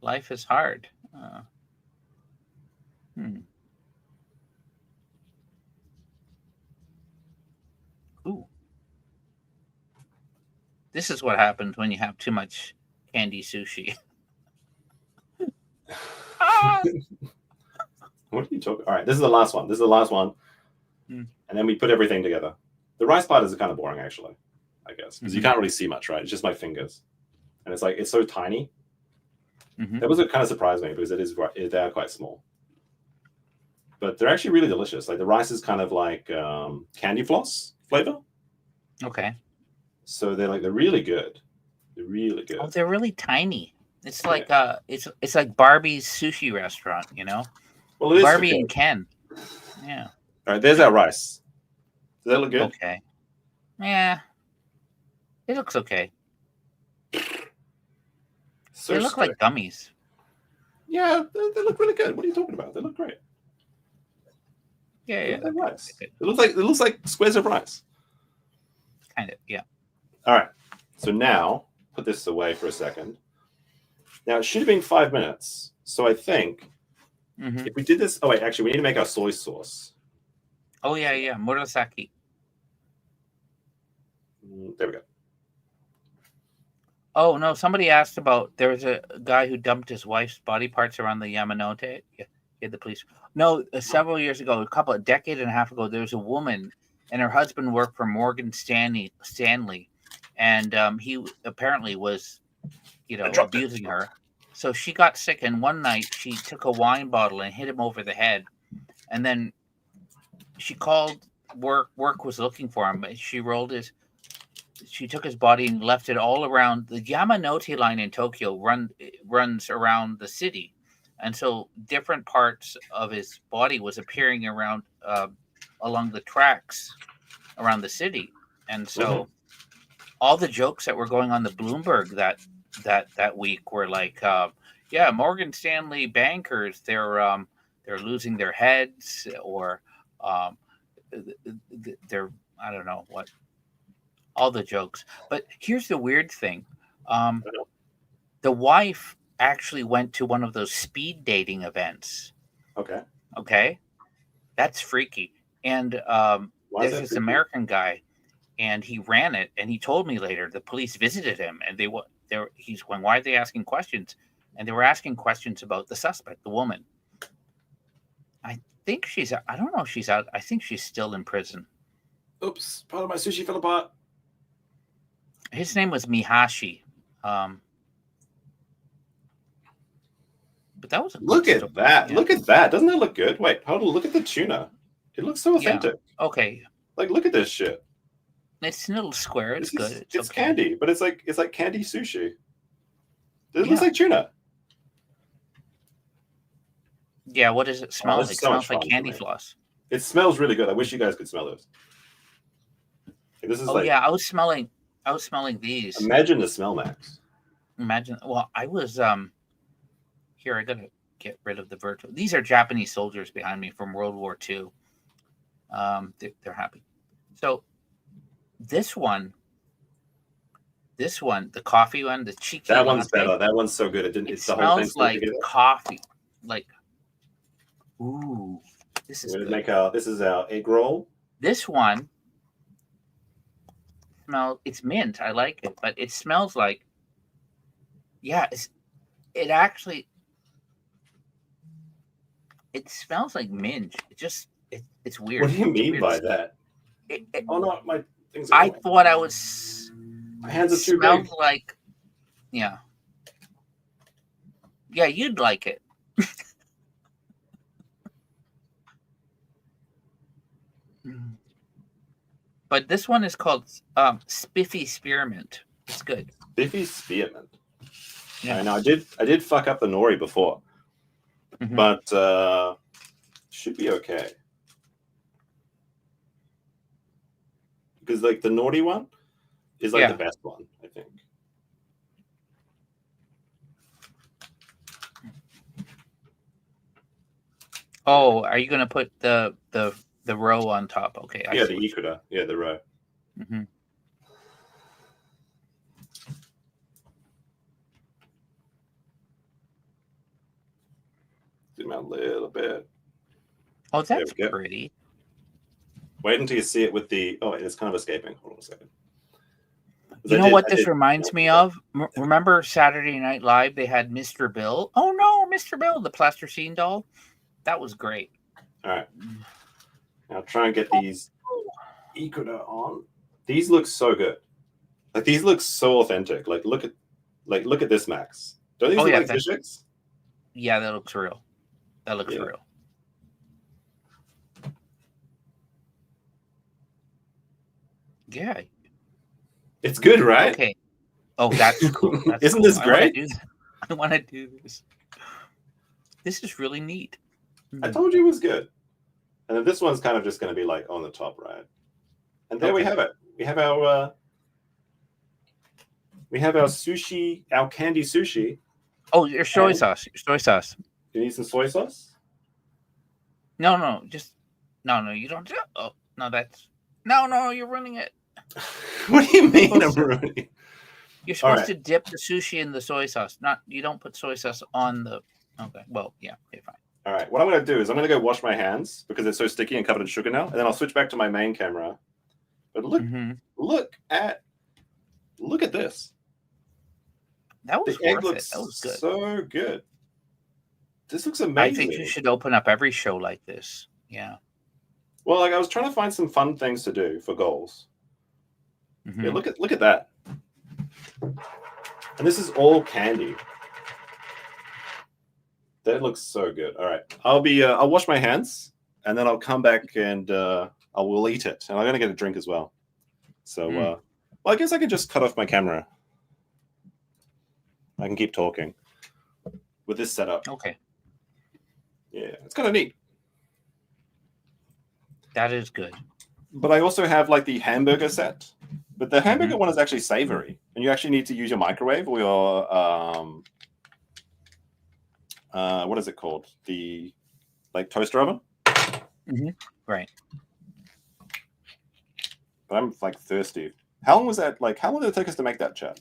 Life is hard. Ooh. This is what happens when you have too much candy sushi. What are you talking? All right, this is the last one. And then we put everything together. The rice platters are kind of boring, actually, I guess, because you can't really see much, right? It's just my fingers, and it's so tiny. That was what kind of surprised me because they are quite small, but they're actually really delicious. Like the rice is kind of like candy floss flavor. Okay. So they're really good. They're really good. Oh, they're really tiny. It's like it's like Barbie's sushi restaurant, you know? Well, it is Barbie and Ken. Yeah. All right, there's our rice. Does that look good? Okay. Yeah. It looks okay. So they look like gummies. Yeah, they look really good. What are you talking about? They look great. Yeah. They're rice. It looks like squares of rice. Kind of, yeah. All right. So now put this away for a second. Now it should have been 5 minutes. So I think if we did this, oh wait, actually we need to make our soy sauce. Oh yeah, Murasaki. There we go. Oh no, somebody asked about there was a guy who dumped his wife's body parts around the Yamanote. Yeah, the police. No, several years ago, a decade and a half ago, there was a woman and her husband worked for Morgan Stanley, and he apparently was, abusing her. So she got sick, and one night she took a wine bottle and hit him over the head, and then she called work. Work was looking for him, but she took his body and left it all around the Yamanote line in Tokyo. Runs around the city, and so different parts of his body was appearing around along the tracks around the city, and so all the jokes that were going on the Bloomberg that week were like, Morgan Stanley bankers, they're losing their heads, or they're I don't know what. All the jokes. But here's the weird thing. The wife actually went to one of those speed dating events. Okay. That's freaky. And there's this American guy, and he ran it, and he told me later the police visited him, and he's going, why are they asking questions? And they were asking questions about the suspect, the woman. I think I don't know if she's out. I think she's still in prison. Oops, part of my sushi fell apart. His name was Mihashi. But that was look at that. Yeah. Look at that. Doesn't that look good? Wait, hold on. Look at the tuna. It looks so authentic. Yeah. Okay. Like, look at this shit. It's a little square. It's good. It's okay. Candy, but it's like candy sushi. It looks like tuna. Yeah, what does it smell like? It smells like candy floss. It smells really good. I wish you guys could smell this. This is I was smelling these. Imagine the smell, Max. Well, I was here. I gotta get rid of the virtual. These are Japanese soldiers behind me from World War II. They're happy. So this one, the coffee one, the cheeky. That one's better. That one's so good. It smells like coffee. Like, ooh, this is good. This is our egg roll. This one smells. It's mint. I like it, but it smells like. Yeah, it actually. It smells like mint. It's weird. What do you It's mean weird. by that? Oh no, my things are I going. thought I was. My hands are too smells big. like. Yeah. Yeah, you'd like it. But this one is called Spiffy Spearmint. It's good. Spiffy Spearmint. Yeah. I know. I did fuck up the nori before, but should be okay. Because like the naughty one is like the best one, I think. Oh, are you gonna put the row on top? Okay. Yeah, the Ikuda. Yeah, the row. Mm-hmm. Zoom out a little bit. Oh, There that's we go. pretty. Wait until you see it with the. Oh, it's kind of escaping. Hold on a second. You know what this reminds me of? Remember Saturday Night Live? They had Mr. Bill. Oh no, Mr. Bill, the plasticine doll. That was great. All right. Now try and get these Ikuda on. These look so good. Like these look so authentic. Like look at this, Max. Don't these look like fish eggs? Yeah, that looks real. That looks real. Yeah. It's good, right? Okay. Oh, that's cool. That's Isn't cool. this great? I want to do this. This is really neat. I told you it was good. And then this one's kind of just going to be like on the top, right? And there we have it. We have our sushi, our candy sushi. Oh, your soy sauce. Your soy sauce. You need some soy sauce? No, just no. You don't. Oh no, that's no. You're ruining it. What do you mean I'm ruining? You're supposed to dip the sushi in the soy sauce. You don't put soy sauce on the. Okay. Well, yeah. Okay, fine. All right. What I'm going to do is I'm going to go wash my hands because it's so sticky and covered in sugar now, and then I'll switch back to my main camera. But look at this. That was the egg worth looks it. That was good. So good. This looks amazing. I think you should open up every show like this. Yeah. Well, like I was trying to find some fun things to do for goals. Yeah, look at that. And this is all candy. That looks so good. All right. I'll wash my hands and then I'll come back and we'll eat it. And I'm going to get a drink as well. So, well, I guess I can just cut off my camera. I can keep talking with this setup. Okay. Yeah, it's kind of neat. That is good. But I also have like the hamburger set. But the hamburger one is actually savory. And you actually need to use your microwave or your what is it called? The like toaster oven? Right. But I'm like thirsty. How long was that? Like, how long did it take us to make that, chat?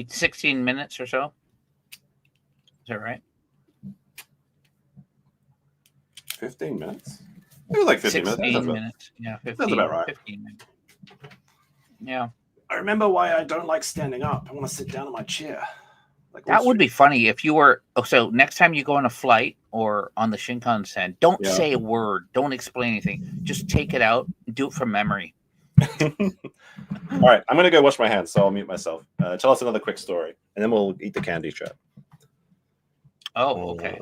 16 minutes or so. Is that right? 15 minutes? It was like 15 minutes. 16 minutes. Yeah, 15. That's about right. 15 minutes. Yeah. I remember why I don't like standing up. I want to sit down in my chair. Like that would be funny if you were. Oh, so next time you go on a flight or on the Shinkansen, don't say a word. Don't explain anything. Just take it out. Do it from memory. All right, I'm gonna go wash my hands, so I'll mute myself. Tell us another quick story, and then we'll eat the candy, chat. Oh, okay.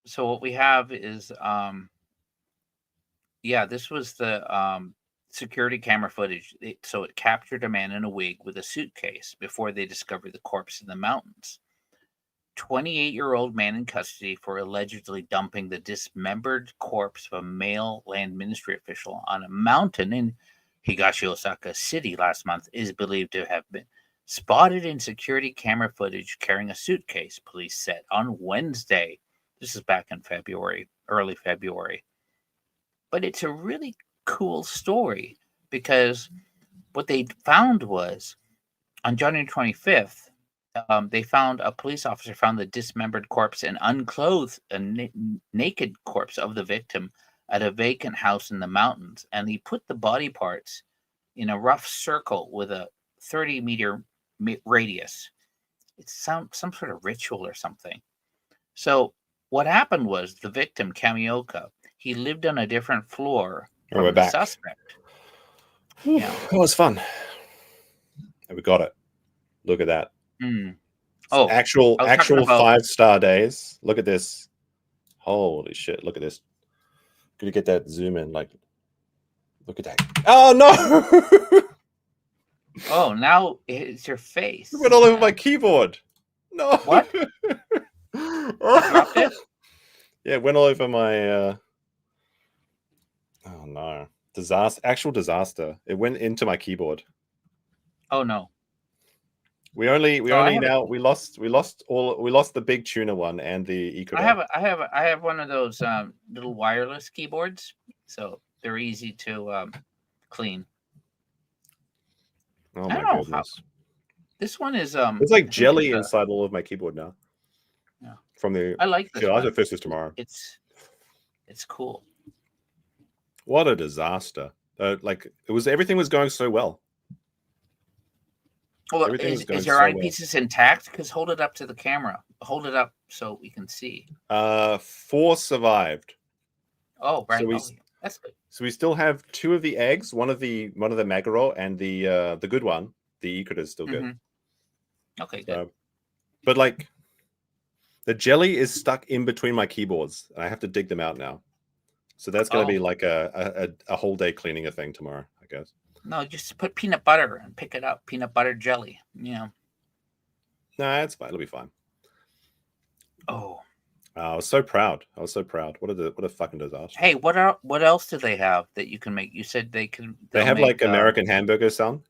So what we have is, this was the security camera footage. So it captured a man in a wig with a suitcase before they discovered the corpse in the mountains. 28-year-old man in custody for allegedly dumping the dismembered corpse of a male land ministry official on a mountain in Higashi-Osaka City last month is believed to have been spotted in security camera footage carrying a suitcase, police said on Wednesday. This is back in February, early February. But it's a really cool story because what they found was on January 25th, they found a police officer found the dismembered corpse and unclothed, naked corpse of the victim at a vacant house in the mountains, and he put the body parts in a rough circle with a 30-meter radius. It's some sort of ritual or something. So what happened was the victim, Kamioka, he lived on a different floor from we're the back. suspect. Yeah, that was fun. And we got it. Look at that. Oh, actual I was talking about- 5-star days. Look at this. Holy shit! Look at this. Could you get that zoom in? Like, look at that. Oh no! Oh, now it's your face. It went all over my keyboard. No. What? Dropped it? Yeah, it went all over my. Oh no! Disaster! Actual disaster! It went into my keyboard. Oh no! We lost the big tuna one and the Ikudo. I have one of those little wireless keyboards, so they're easy to clean. Oh I my don't know goodness! This one is It's like jelly inside all of my keyboard now. Yeah. From the I like this. Yeah, I'll one. have to fix this tomorrow. It's cool. What a disaster! Everything was going so well. Well, Everything was going is your so eyepieces intact? Because hold it up to the camera. Hold it up so we can see. 4 survived. Oh, right. So that's good. So we still have 2 of the eggs, one of the Magaro, and the good one, the Ikuda, is still good. Okay, good. But like, the jelly is stuck in between my keyboards, and I have to dig them out now. So that's going to be like a whole day cleaning a thing tomorrow, I guess. No, just put peanut butter and pick it up. Peanut butter jelly. Yeah. Nah, it's fine. It'll be fine. Oh. I was so proud. What a fucking disaster. Hey, what else do they have that you can make? You said they can. They have like American hamburgers, son.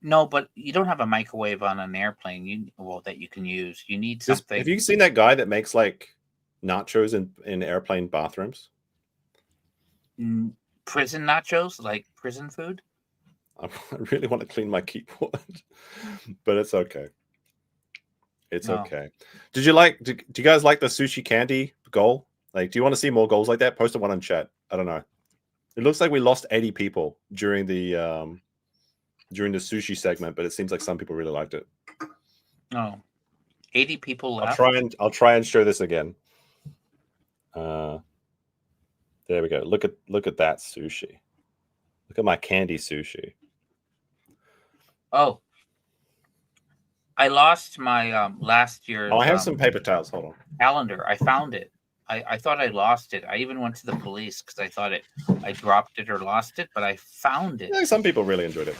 No, but you don't have a microwave on an airplane. That you can use. You need something. Have you seen that guy that makes like nachos in airplane bathrooms? Prison nachos, like prison food. I really want to clean my keyboard, but it's okay. It's okay. Do you guys like the sushi candy goal? Like, do you want to see more goals like that? Post one in chat. I don't know. It looks like we lost 80 people during the sushi segment, but it seems like some people really liked it. Oh, 80 people left. I'll try and show this again. There we go. Look at that sushi. Look at my candy sushi. Oh, I lost my last year's. Oh, I have some paper towels. Hold on. Calendar. I found it. I thought I lost it. I even went to the police because I thought I dropped it or lost it, but I found it. Yeah, some people really enjoyed it.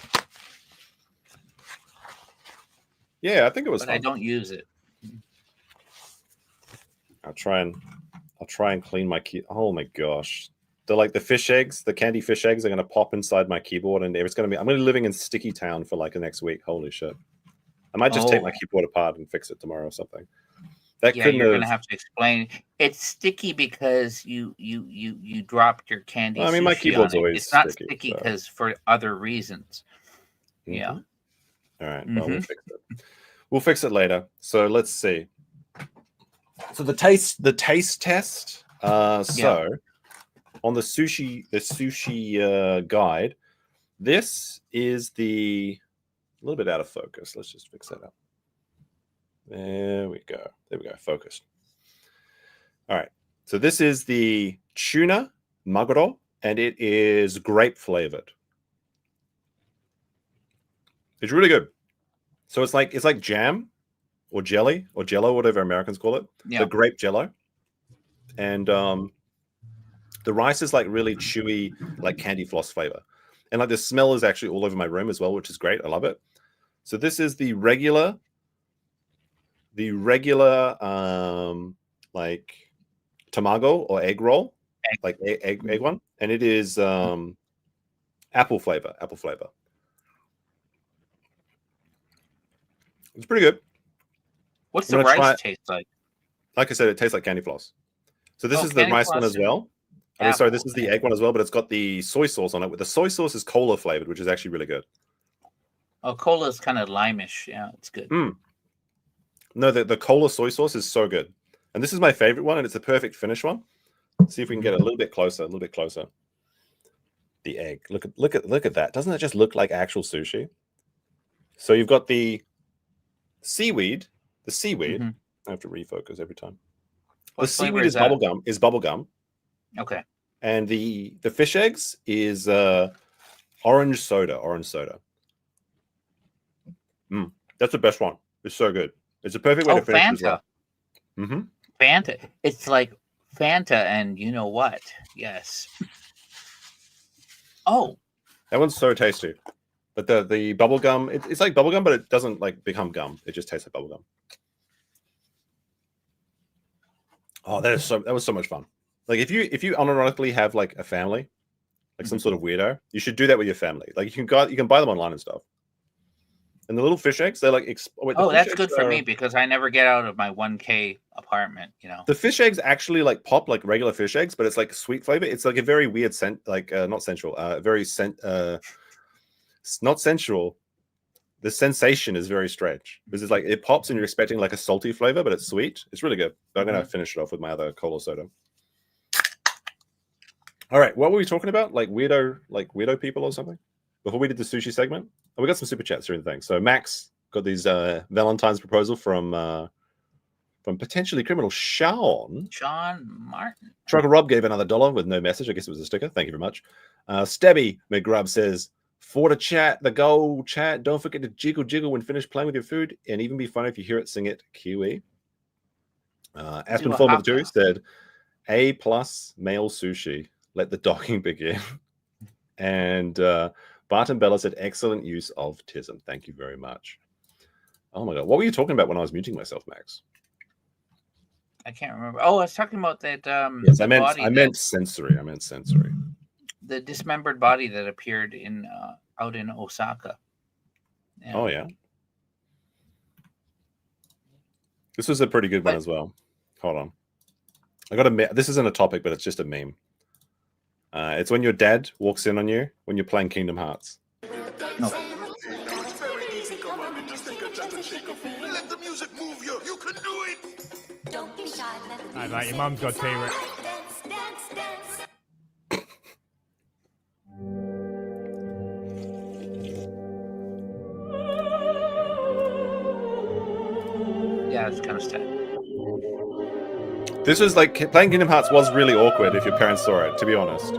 Yeah, I think it was. But fun. I don't use it. I'll try and clean my key. Oh my gosh. The fish eggs, the candy fish eggs are going to pop inside my keyboard, and it's going to be. I'm going to be living in Sticky Town for like the next week. Holy shit! I might just take my keyboard apart and fix it tomorrow or something. You're going to have to explain. It's sticky because you dropped your candy. Well, I mean, my keyboard's always. It's not sticky because for other reasons. Mm-hmm. Yeah. All right. Well, we'll fix it. We'll fix it later. So let's see. So the taste test. On the sushi guide, this is a little bit out of focus. Let's just fix that up. There we go. Focused. All right. So this is the tuna maguro, and it is grape flavored. It's really good. So it's like jam or jelly or jello, whatever Americans call it. Yeah. The grape jello. And the rice is like really chewy, like candy floss flavor. And like the smell is actually all over my room as well, which is great. I love it. So this is the regular like tamago or egg roll, like egg one. And it is apple flavor. It's pretty good. What's the rice taste like? Like I said, it tastes like candy floss. So this is the rice one as well. I mean, sorry, this is the egg one as well, but it's got the soy sauce on it. The soy sauce is cola flavored, which is actually really good. Oh, cola is kind of limeish. Yeah, it's good. No, the cola soy sauce is so good. And this is my favorite one, and it's a perfect finish one. Let's see if we can get a little bit closer, The egg. Look at that. Doesn't that just look like actual sushi? So you've got the seaweed. I have to refocus every time. What the flavor seaweed is is that? bubblegum. Okay. And the fish eggs is orange soda. That's the best one. It's so good. It's a perfect way to finish as well. Fanta. It's like Fanta and you know what? Yes. Oh. That one's so tasty. But the bubble gum, it's like bubble gum, but it doesn't like become gum. It just tastes like bubble gum. Oh, that was so much fun. Like if you unironically have like a family, like some sort of weirdo, you should do that with your family. Like you can buy them online and stuff. And the little fish eggs, they're like that's good for me because I never get out of my 1K apartment, you know. The fish eggs actually like pop like regular fish eggs, but it's like sweet flavor. It's like a very weird scent, like not sensual, not sensual. The sensation is very strange because it's like it pops and you're expecting like a salty flavor, but it's sweet. It's really good. But I'm gonna finish it off with my other cola soda. All right, what were we talking about? Like weirdo people or something? Before we did the sushi segment, we got some super chats here and things. So Max got these Valentine's proposal from potentially criminal Sean Martin. Trucker Rob gave another $1 with no message. I guess it was a sticker. Thank you very much. Stabby McGrub says, for the chat, the goal chat, don't forget to jiggle when finished playing with your food, and even be fun if you hear it, sing it, Kiwi. Aspen Former 2 said, A+ male sushi. Let the docking begin. And Barton Bella said, excellent use of tism. Thank you very much. Oh my God. What were you talking about when I was muting myself, Max? I can't remember. Oh, I was talking about that. Yes, I meant sensory. The dismembered body that appeared out in Osaka. Yeah. Oh, yeah. This was a pretty good one as well. Hold on. This isn't a topic, but it's just a meme. It's when your dad walks in on you when you're playing Kingdom Hearts. No. Let the music move you. You can do it. Don't be shy. Alright, mate, your mum's got T-Rex. Yeah, it's kind of sad. This was like playing Kingdom Hearts was really awkward if your parents saw it, to be honest.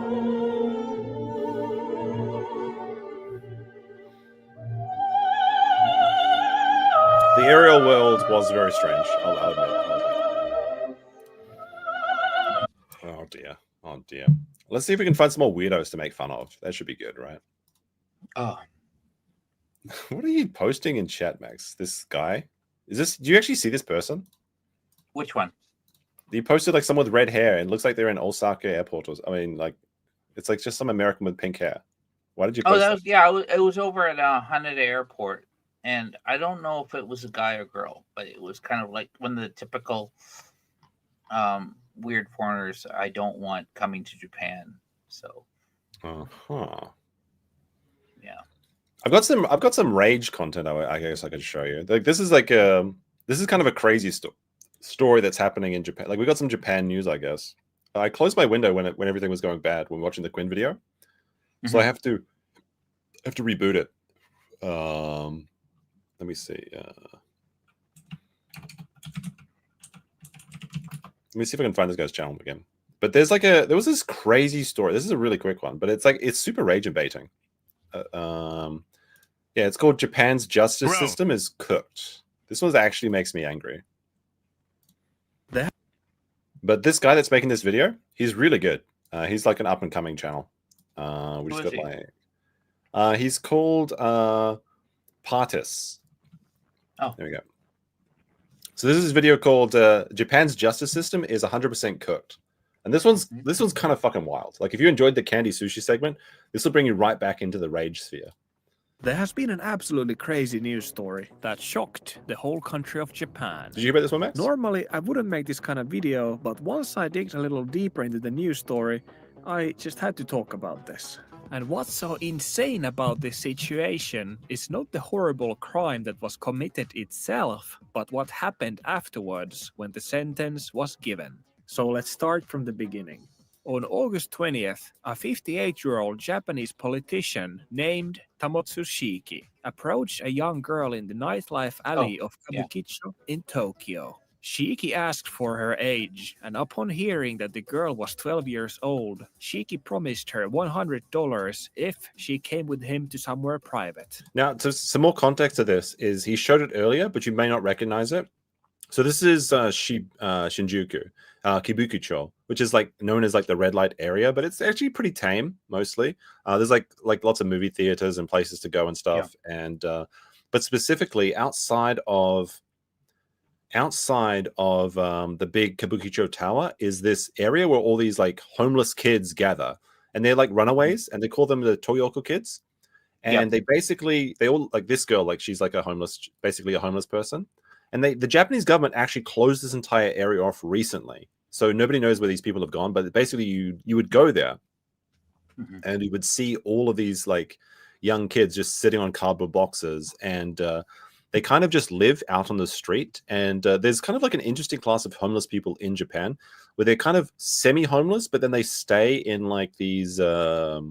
The aerial world was very strange. I'll admit. Oh dear. Oh dear. Let's see if we can find some more weirdos to make fun of. That should be good, right? Oh. What are you posting in chat, Max? This guy? Do you actually see this person? Which one? You posted like someone with red hair and it looks like they're in Osaka airport. It's like just some American with pink hair. Why did you post that? It was over at Haneda Airport. And I don't know if it was a guy or girl, but it was kind of like one of the typical weird foreigners I don't want coming to Japan. So, yeah, I've got some rage content. I guess I could show you. Like this is kind of a crazy story that's happening in Japan. Like we got some Japan news, I guess. I closed my window when everything was going bad when watching the Quinn video, so I have to reboot it. Let me see. Let me see if I can find this guy's channel again. But there was this crazy story. This is a really quick one, but it's super rage baiting. Yeah, it's called Japan's justice system is cooked. This one actually makes me angry. But this guy that's making this video, he's really good. He's like an up and coming channel. He's called Partis. Oh, there we go. So this is a video called Japan's justice system is 100% cooked. And this one's kind of fucking wild. Like if you enjoyed the candy sushi segment, this will bring you right back into the rage sphere. There has been an absolutely crazy news story that shocked the whole country of Japan. Did you hear about this one, Max? Normally, I wouldn't make this kind of video, but once I digged a little deeper into the news story, I just had to talk about this. And what's so insane about this situation is not the horrible crime that was committed itself, but what happened afterwards when the sentence was given. So let's start from the beginning. On August 20th, a 58-year-old Japanese politician named Tamotsu Shiki approached a young girl in the nightlife alley of Kabukicho in Tokyo. Shiki asked for her age, and upon hearing that the girl was 12 years old, Shiki promised her $100 if she came with him to somewhere private. Now, to some more context to this is he showed it earlier, but you may not recognize it. So this is Shinjuku, Kabukicho, which is like known as like the red light area, but it's actually pretty tame mostly. There's like lots of movie theaters and places to go and stuff, and but specifically outside of the big Kabukicho Tower is this area where all these like homeless kids gather, and they're like runaways, and they call them the Toyoko kids. And they all like this girl, like she's like basically a homeless person. And the Japanese government actually closed this entire area off recently, so nobody knows where these people have gone. But basically, you would go there, and you would see all of these like young kids just sitting on cardboard boxes, and they kind of just live out on the street. And there's kind of like an interesting class of homeless people in Japan where they're kind of semi-homeless, but then they stay in like these, like,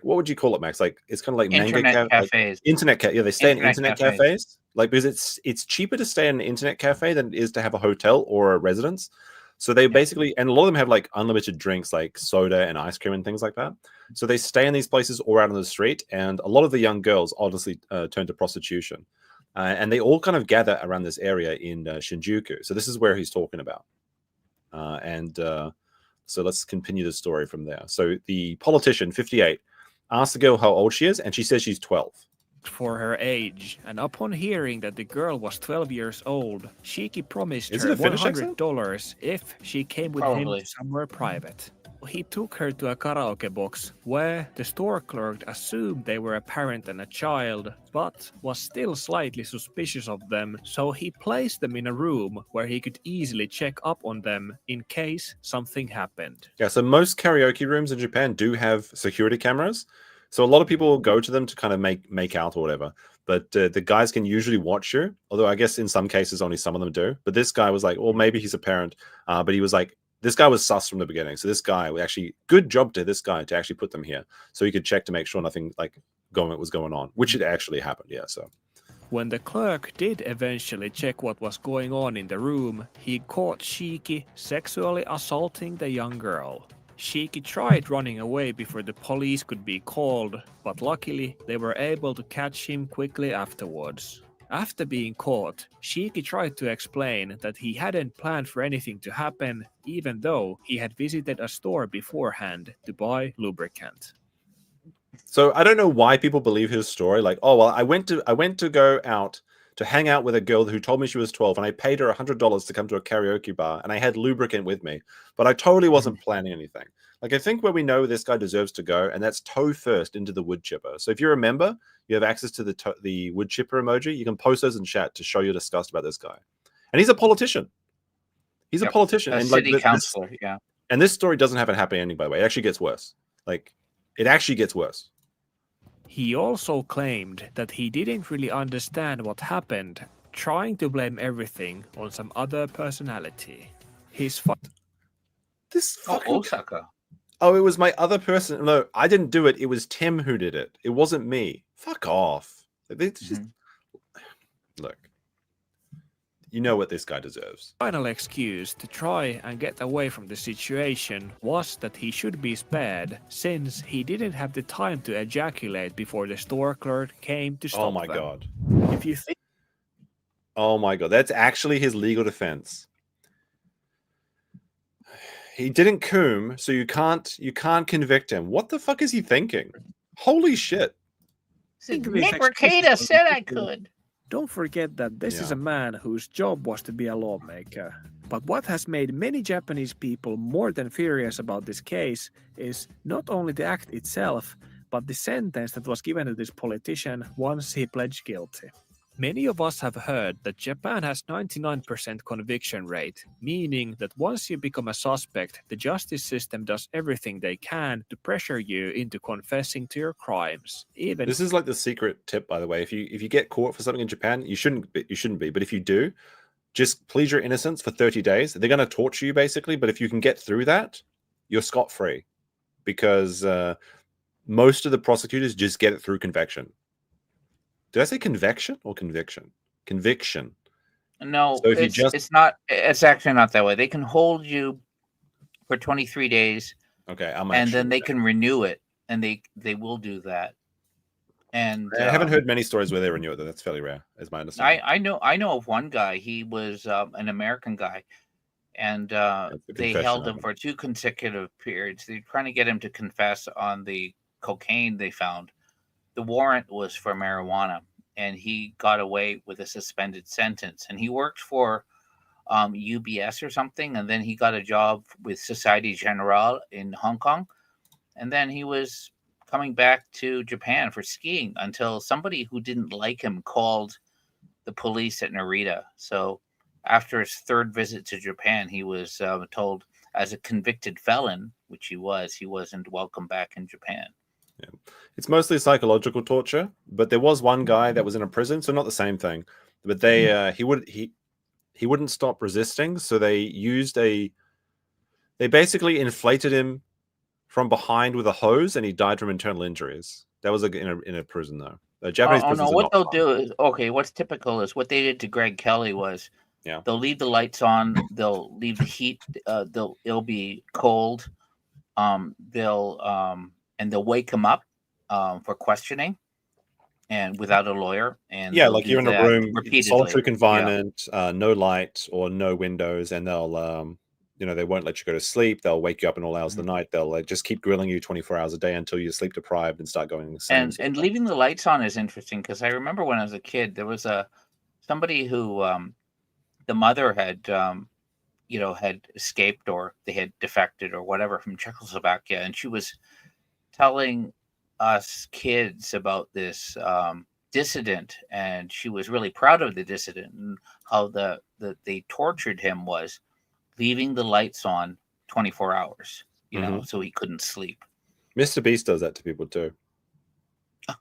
what would you call it, Max? Like, it's kind of like internet cafes. Like they stay in internet cafes. Like, because it's cheaper to stay in an internet cafe than it is to have a hotel or a residence. So they basically, and a lot of them have like unlimited drinks like soda and ice cream and things like that. So they stay in these places or out on the street. And a lot of the young girls obviously turn to prostitution. And they all kind of gather around this area in Shinjuku. So this is where he's talking about. So let's continue the story from there. So the politician, 58, asks the girl how old she is, and she says she's 12. For her age, and upon hearing that the girl was 12 years old, Shiki promised her $100 if she came with him to somewhere private. He took her to a karaoke box where the store clerk assumed they were a parent and a child, but was still slightly suspicious of them, so he placed them in a room where he could easily check up on them in case something happened. Yeah, so most karaoke rooms in Japan do have security cameras. So a lot of people will go to them to kind of make out or whatever. But the guys can usually watch you, although I guess in some cases only some of them do. But this guy was like, well, maybe he's a parent. But he was like, this guy was sus from the beginning. So this guy actually, good job to this guy to actually put them here. So he could check to make sure nothing like was going on, which it actually happened. Yeah, so. When the clerk did eventually check what was going on in the room, he caught Shiki sexually assaulting the young girl. Shiki tried running away before the police could be called, but luckily they were able to catch him quickly afterwards. After being caught, Shiki tried to explain that he hadn't planned for anything to happen, even though he had visited a store beforehand to buy lubricant. So I don't know why people believe his story. Like, oh well, I went to go out to hang out with a girl who told me she was 12, and I paid her $100 to come to a karaoke bar, and I had lubricant with me, but I totally wasn't planning anything. Like, I think where we know this guy deserves to go, and that's toe first into the wood chipper. So if you're a member, you have access to the wood chipper emoji. You can post those in chat to show your disgust about this guy. And he's a politician. He's a politician. A and city councilor, yeah. And this story doesn't have a happy ending, by the way. It actually gets worse. Like, it actually gets worse. He also claimed that he didn't really understand what happened, trying to blame everything on some other personality. This fucking... Osaka. Oh, it was my other person. No, I didn't do it. It was Tim who did it. It wasn't me. Fuck off. Just... Look. You know what this guy deserves. Final excuse to try and get away from the situation was that he should be spared, since he didn't have the time to ejaculate before the store clerk came to stop them. Oh my god. If you think... Oh my god, that's actually his legal defense. He didn't coom, so you can't convict him. What the fuck is he thinking? Holy shit. Nick Mercado said I could. Don't forget that this is a man whose job was to be a lawmaker. But what has made many Japanese people more than furious about this case is not only the act itself, but the sentence that was given to this politician once he pledged guilty. Many of us have heard that Japan has 99% conviction rate, meaning that once you become a suspect, the justice system does everything they can to pressure you into confessing to your crimes. Even This is like the secret tip, by the way. If you get caught for something in Japan, you shouldn't be. But if you do, just plead your innocence for 30 days. They're going to torture you basically, but if you can get through that, you're scot-free, because most of the prosecutors just get it through conviction. Did I say convection or conviction? Conviction. No, So if you it's not. It's actually not that way. They can hold you for 23 days. Okay, and then they can renew it, and they will do that. And I haven't heard many stories where they renew it, though. That's fairly rare, is my understanding. I know of one guy. He was an American guy, and they held him for 2 consecutive periods. They're trying to get him to confess on the cocaine they found. The warrant was for marijuana, and he got away with a suspended sentence. And he worked for UBS or something, and then he got a job with Societe Generale in Hong Kong, and then he was coming back to Japan for skiing until somebody who didn't like him called the police at Narita. So after his 3rd visit to Japan, he was told, as a convicted felon, which he wasn't welcome back in Japan. Yeah. It's mostly psychological torture, but there was one guy that was in a prison, so not the same thing. But he wouldn't stop resisting, so they basically inflated him from behind with a hose, and he died from internal injuries. That was in a prison, though. Japanese prisons. What they'll do is, what's typical is what they did to Greg Kelly was, they'll leave the lights on, they'll leave the heat, it'll be cold, they'll wake him up for questioning, and without a lawyer. And like you're in a room, repeatedly. solitary confinement, no light or no windows, and they'll they won't let you go to sleep. They'll wake you up in all hours of the night. They'll just keep grilling you 24 hours a day until you're sleep deprived and start going insane. And leaving the lights on is interesting, because I remember when I was a kid, there was somebody who the mother had had escaped, or they had defected or whatever from Czechoslovakia, and she was telling us kids about this dissident, and she was really proud of the dissident, and how they tortured him was leaving the lights on 24 hours, so he couldn't sleep. Mr. Beast does that to people too.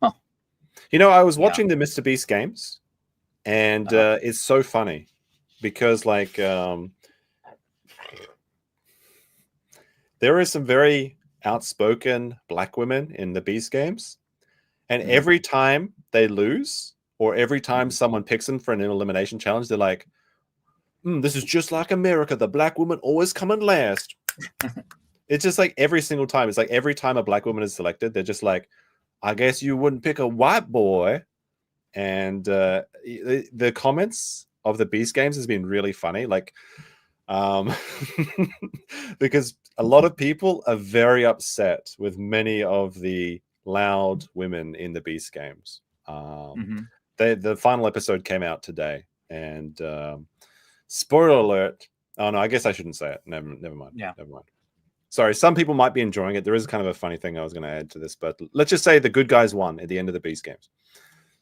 Oh. I was watching the Mr. Beast games, and it's so funny because there is some very outspoken black women in the Beast games, and every time they lose, or every time someone picks them for an elimination challenge, they're like, this is just like America. The black woman always coming last. It's just like every single time. It's like every time a black woman is selected, they're just like, I guess you wouldn't pick a white boy. And the comments of the Beast games has been really funny. Because a lot of people are very upset with many of the loud women in the Beast games. The final episode came out today, and spoiler alert. Oh no, I guess I shouldn't say it. Never mind. Never mind. Sorry, some people might be enjoying it. There is kind of a funny thing I was going to add to this, but let's just say the good guys won at the end of the Beast games.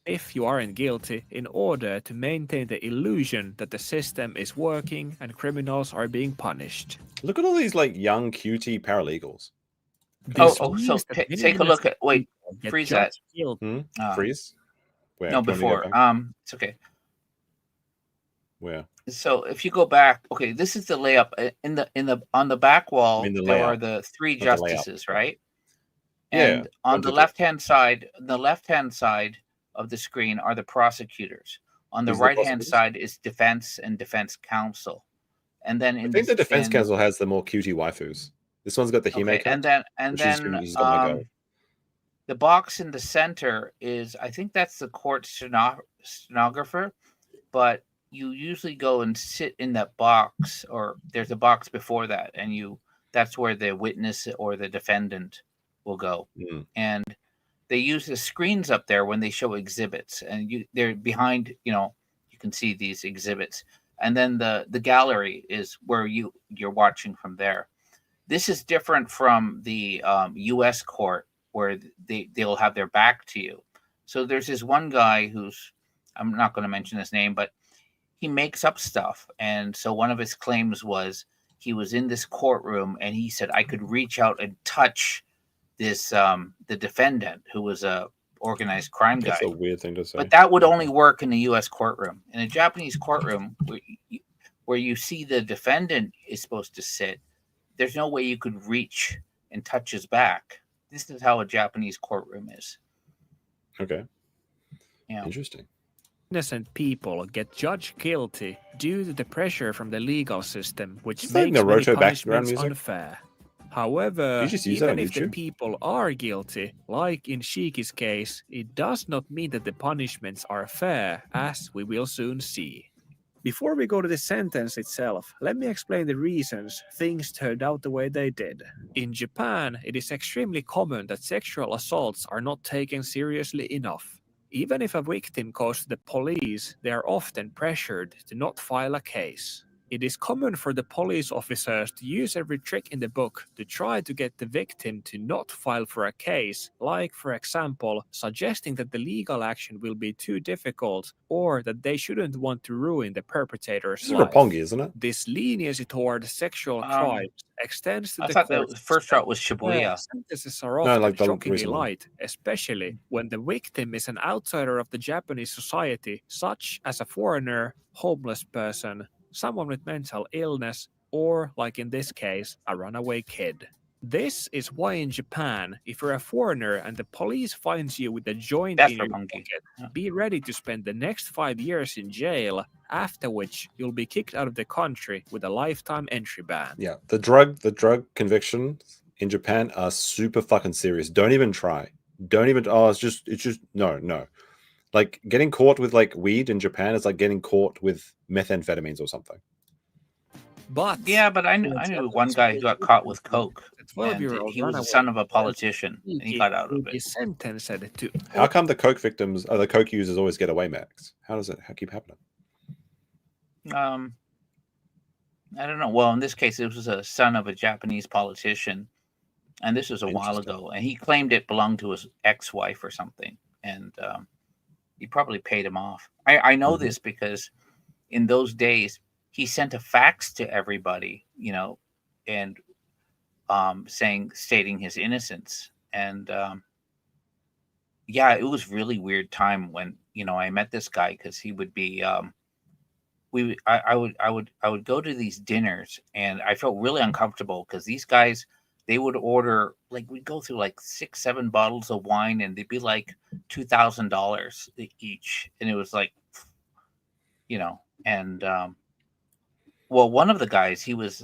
If you aren't guilty, in order to maintain the illusion that the system is working and criminals are being punished. Look at all these young cutie paralegals. So take a look at freeze that. Freeze? Where? No, before. It's okay. Where? So if you go back, this is the layup on the back wall. There are the 3 justices, right? And on the left-hand side, of the screen are the prosecutors. On the right-hand side is defense and defense counsel. And then I think the defense counsel has the more cutie waifus. This one's got the Hime cut, and then the box in the center is, I think that's the court stenographer, but you usually go and sit in that box, or there's a box before that, and that's where the witness or the defendant will go. And they use the screens up there when they show exhibits, and they're behind, you can see these exhibits. And then the gallery is where you're watching from there. This is different from the U.S. court, where they'll have their back to you. So there's this one guy who's I'm not going to mention his name, but he makes up stuff. And so one of his claims was he was in this courtroom and he said, I could reach out and touch this, the defendant, who was a organized crime guy. That's a weird thing to say. But that would only work in the U.S. courtroom. In a Japanese courtroom, where you see the defendant is supposed to sit, there's no way you could reach and touch his back. This is how a Japanese courtroom is. Okay. Yeah. Interesting. Innocent people get judged guilty due to the pressure from the legal system, which Is that makes many Naruto background punishments music? unfair. However, You just use that even on if the YouTube? people are guilty, like in Shiki's case, it does not mean that the punishments are fair, as we will soon see. Before we go to the sentence itself, let me explain the reasons things turned out the way they did. In Japan, it is extremely common that sexual assaults are not taken seriously enough. Even if a victim goes to the police, they are often pressured to not file a case. It is common for the police officers to use every trick in the book to try to get the victim to not file for a case, like, for example, suggesting that the legal action will be too difficult or that they shouldn't want to ruin the perpetrator's This is life. Roppongi, isn't it? This leniency toward sexual crimes extends to I the thought court the first route was system, Shibuya. where sentences are No, often like the shockingly recent one. light, especially when the victim is an outsider of the Japanese society, such as a foreigner, homeless person, someone with mental illness, or, like in this case, a runaway kid. This is why in Japan, if you're a foreigner and the police finds you with a joint That's in your Roppongi. pocket, be ready to spend the next 5 years in jail, after which you'll be kicked out of the country with a lifetime entry ban. Yeah, the drug convictions in Japan are super fucking serious. Don't even try. Don't even. Oh, it's just no. Like getting caught with like weed in Japan is like getting caught with methamphetamines or something. But Yeah, but I knew one guy who got caught with coke, and 12-year-old he was the runaway son of a politician, and he got out of it. is sentenced to How come the coke victims or the coke users always get away, Max? How does it keep happening? I don't know. Well, in this case, it was a son of a Japanese politician, and this was a while ago, and he claimed it belonged to his ex-wife or something, and he probably paid him off. I know this because in those days he sent a fax to everybody, and stating his innocence, and yeah, it was really weird time when I met this guy, because he would be I would go to these dinners, and I felt really uncomfortable because these guys, they would order, like, we'd go through like 6-7 bottles of wine, and they'd be like $2,000 each, and it was like, and well, one of the guys, he was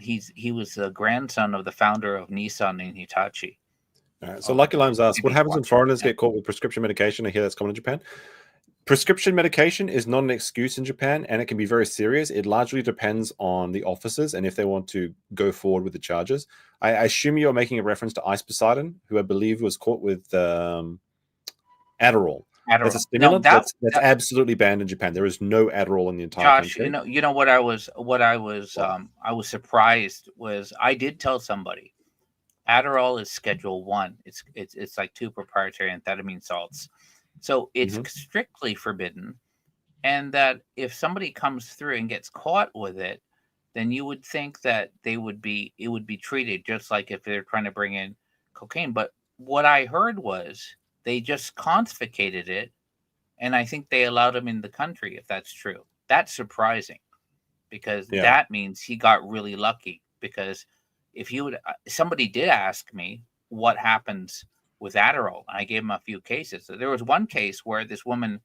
he was the grandson of the founder of Nissan in Hitachi. All right. So Lucky Limes asks, what happens when foreigners get caught with prescription medication? I hear that's common in Japan. Prescription medication is not an excuse in Japan, and it can be very serious. It largely depends on the officers and if they want to go forward with the charges. I assume you're making a reference to Ice Poseidon, who I believe was caught with Adderall. That's a stimulant that's absolutely banned in Japan. There is no Adderall in the entire Josh, country. you know what I was surprised was, I did tell somebody Adderall is Schedule 1. It's like 2 proprietary amphetamine salts. So it's strictly forbidden, and that if somebody comes through and gets caught with it, then you would think that it would be treated just like if they're trying to bring in cocaine. But what I heard was they just confiscated it, and I think they allowed him in the country, if that's true. That's surprising, because that means he got really lucky. Because if you would, somebody did ask me what happens with Adderall, I gave him a few cases. So there was one case where this woman,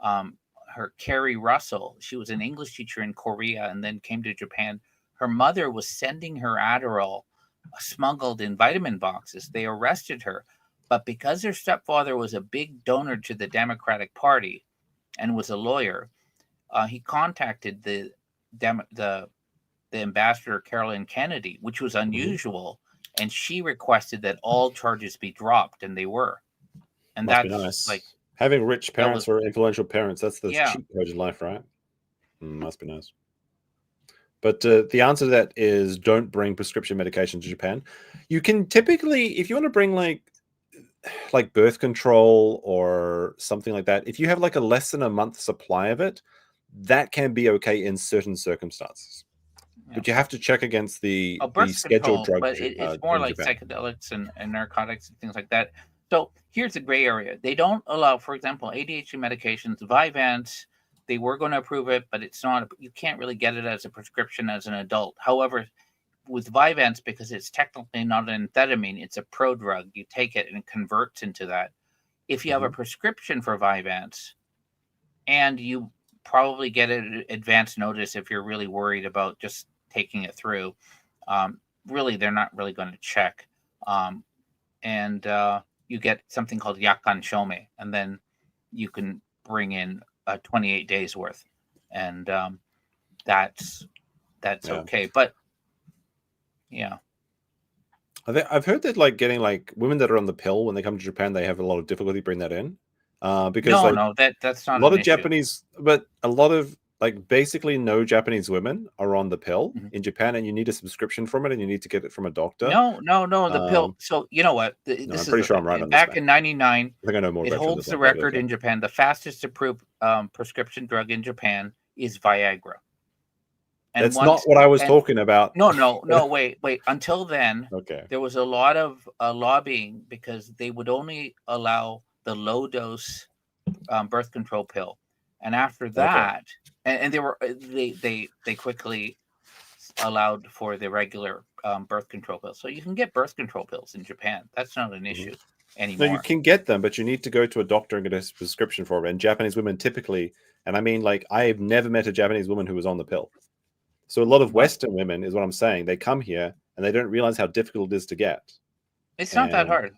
her Carrie Russell, she was an English teacher in Korea and then came to Japan. Her mother was sending her Adderall smuggled in vitamin boxes. They arrested her, but because her stepfather was a big donor to the Democratic Party and was a lawyer, he contacted the ambassador Carolyn Kennedy, which was unusual. And she requested that all charges be dropped, and they were. And Must that's be nice. like Having rich parents or influential parents. That's the Yeah. cheat code in life, right? Must be nice. But the answer to that is don't bring prescription medication to Japan. You can typically, if you want to bring like like birth control or something like that, if you have like a less than a month supply of it, that can be okay in certain circumstances. But you have to check against the birth scheduled control, drug. but it's more in like Japan. psychedelics and narcotics and things like that. So here's the gray area. They don't allow, for example, ADHD medications, Vyvanse. They were going to approve it, but it's not. You can't really get it as a prescription as an adult. However, with Vyvanse, because it's technically not an amphetamine, it's a prodrug. You take it and it converts into that. If you have a prescription for Vyvanse, and you probably get an advance notice if you're really worried about just taking it through, really, they're not really going to check. And you get something called Yakan Shome, and then you can bring in 28 days worth. And that's okay. But yeah. I've heard that like getting like women that are on the pill when they come to Japan, they have a lot of difficulty bringing that in. Because that's not a lot an of issue. Japanese, but a lot of like basically no Japanese women are on the pill in Japan, and you need a subscription from it, and you need to get it from a doctor. No, the pill. So you know what? I'm pretty sure I'm right on this. Back in '99, I think I know more. It holds the record in Japan. The fastest approved prescription drug in Japan is Viagra. And that's not what I was talking about. No, wait. Until then, okay, there was a lot of lobbying because they would only allow the low dose birth control pill, and after that, and they quickly allowed for the regular birth control pill. So you can get birth control pills in Japan. That's not an issue anymore. No, you can get them, but you need to go to a doctor and get a prescription for them. And Japanese women typically, and I mean, like, I have never met a Japanese woman who was on the pill. So a lot of Western women is what I'm saying. They come here and they don't realize how difficult it is to get. It's not that hard.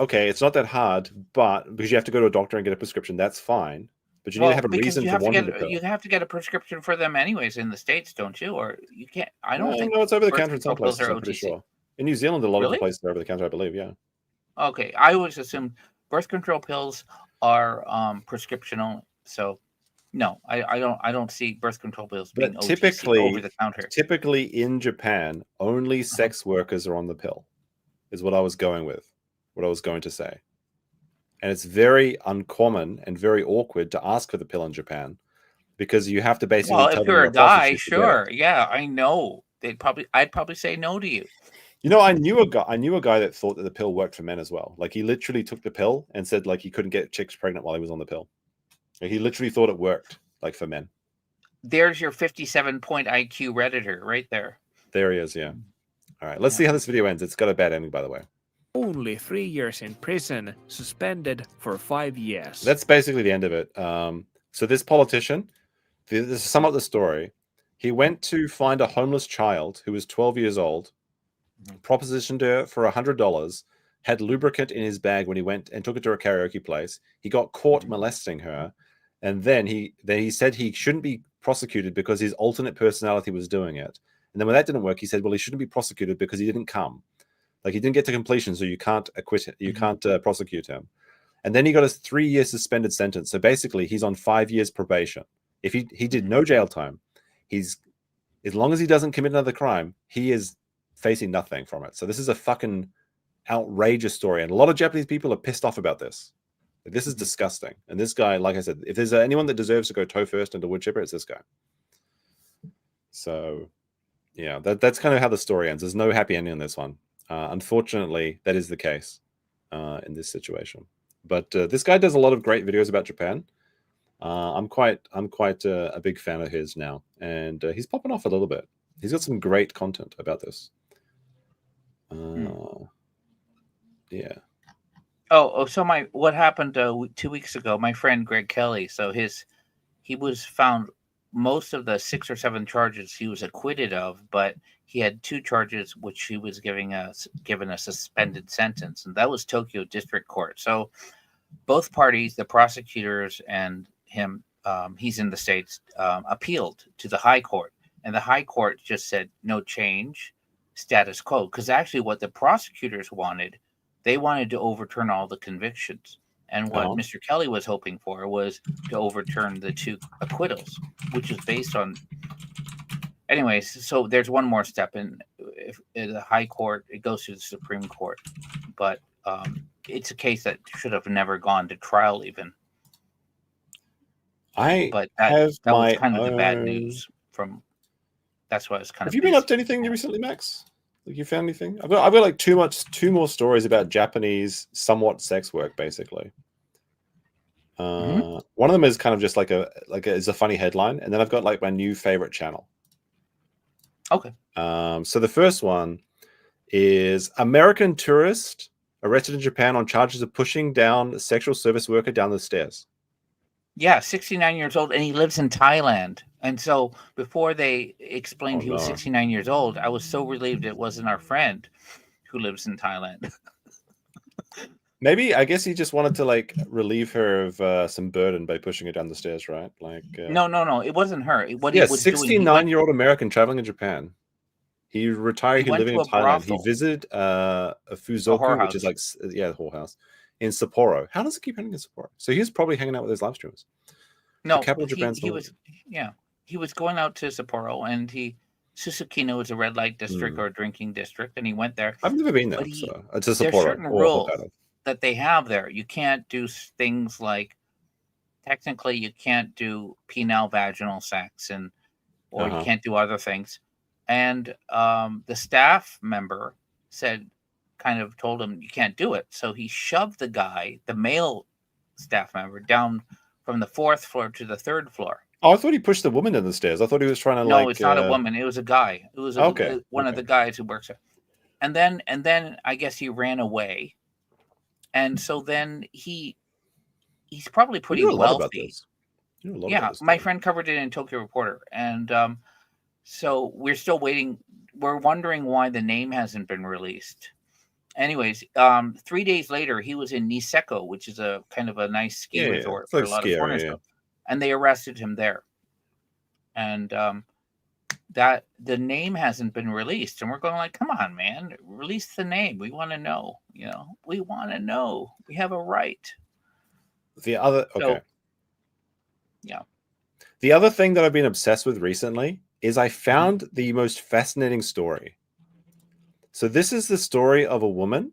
Okay, it's not that hard, but because you have to go to a doctor and get a prescription, that's fine. But you need to have a reason for wanting the pill. You have to get a prescription for them anyways in the States, don't you? Or you can't. I don't think. No, it's over the counter in some places. I'm pretty sure. In New Zealand, a lot of the places are over the counter, I believe. Yeah. Okay, I always assumed birth control pills are prescription only. So, no, I don't see birth control pills being OTC, over the counter. Typically in Japan, only sex workers are on the pill. Is what I was going with. What I was going to say. And it's very uncommon and very awkward to ask for the pill in Japan because you have to basically. Well, if you're a guy, sure, yeah, I know. I'd probably say no to you. You know, I knew a guy that thought that the pill worked for men as well. Like he literally took the pill and said like he couldn't get chicks pregnant while he was on the pill. Like, he literally thought it worked like for men. There's your 57-point IQ Redditor right there. There he is. Yeah. All right. Let's see how this video ends. It's got a bad ending, by the way. Only 3 years in prison, suspended for 5 years. That's basically the end of it. So this politician, this is sum up the story. He went to find a homeless child who was 12 years old, propositioned her for $100, had lubricant in his bag when he went and took it to a karaoke place. He got caught molesting her, and then he said he shouldn't be prosecuted because his alternate personality was doing it. And then when that didn't work, he said, well, he shouldn't be prosecuted because he didn't come. Like he didn't get to completion, so you can't acquit him. You can't prosecute him. And then he got a 3-year suspended sentence. So basically, he's on 5 years probation. If he did no jail time, he's as long as he doesn't commit another crime, he is facing nothing from it. So this is a fucking outrageous story, and a lot of Japanese people are pissed off about this. Like, this is disgusting. And this guy, like I said, if there's anyone that deserves to go toe first into wood chipper, it's this guy. So yeah, that's kind of how the story ends. There's no happy ending on this one. Unfortunately, that is the case in this situation. But this guy does a lot of great videos about Japan. I'm quite a big fan of his now, and he's popping off a little bit. He's got some great content about this. Yeah. So what happened 2 weeks ago? My friend Greg Kelly. So he was found. Most of the 6 or 7 charges he was acquitted of, but he had 2 charges which he was given a suspended sentence, and that was Tokyo District Court. So both parties, the prosecutors and him, he's in the States, appealed to the High Court, and the High Court just said no change, status quo. Because actually, what the prosecutors wanted, they wanted to overturn all the convictions. And what Mr. Kelly was hoping for was to overturn the 2 acquittals, which is based on. Anyways, so there's one more step, and if in the High Court, it goes to the Supreme Court, but it's a case that should have never gone to trial even. But that was kind of the bad news from. That's why it's kind of. Have you been up to anything recently, Max? Like you found anything? I've got like two more stories about Japanese somewhat sex work, basically. One of them is kind of just is a funny headline, and then I've got like my new favorite channel. Okay. So the first one is American tourist arrested in Japan on charges of pushing down a sexual service worker down the stairs. Yeah, 69 years old, and he lives in Thailand. And so before they explained he was 69 years old, I was so relieved it wasn't our friend who lives in Thailand. Maybe, I guess he just wanted to like relieve her of some burden by pushing her down the stairs, right? Like No, it wasn't her. What yeah, he was 69-year-old American traveling in Japan. He retired. He went living to in a Thailand. brothel. He visited a Fuzoku, which is like the whorehouse in Sapporo. How does it keep hanging in Sapporo? So he was probably hanging out with his live streamers. No, the capital of Japan's he was. Yeah, he was going out to Sapporo, and Susukino is a red light district or a drinking district, and he went there. I've never been there. To Sapporo. There's certain rules that they have there. You can't do things like, technically, you can't do penile vaginal sex, or you can't do other things. And the staff member kind of told him you can't do it. So he shoved the guy, the male staff member, down from the 4th floor to the 3rd floor. Oh, I thought he pushed the woman down the stairs. I thought he was trying to No, it's not a woman. It was a guy. It was one of the guys who works there. And then I guess he ran away. And so then he's probably pretty wealthy. Yeah, my friend covered it in Tokyo Reporter. And so we're still waiting. We're wondering why the name hasn't been released. Anyways, 3 days later, he was in Niseko, which is a kind of a nice ski resort for a lot of foreigners. And they arrested him there. And that the name hasn't been released. And we're going like, come on, man, release the name. We want to know. We want to know. We have a right. The other yeah. The other thing that I've been obsessed with recently is I found the most fascinating story. So this is the story of a woman,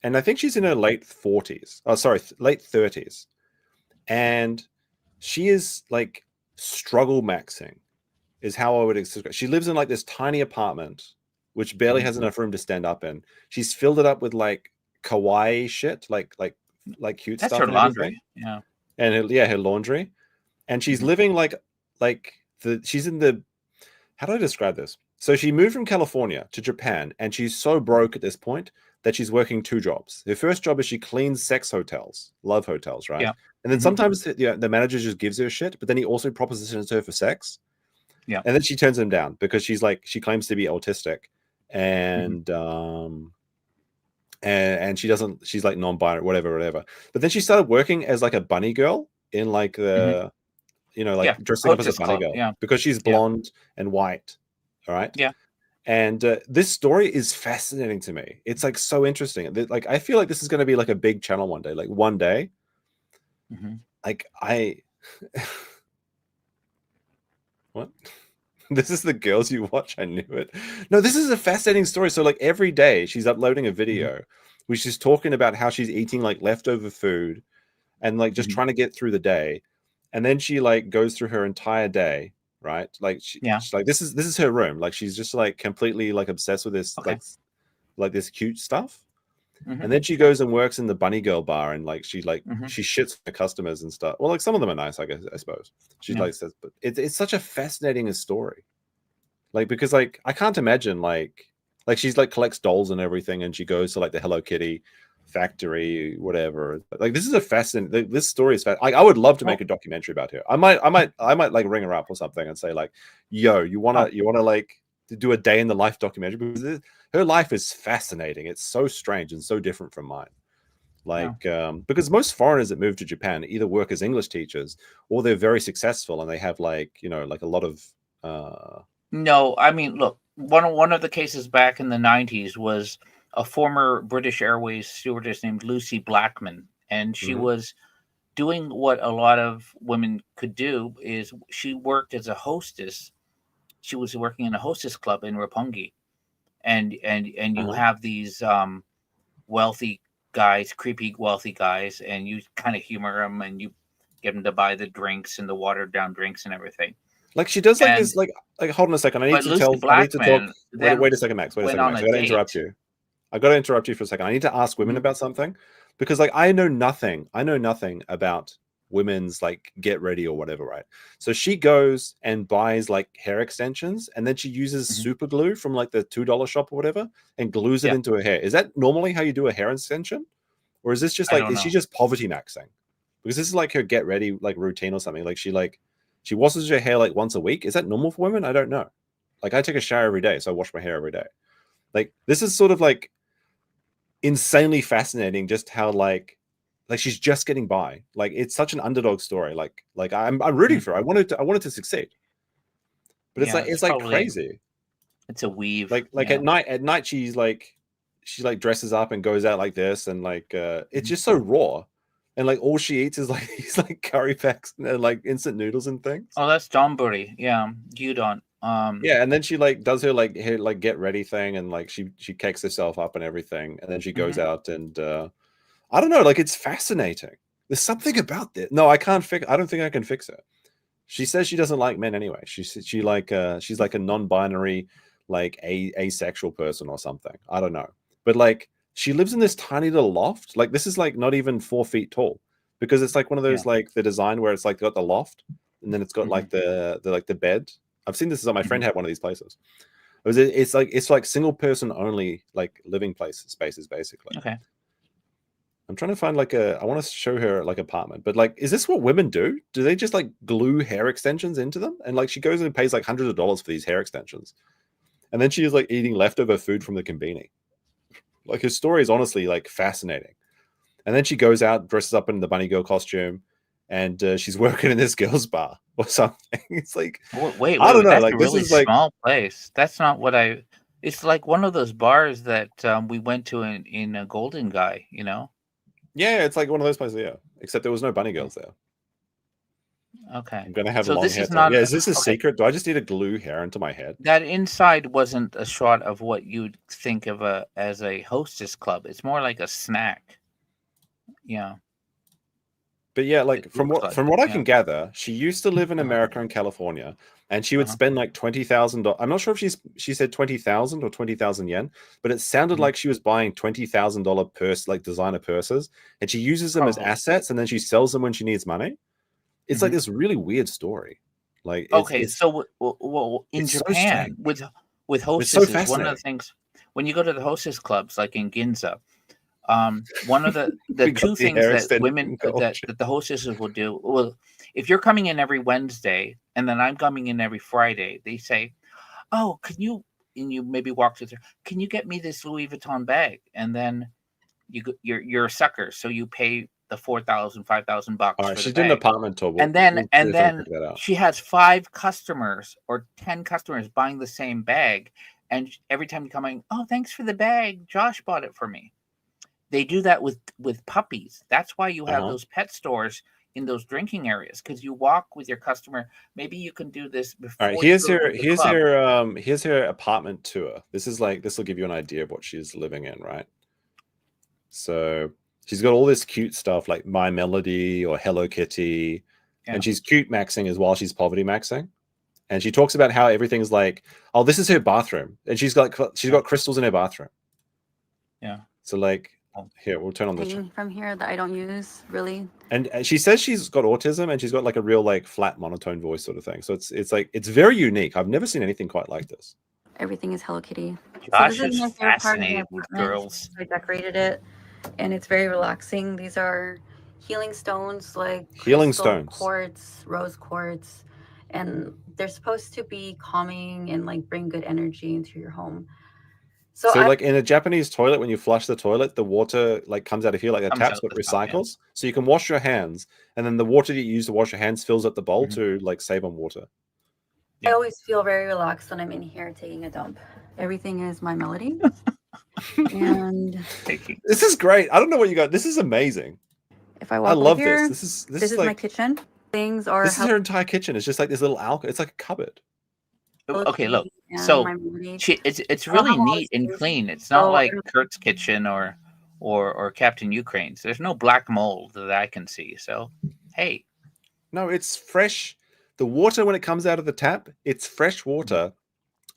and I think she's in her late 40s. Oh, sorry, late 30s. And she is like struggle maxing is how I would describe. She lives in like this tiny apartment, which barely has enough room to stand up in. She's filled it up with like kawaii shit, like cute That's stuff. her laundry. Yeah. And her laundry. And she's living she's in the, how do I describe this? So she moved from California to Japan, and she's so broke at this point that she's working 2 jobs. Her first job is she cleans sex hotels, love hotels, right? Yeah. And then sometimes the manager just gives her shit, but then he also propositions her for sex. Yeah. And then she turns him down because she claims to be autistic, and and she's like non-binary, whatever. But then she started working as like a bunny girl in like the dressing up as a bunny girl because she's blonde and white. All right. Yeah. And this story is fascinating to me. It's like so interesting. Like I feel like this is going to be like a big channel one day. Like one day, like what? This is the girls you watch. I knew it. No, this is a fascinating story. So like every day she's uploading a video where she's talking about how she's eating like leftover food and like just trying to get through the day. And then she like goes through her entire day. Right, like she's like this is her room. Like she's just like completely like obsessed with this like this cute stuff. And then she goes and works in the bunny girl bar, and like she shits for customers and stuff. Well, like some of them are nice, I guess. I suppose she like says, but it's such a fascinating story. Like because like I can't imagine like she's like collects dolls and everything, and she goes to like the Hello Kitty factory, whatever. Like this is a fascinating. This story is like I would love to make a documentary about her. I might like ring her up or something and say like, "Yo, you wanna like to do a day in the life documentary?" Because her life is fascinating. It's so strange and so different from mine. Like because most foreigners that move to Japan either work as English teachers or they're very successful and they have like like a lot of. No, I mean, look, one of the cases back in the 90s was a former British Airways stewardess named Lucy Blackman, and she was doing what a lot of women could do. Is she worked as a hostess. She was working in a hostess club in Roppongi, and you Uh-huh. have these wealthy guys, creepy wealthy guys, and you kind of humor them, and you get them to buy the drinks and the watered down drinks and everything. Like she does like And this, like hold on a second. I need but to Lucy talk. Blackman then Wait a second, Max. Wait a went second, on Max. a I gotta interrupt date. you. I gotta interrupt you for a second. I need to ask women about something because like I know nothing about women's like get ready or whatever, right? So she goes and buys like hair extensions and then she uses super glue from like the $2 shop or whatever and glues it Yeah. into her hair. Is that normally how you do a hair extension? Or is this just I like don't is she know. just poverty maxing? Because this is like her get ready like routine or something. Like she washes her hair like once a week. Is that normal for women? I don't know. Like I take a shower every day, so I wash my hair every day. Like this is sort of like insanely fascinating just how like she's just getting by. Like it's such an underdog story. Like I'm rooting for her. I wanted to succeed. But it's Yeah, like it's probably- crazy. It's a weave. Like yeah. at night she dresses up and goes out like this and like it's just so raw. And like all she eats is like these like curry packs and like instant noodles and things. Oh, that's donburi. Yeah, gyudon. Yeah, and then she like does her like get ready thing and like she cakes herself up and everything, and then she goes out and I don't know, like it's fascinating. There's something about this. No, I don't think I can fix it. She says she doesn't like men anyway. She's like a non-binary, like asexual person or something. I don't know. But like she lives in this tiny little loft. Like this is like not even 4 feet tall because it's like one of those like the design where it's like got the loft and then it's got like the bed. I've seen this. My friend had one of these places. It's like single person only like living spaces basically. Okay. I'm trying to find like I want to show her like apartment, but like, is this what women do? Do they just like glue hair extensions into them? And like, she goes and pays like hundreds of dollars for these hair extensions, and then she is like eating leftover food from the conveni. Like her story is honestly like fascinating. And then she goes out, dresses up in the bunny girl costume, and she's working in this girls' bar or something. It's like, wait, I don't know. That's Like a this really is like small place. That's not what I. It's like one of those bars that we went to in a Golden Guy. You know. Yeah, it's like one of those places. Yeah, except there was no bunny girls there. Okay. I'm gonna have So long this hair. is not. Yeah, is this a okay. secret? Do I just need to glue hair into my head? That inside wasn't a shot of what you'd think of as a hostess club. It's more like a snack. Yeah. But yeah, like from what I yeah. can gather, she used to live in America and California, and she would spend like $20,000. I'm not sure if she said 20,000 or 20,000 yen, but it sounded like she was buying $20,000 purse, like designer purses, and she uses them as assets, and then she sells them when she needs money. It's like this really weird story. Like so well, in it's so Japan strange. with hostesses, one of the fascinating. things when you go to the hostess clubs like in Ginza, one of the two things that women that the hostesses will do, well, if you're coming in every Wednesday and then I'm coming in every Friday, they say, oh, can you, and you maybe walk to can you get me this Louis Vuitton bag? And then you're a sucker, so you pay the $4,000, $5,000 All right, for she the did an bag. apartment tour, And then we'll see if I can figure that out. she has 5 customers or 10 customers buying the same bag, and every time you come in, oh, thanks for the bag, Josh bought it for me. They do that with puppies. That's why you have those pet stores in those drinking areas, because you walk with your customer. Maybe you can do this before. All right, here's her apartment tour. This will give you an idea of what she's living in, right? So she's got all this cute stuff like My Melody or Hello Kitty, and she's cute maxing as well. She's poverty maxing, and she talks about how everything's like, oh, this is her bathroom, and she's got crystals in her bathroom. Yeah. So like, here we'll turn on the. Thing from here that I don't use really. And she says she's got autism, and she's got like a real like flat monotone voice sort of thing. So it's like it's very unique. I've never seen anything quite like this. Everything is Hello Kitty. Josh so this is my favorite part of my fascinated with apartment. girls. I decorated it, and it's very relaxing. These are healing stones, like Healing crystal stones. quartz, rose quartz, and they're supposed to be calming and like bring good energy into your home. So like in a Japanese toilet, when you flush the toilet, the water like comes out of here like a Comes tap, out but the top, yeah. recycles. So you can wash your hands, and then the water that you use to wash your hands fills up the bowl to like save on water. I always feel very relaxed when I'm in here taking a dump. Everything is My Melody. And This is great. I don't know what you got. This is amazing. if I walk I love over here, this. This is is my like kitchen. Things are this is her entire kitchen. It's just like this little alcove. It's like a cupboard. Okay, look. Yeah, So my melody. it's I don't really have all neat the and space, clean. It's not so I like don't- Kurt's Kitchen or Captain Ukraine's. There's no black mold that I can see. So hey, No, it's fresh. The water when it comes out of the tap, it's fresh water,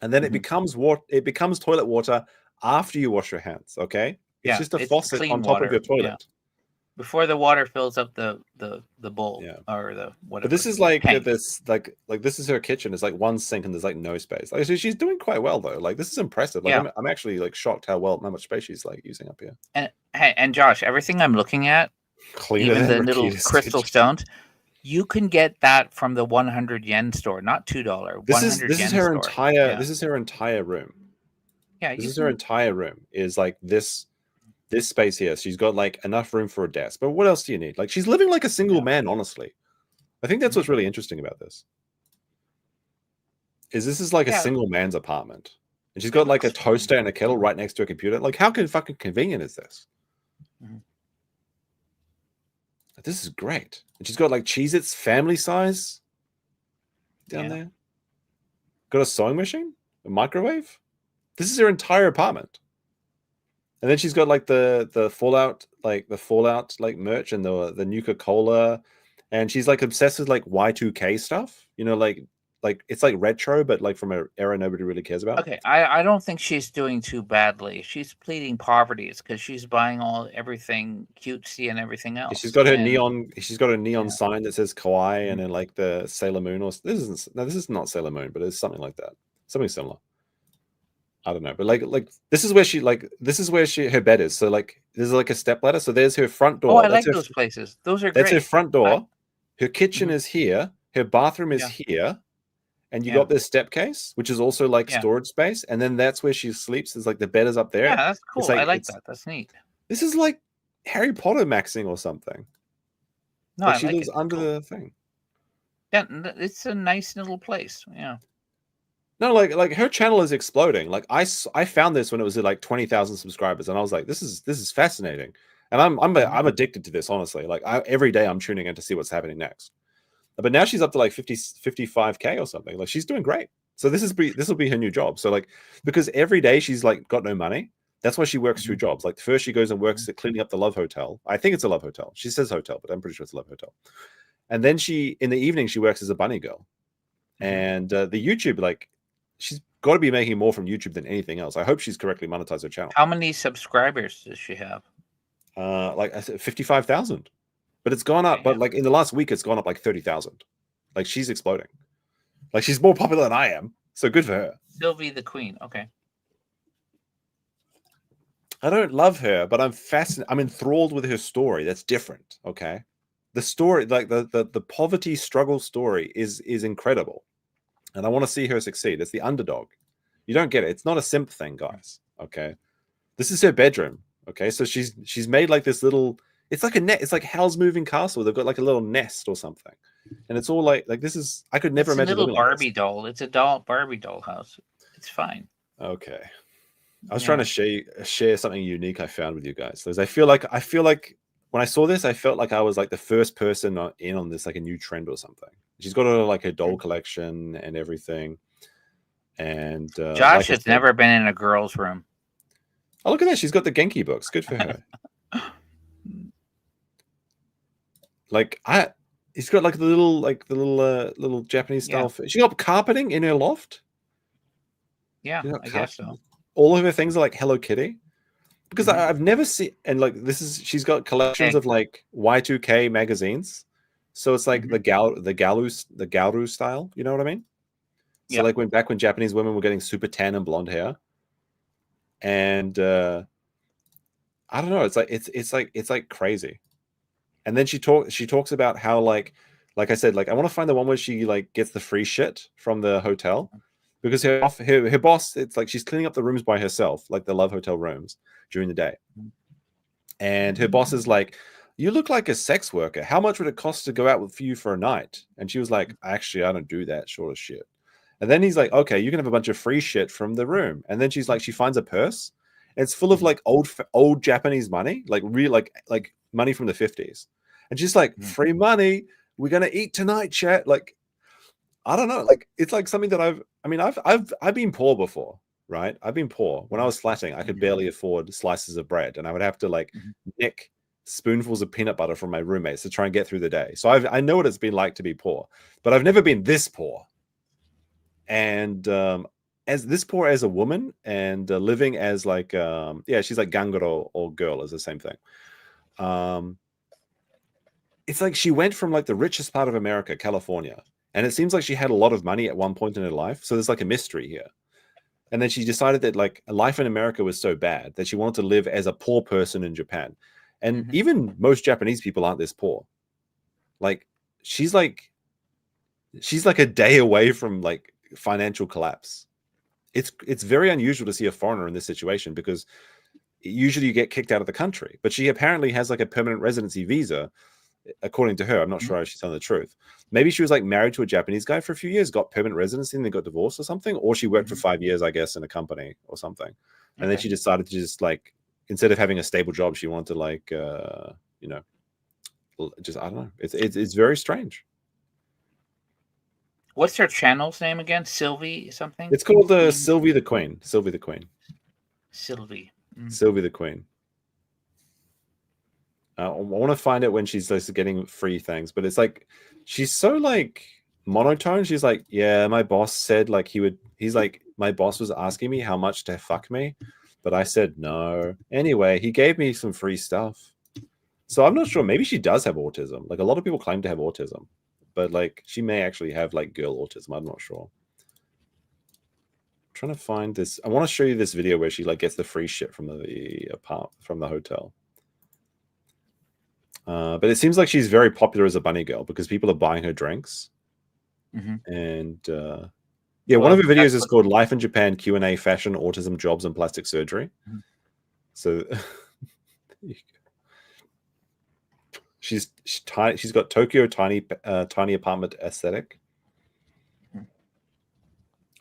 and then it becomes water. It becomes toilet water after you wash your hands. Okay, it's yeah, just a it's faucet clean on top of water. your toilet. Yeah. Before the water fills up the bowl Yeah. or the whatever. But this is like tank. this, like this is her kitchen. It's like one sink and there's like no space. Like so she's doing quite well though. Like this is impressive. Like Yeah. I'm actually like shocked how much space she's like using up here. And Josh, everything I'm looking at, Cleaner even than the little Rakita's crystal kitchen. stones, you can get that from the 100 yen store, not $2. This 100 is yen her store. entire Yeah. this is her entire room. Yeah, This you is her can- entire room is like this space here. She's got like enough room for a desk. But what else do you need? Like she's living like a single man, honestly. I think that's what's really interesting about this. This is like a Yeah. single man's apartment. And she's got like a toaster and a kettle right next to a computer. Like how fucking convenient is this? Mhm. This is great. And she's got like Cheez-Its family size down there. Got a sewing machine, a microwave. This is her entire apartment. And then she's got like the Fallout like merch and the Nuka-Cola, and she's like obsessed with like Y2K stuff. You know, like it's like retro, but like from an era nobody really cares about. Okay, I don't think she's doing too badly. She's pleading poverty. It's because she's buying everything cutesy and everything else. She's got her And- neon. She's got a neon sign that says Kawaii, and then like the Sailor Moon. Or this is not Sailor Moon, but it's something like that, something similar. I don't know, but like this is where her bed is. So like there's like a step ladder. So there's her front door. Oh, I That's like her- those places. Those are That's great. her front door. Her kitchen is here. Her bathroom is here. And you got this step case, which is also like storage space. And then that's where she sleeps. There's like the bed is up there. Yeah, that's cool. It's I like it's- that. That's neat. This is like Harry Potter maxing or something. No, Like I she like lives it. under the thing. Yeah, it's a nice little place. Yeah. No, like her channel is exploding. Like I found this when it was at like 20,000 subscribers, and I was like, this is fascinating. And I'm addicted to this, honestly. Like every day I'm tuning in to see what's happening next. But now she's up to like 55K or something. Like she's doing great. So this will be her new job. So like because every day she's like got no money. That's why she works 2 jobs. Like first she goes and works at cleaning up the Love Hotel. I think it's a Love Hotel. She says hotel, but I'm pretty sure it's a Love Hotel. And then in the evening she works as a bunny girl. And the YouTube, like she's got to be making more from YouTube than anything else. I hope she's correctly monetized her channel. How many subscribers does she have? Like I said, 55,000. But it's gone up. But like in the last week, it's gone up like 30,000. Like she's exploding. Like she's more popular than I am. So good for her. Sylvie the Queen. Okay. I don't love her, but I'm fascinated. I'm enthralled with her story. That's different. Okay. The story, like the poverty struggle story is incredible. And I want to see her succeed. It's the underdog. You don't get it. It's not a simp thing, guys. Okay. This is her bedroom. Okay. So she's made like this little, it's like a net. It's like Howl's Moving Castle. They've got like a little nest or something. And it's all like this is, I could never It's a imagine little living like this. Barbie doll. It's a Barbie doll house. It's fine. Okay. I was trying to share something unique I found with you guys. Because I feel like when I saw this, I felt like I was like the first person in on this, like a new trend or something. She's got like her doll collection and everything. And Josh like has never been in a girl's room. Oh, look at that. She's got the Genki books. Good for her. He's got like the little Japanese style. She got carpeting in her loft. Yeah, I guess so. All of her things are like Hello Kitty. Because I've never seen, and like she's got collections of like Y2K magazines. So it's like the Gauru style. You know what I mean? So like back when Japanese women were getting super tan and blonde hair. And I don't know, it's like crazy. And then she talks about how like I said, like I want to find the one where she like gets the free shit from the hotel, because her boss, it's like she's cleaning up the rooms by herself, like the Love Hotel rooms during the day. And her boss is like, you look like a sex worker. How much would it cost to go out with you for a night? And she was like, actually, I don't do that sort of shit. And then he's like, okay, you can have a bunch of free shit from the room. And then she's like, she finds a purse. And it's full of like old Japanese money, like real, like money from the 50s. And she's like, free money. We're going to eat tonight, chat. Like, I don't know. Like it's like something that I've been poor before, right? I've been poor. When I was flatting, I could barely afford slices of bread, and I would have to like nick spoonfuls of peanut butter from my roommates to try and get through the day. So I know what it's been like to be poor, but I've never been this poor. And as this poor as a woman, and living as like she's like ganguro or girl is the same thing. It's like she went from like the richest part of America, California, and it seems like she had a lot of money at one point in her life. So there's like a mystery here. And then she decided that like life in America was so bad that she wanted to live as a poor person in Japan. And even most Japanese people aren't this poor. Like she's like a day away from like financial collapse. It's very unusual to see a foreigner in this situation, because usually you get kicked out of the country. But she apparently has like a permanent residency visa, according to her. I'm not sure if she's telling the truth. Maybe she was like married to a Japanese guy for a few years, got permanent residency, and then got divorced or something. Or she worked for 5 years, I guess, in a company or something. And then she decided to just like, instead of having a stable job, she wanted to like, just, I don't know. It's very strange. What's her channel's name again? Sylvie something? It's called Sylvie the Queen. Sylvie the Queen. Sylvie. Sylvie the Queen. I want to find it when she's like getting free things, but it's like she's so like monotone. She's like, yeah, my boss said like he's like, my boss was asking me how much to fuck me, but I said no. Anyway, he gave me some free stuff. So I'm not sure. Maybe she does have autism. Like a lot of people claim to have autism, but like she may actually have like girl autism. I'm not sure. I'm trying to find this. I want to show you this video where she like gets the free shit from the hotel. But it seems like she's very popular as a bunny girl because people are buying her drinks. And one of her videos is called "Life in Japan Q&A: Fashion, Autism, Jobs, and Plastic Surgery." So she's tiny. She's got Tokyo tiny apartment aesthetic.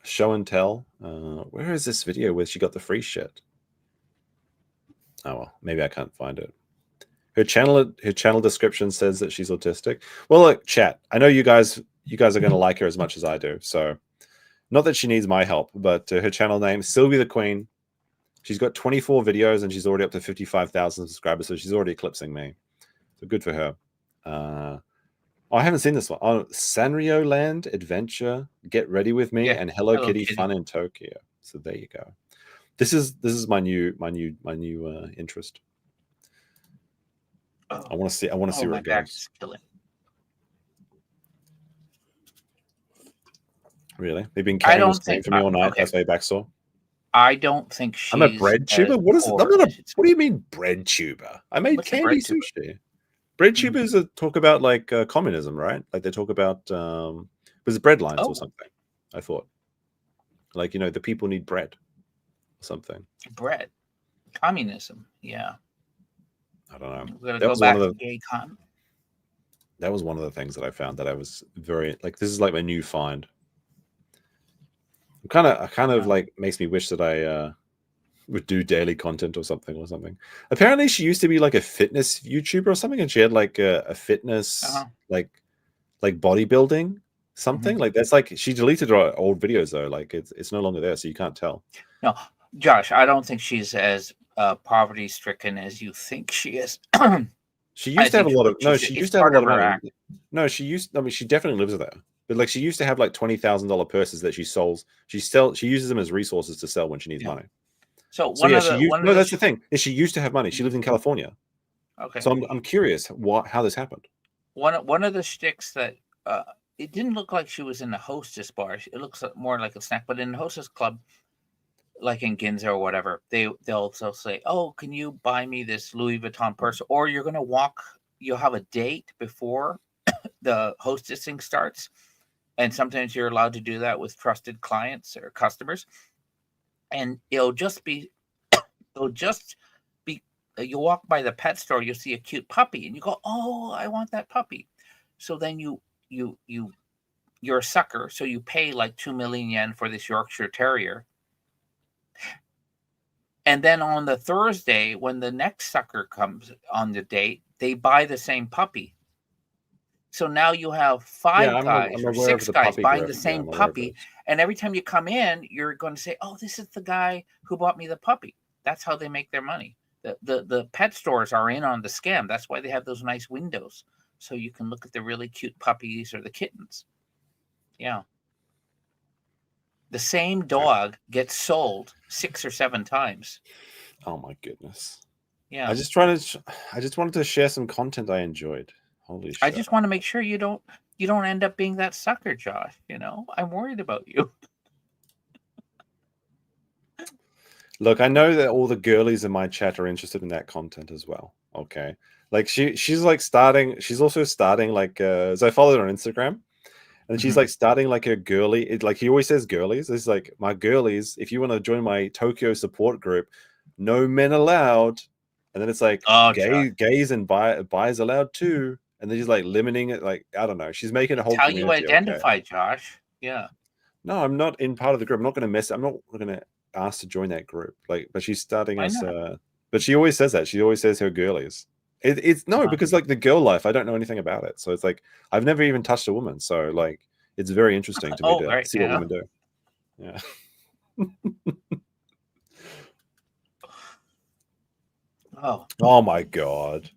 Show and tell. Where is this video where she got the free shit? Oh well, maybe I can't find it. Her channel description says that she's autistic. Well, look, chat. I know you guys are going to like her as much as I do. So, not that she needs my help, but her channel name, Sylvie the Queen. She's got 24 videos and she's already up to 55,000 subscribers. So she's already eclipsing me. So good for her. I haven't seen this one. Oh, Sanrio Land Adventure, Get Ready With Me, and Hello Kitty Fun in Tokyo. So there you go. This is my new interest. I want to see where it goes. Really? They've been carrying this thing for me all night. Okay. That's why your back sore. I don't think she's. I'm a bread tuber. What is it? What do you mean bread tuber? I made candy sushi. Bread tubers talk about like communism, right? Like they talk about was it bread lines or something? I thought, like the people need bread, or something. Bread, communism. Yeah. I don't know. We're gonna go back to gay con. That was one of the things that I found that I was very like. This is like my new find. Kind of like makes me wish that I would do daily content or something. Apparently, she used to be like a fitness YouTuber or something, and she had like a fitness like bodybuilding something. Like that's like she deleted her old videos though. Like it's no longer there, so you can't tell. No, Josh, I don't think she's as poverty stricken as you think she is. She used to have a lot of she used to have a lot of money. No, she definitely lives there. But like she used to have like $20,000 purses that she sells. She uses them as resources to sell when she needs money. So that's the thing. Is she used to have money. She lived in California. Okay. So I'm curious how this happened. One of the shticks that it didn't look like she was in the hostess bar. It looks more like a snack, but in the hostess club, like in Ginza or whatever, they'll say, "Oh, can you buy me this Louis Vuitton purse?" Or you'll have a date before the hostessing starts. And sometimes you're allowed to do that with trusted clients or customers. And you'll walk by the pet store, you'll see a cute puppy and you go, "Oh, I want that puppy." So then you're a sucker. So you pay like 2 million yen for this Yorkshire Terrier. And then on the Thursday, when the next sucker comes on the date, they buy the same puppy. So now you have five Yeah, I'm guys or aware of 6 the guys puppy buying grift. the Yeah, same I'm aware of puppy, it. and every time you come in, you're going to say, "Oh, this is the guy who bought me the puppy." That's how they make their money. The pet stores are in on the scam. That's why they have those nice windows, so you can look at the really cute puppies or the kittens. Yeah. The same dog gets sold 6 or 7 times. Oh my goodness. Yeah. I just wanted to share some content I enjoyed. Holy shit. I just want to make sure you don't end up being that sucker, Josh. I'm worried about you. Look, I know that all the girlies in my chat are interested in that content as well. Okay. Like she's like she's also starting like so I followed her on Instagram. And she's like starting like a girly. Like he always says girlies. It's like, my girlies, if you want to join my Tokyo support group, no men allowed. And then it's like gays and bis allowed too. And then she's like limiting it. Like, I don't know. She's making a whole How you community, identify, Josh. Yeah. No, I'm not in part of the group. I'm not going to ask to join that group. Like, but she's starting Why us. not? But she always says that. She always says her girlies. It's no, because like the girl life, I don't know anything about it. So it's like I've never even touched a woman. So like it's very interesting to me to see what women do. Yeah. Oh my god.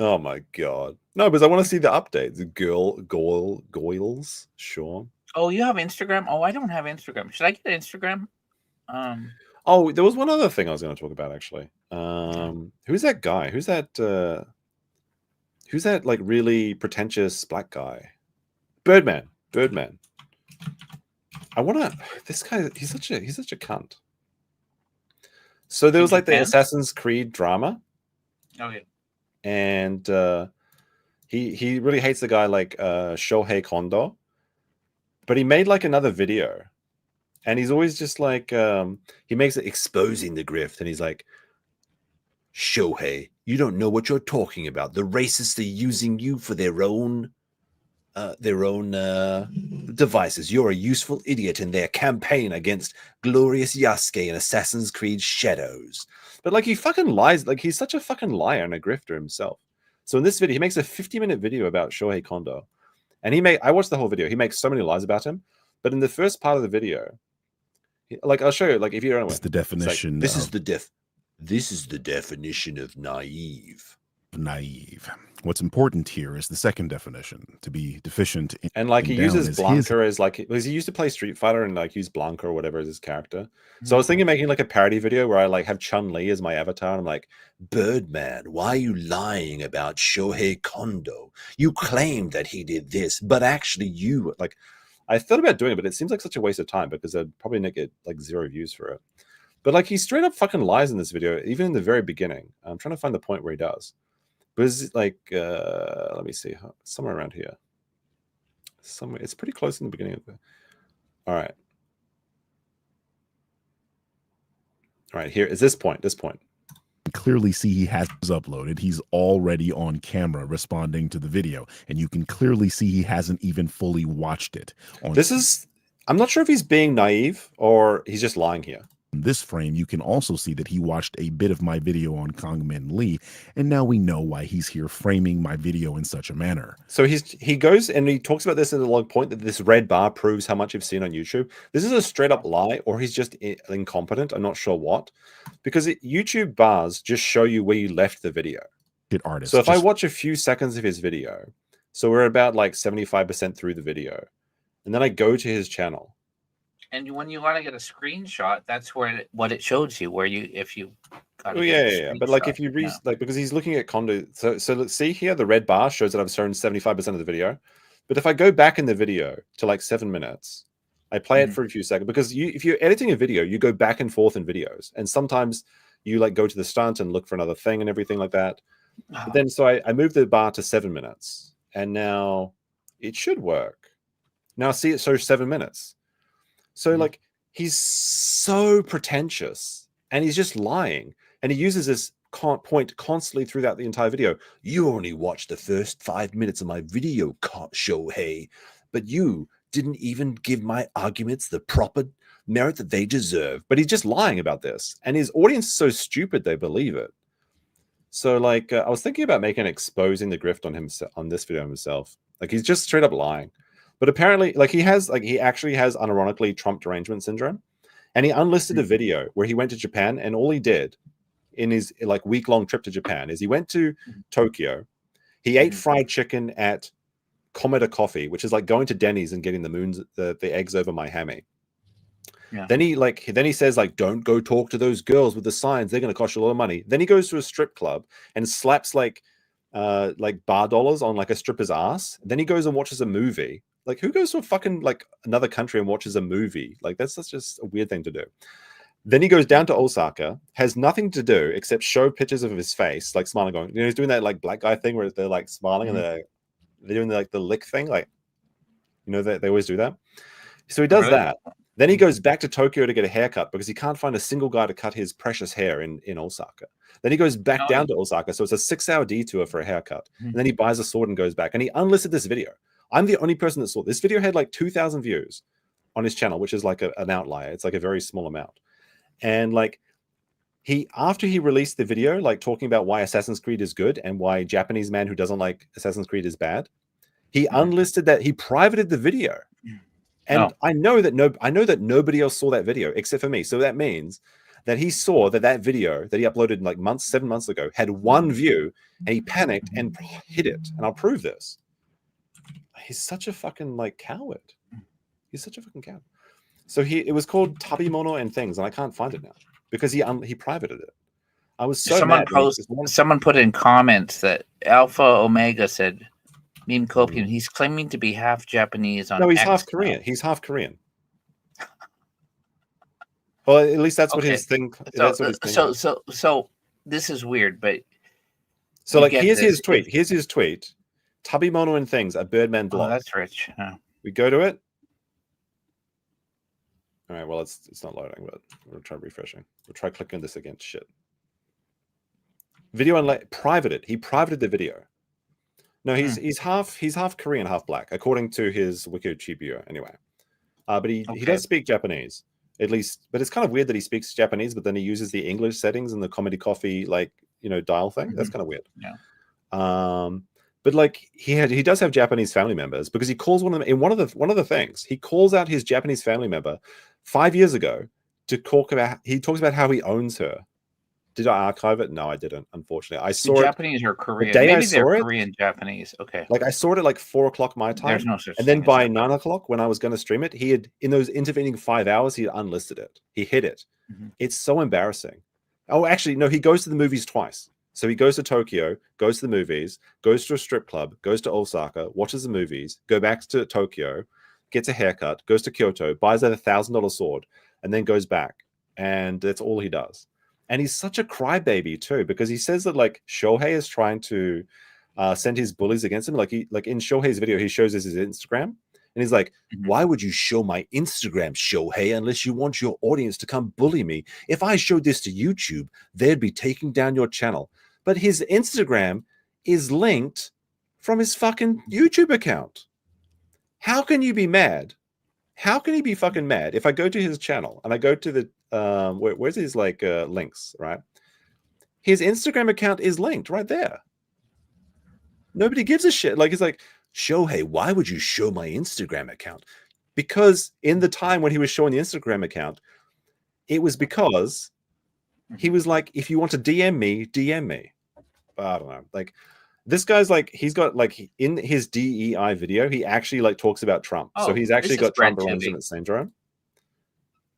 Oh my god. No, because I want to see the updates. Goils, sure. Oh, you have Instagram? Oh, I don't have Instagram. Should I get Instagram? Oh, there was one other thing I was going to talk about actually. Who's that guy? Who's that like really pretentious black guy? Birdman. I want to this guy, he's such a cunt. So there was like the Assassin's Creed drama. Oh yeah. And he really hates the guy like Shohei Kondo. But he made like another video. And he's always just like he makes it exposing the grift, and he's like, Shohei, you don't know what you're talking about. The racists are using you for their own devices. You're a useful idiot in their campaign against Glorious Yasuke and Assassin's Creed Shadows. But like he fucking lies, like he's such a fucking liar and a grifter himself. So in this video, he makes a 50-minute video about Shohei Kondo. And I watched the whole video. He makes so many lies about him. But in the first part of the video, like I'll show you, like if you don't know, it's the definition. Like, this is the definition of naive. What's important here is the second definition, to be deficient in, and like he uses down Blanca as like, because he used to play Street Fighter and like use Blanca or whatever as his character. So I was thinking making like a parody video where I like have Chun-Li as my avatar and I'm like, Birdman, why are you lying about Shohei Kondo? You claimed that he did this, but actually you like, I thought about doing it, but it seems like such a waste of time because I'd probably not get like 0 views for it. But like he straight up fucking lies in this video, even in the very beginning. I'm trying to find the point where he does. But it's like, let me see, somewhere around here. Somewhere, it's pretty close in the beginning of the. All right. All right, here is this point. Clearly see he has uploaded. He's already on camera responding to the video, and you can clearly see he hasn't even fully watched it. I'm not sure if he's being naive or he's just lying here. In this frame, you can also see that he watched a bit of my video on Kongmin Lee, and now we know why he's here framing my video in such a manner. So he goes and he talks about this in the log point that this red bar proves how much you've seen on YouTube. This is a straight up lie, or he's just incompetent. I'm not sure what, because YouTube bars just show you where you left the video. Artist. So if I watch a few seconds of his video, so we're about like 75% through the video, and then I go to his channel. And when you want to get a screenshot, that's where what it shows you. Where if you. Oh yeah. But like if you read like because he's looking at Kondo, so let's see here. The red bar shows that I've shown 75% of the video, but if I go back in the video to like 7 minutes, I play it for a few seconds because if you're editing a video, you go back and forth in videos, and sometimes you like go to the stunt and look for another thing and everything like that. But then so I move the bar to 7 minutes, and now it should work. Now see it shows 7 minutes. So like he's so pretentious and he's just lying, and he uses this point constantly throughout the entire video. You only watched the first 5 minutes of my video, Shohei, but you didn't even give my arguments the proper merit that they deserve. But he's just lying about this, and his audience is so stupid they believe it. So like I was thinking about exposing the grift on himself on this video himself. Like he's just straight up lying. But apparently, like he actually has unironically Trump derangement syndrome, and he unlisted a video where he went to Japan, and all he did in his like week-long trip to Japan is he went to Tokyo, he ate fried chicken at Komeda Coffee, which is like going to Denny's and getting the eggs over my hammy. Yeah. Then he says like, don't go talk to those girls with the signs, they're going to cost you a lot of money. Then he goes to a strip club and slaps like bar dollars on like a stripper's ass. Then he goes and watches a movie. Like, who goes to a fucking like another country and watches a movie? Like, that's just a weird thing to do. Then he goes down to Osaka, has nothing to do except show pictures of his face, like smiling, going, he's doing that like black guy thing where they're like smiling and they're doing like the lick thing, like, they always do that. So he does that. Then he goes back to Tokyo to get a haircut because he can't find a single guy to cut his precious hair in Osaka. Then he goes back down to Osaka, so it's a 6-hour detour for a haircut. And then he buys a sword and goes back. And he unlisted this video. I'm the only person that saw this video. Had like 2,000 views on his channel, which is like an outlier. It's like a very small amount. And like after he released the video, like talking about why Assassin's Creed is good and why Japanese man who doesn't like Assassin's Creed is bad, he unlisted that. He privated the video. And I know that nobody else saw that video except for me. So that means that he saw that video that he uploaded like 7 months ago had 1 view, and he panicked and hid it. And I'll prove this. He's such a fucking like coward. He's such a fucking coward. So it was called Tabimono and Things, and I can't find it now because he privated it. I was so mad. Someone put in comments that Alpha Omega said, memecopium, he's claiming to be half Japanese on No, he's X half Korean. now. He's half Korean. Well, at least that's what his thing. That's what his thing. So this is weird, but so like here's his tweet. Here's his tweet. Tabimono and Things, a Birdman blog. Oh, that's rich. We go to it. All right. Well, it's not loading, but we'll try refreshing. We'll try clicking this again. Shit. Video and privated. He privated the video. No, he's half Korean, half black, according to his Wikipedia. Anyway, but he does speak Japanese, at least. But it's kind of weird that he speaks Japanese, but then he uses the English settings and the Comedy Coffee dial thing. That's kind of weird. Yeah. But like he does have Japanese family members because he calls one of them in one of the things. He calls out his Japanese family member 5 years ago to talk about. He talks about how he owns her. Did I archive it? No, I didn't. Unfortunately, I saw Japanese or Korean. The day Maybe I saw they're it, Korean Japanese. Okay. Like I saw it at like 4 o'clock my time. There's no such and then thing as by that. 9 o'clock when I was going to stream it, he had in those intervening 5 hours he had unlisted it. He hid it. It's so embarrassing. Oh, actually, no. He goes to the movies twice. So he goes to Tokyo, goes to the movies, goes to a strip club, goes to Osaka, watches the movies, go back to Tokyo, gets a haircut, goes to Kyoto, buys that $1,000 sword, and then goes back. And that's all he does. And he's such a crybaby too, because he says that like Shohei is trying to send his bullies against him. Like in Shohei's video, he shows us his Instagram. And he's like, why would you show my Instagram, Shohei, unless you want your audience to come bully me? If I showed this to YouTube, they'd be taking down your channel. But his Instagram is linked from his fucking YouTube account. How can you be mad? How can he be fucking mad if I go to his channel and I go to the where's his like links, right? His Instagram account is linked right there. Nobody gives a shit. Like, it's like, Shohei, why would you show my Instagram account? Because in the time when he was showing the Instagram account, it was because he was like, if you want to DM me, DM me. I don't know. Like, this guy's like, he's got like in his DEI video, he actually like talks about Trump. So he's actually got Trump derangement syndrome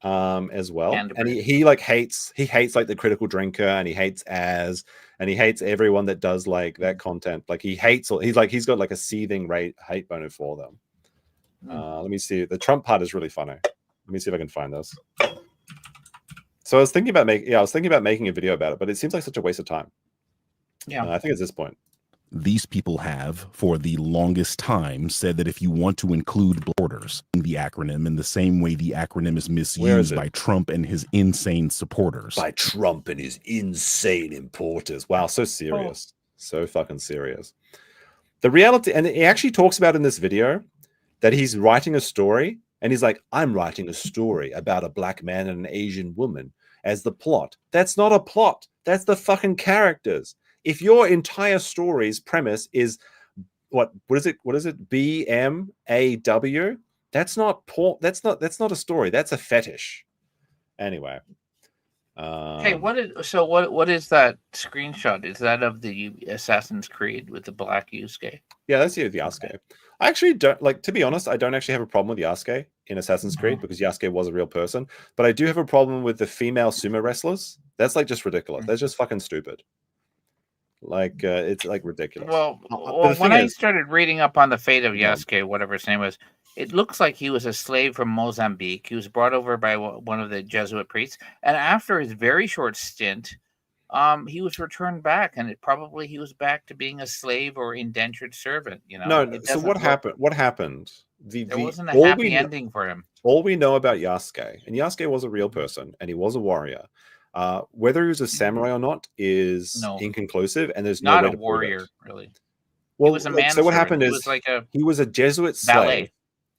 as well. And he like hates like the critical drinker, and he hates Az, and he hates everyone that does like that content. Like he's got like a seething hate boner for them. Let me see. The Trump part is really funny. Let me see if I can find this. So I was thinking about making a video about it, but it seems like such a waste of time. Yeah, I think it's this point. These people have, for the longest time, said that if you want to include borders in the acronym in the same way the acronym is misused by Trump and his insane supporters. By Trump and his insane importers. Wow, so serious. So fucking serious. The reality, and he actually talks about in this video that he's writing a story, and he's like, I'm writing a story about a black man and an Asian woman as the plot. That's not a plot. That's the fucking characters. If your entire story's premise is what is it? What is it? BMAW? That's not porn. That's not a story. That's a fetish. Anyway. Hey, what is that screenshot? Is that of the Assassin's Creed with the black Yusuke? Yeah, that's the Yasuke. I actually don't to be honest, I don't actually have a problem with Yasuke in Assassin's Creed because Yasuke was a real person, but I do have a problem with the female sumo wrestlers. That's just ridiculous. That's just fucking stupid. It's ridiculous. Well, when I started reading up on the fate of Yasuke, whatever his name was, it looks like he was a slave from Mozambique. He was brought over by one of the Jesuit priests, and after his very short stint, he was returned back, and he was back to being a slave or indentured servant. No. So what happened? What happened? There wasn't a happy ending for him. All we know about Yasuke, and Yasuke was a real person, and he was a warrior. Whether he was a samurai or not is inconclusive, and there's no not way a to prove warrior, it. really. Well, he was a man. So what happened he is was like he was a Jesuit valet. slave,